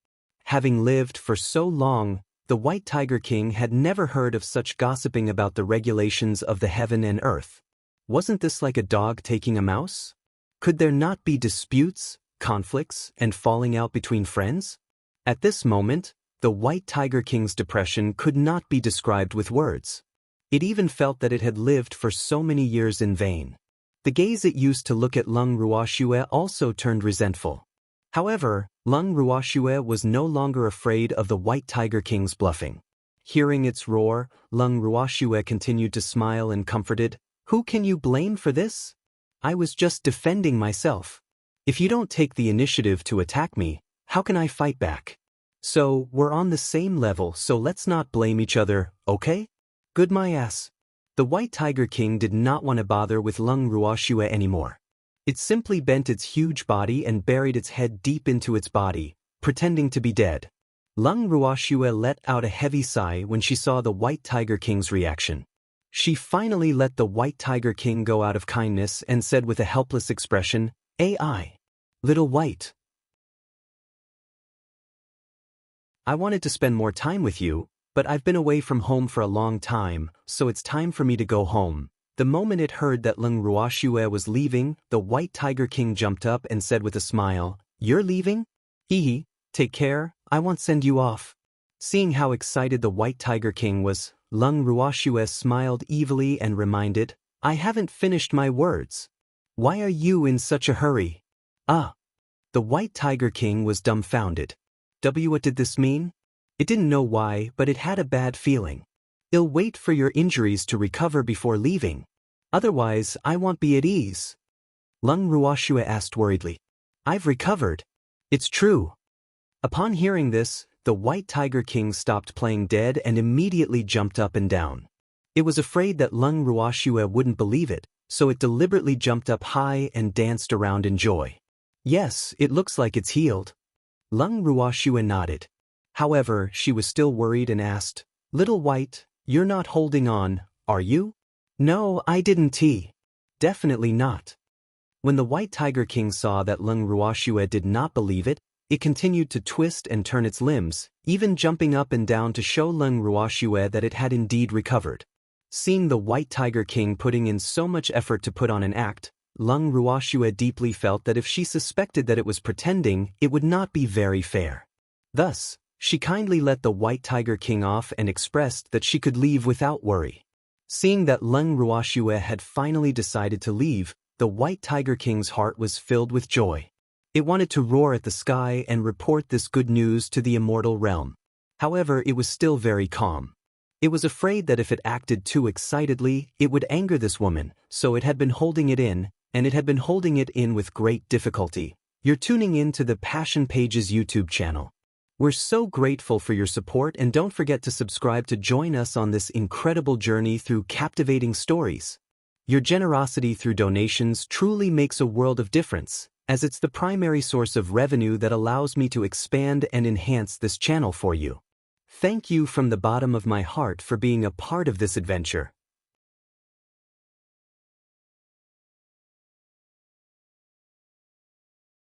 Having lived for so long, the White Tiger King had never heard of such gossiping about the regulations of the heaven and earth. Wasn't this like a dog taking a mouse? Could there not be disputes, conflicts, and falling out between friends? At this moment, the White Tiger King's depression could not be described with words. It even felt that it had lived for so many years in vain. The gaze it used to look at Lung Ruoxue also turned resentful. However, Lung Ruoxue was no longer afraid of the White Tiger King's bluffing. Hearing its roar, Lung Ruoxue continued to smile and comforted, Who can you blame for this? I was just defending myself. If you don't take the initiative to attack me, how can I fight back? So, we're on the same level, so let's not blame each other, okay? Good my ass. The White Tiger King did not want to bother with Lung Ruoxue anymore. It simply bent its huge body and buried its head deep into its body, pretending to be dead. Lung Ruoxue let out a heavy sigh when she saw the White Tiger King's reaction. She finally let the White Tiger King go out of kindness and said with a helpless expression, AI. Little White. I wanted to spend more time with you, but I've been away from home for a long time, so it's time for me to go home. The moment it heard that Lung Ruoxue was leaving, the White Tiger King jumped up and said with a smile, You're leaving? Hee, take care, I won't send you off. Seeing how excited the White Tiger King was, Lung Ruoxue smiled evilly and reminded, I haven't finished my words. Why are you in such a hurry? Ah. The White Tiger King was dumbfounded. What did this mean? It didn't know why, but it had a bad feeling. I'll wait for your injuries to recover before leaving. Otherwise, I won't be at ease. Lung Ruoxue asked worriedly. I've recovered. It's true. Upon hearing this, the White Tiger King stopped playing dead and immediately jumped up and down. It was afraid that Lung Ruoxue wouldn't believe it, so it deliberately jumped up high and danced around in joy. Yes, it looks like it's healed. Lung Ruoxue nodded. However, she was still worried and asked, Little White, you're not holding on, are you? No, I didn't. Definitely not. When the White Tiger King saw that Leng Ruoxue did not believe it, it continued to twist and turn its limbs, even jumping up and down to show Leng Ruoxue that it had indeed recovered. Seeing the White Tiger King putting in so much effort to put on an act, Leng Ruoxue deeply felt that if she suspected that it was pretending, it would not be very fair. Thus, she kindly let the White Tiger King off and expressed that she could leave without worry. Seeing that Leng Ruoxue had finally decided to leave, the White Tiger King's heart was filled with joy. It wanted to roar at the sky and report this good news to the immortal realm. However, it was still very calm. It was afraid that if it acted too excitedly, it would anger this woman, so it had been holding it in, and it had been holding it in with great difficulty. You're tuning in to the Passion Pages YouTube channel. We're so grateful for your support, and don't forget to subscribe to join us on this incredible journey through captivating stories. Your generosity through donations truly makes a world of difference, as it's the primary source of revenue that allows me to expand and enhance this channel for you. Thank you from the bottom of my heart for being a part of this adventure.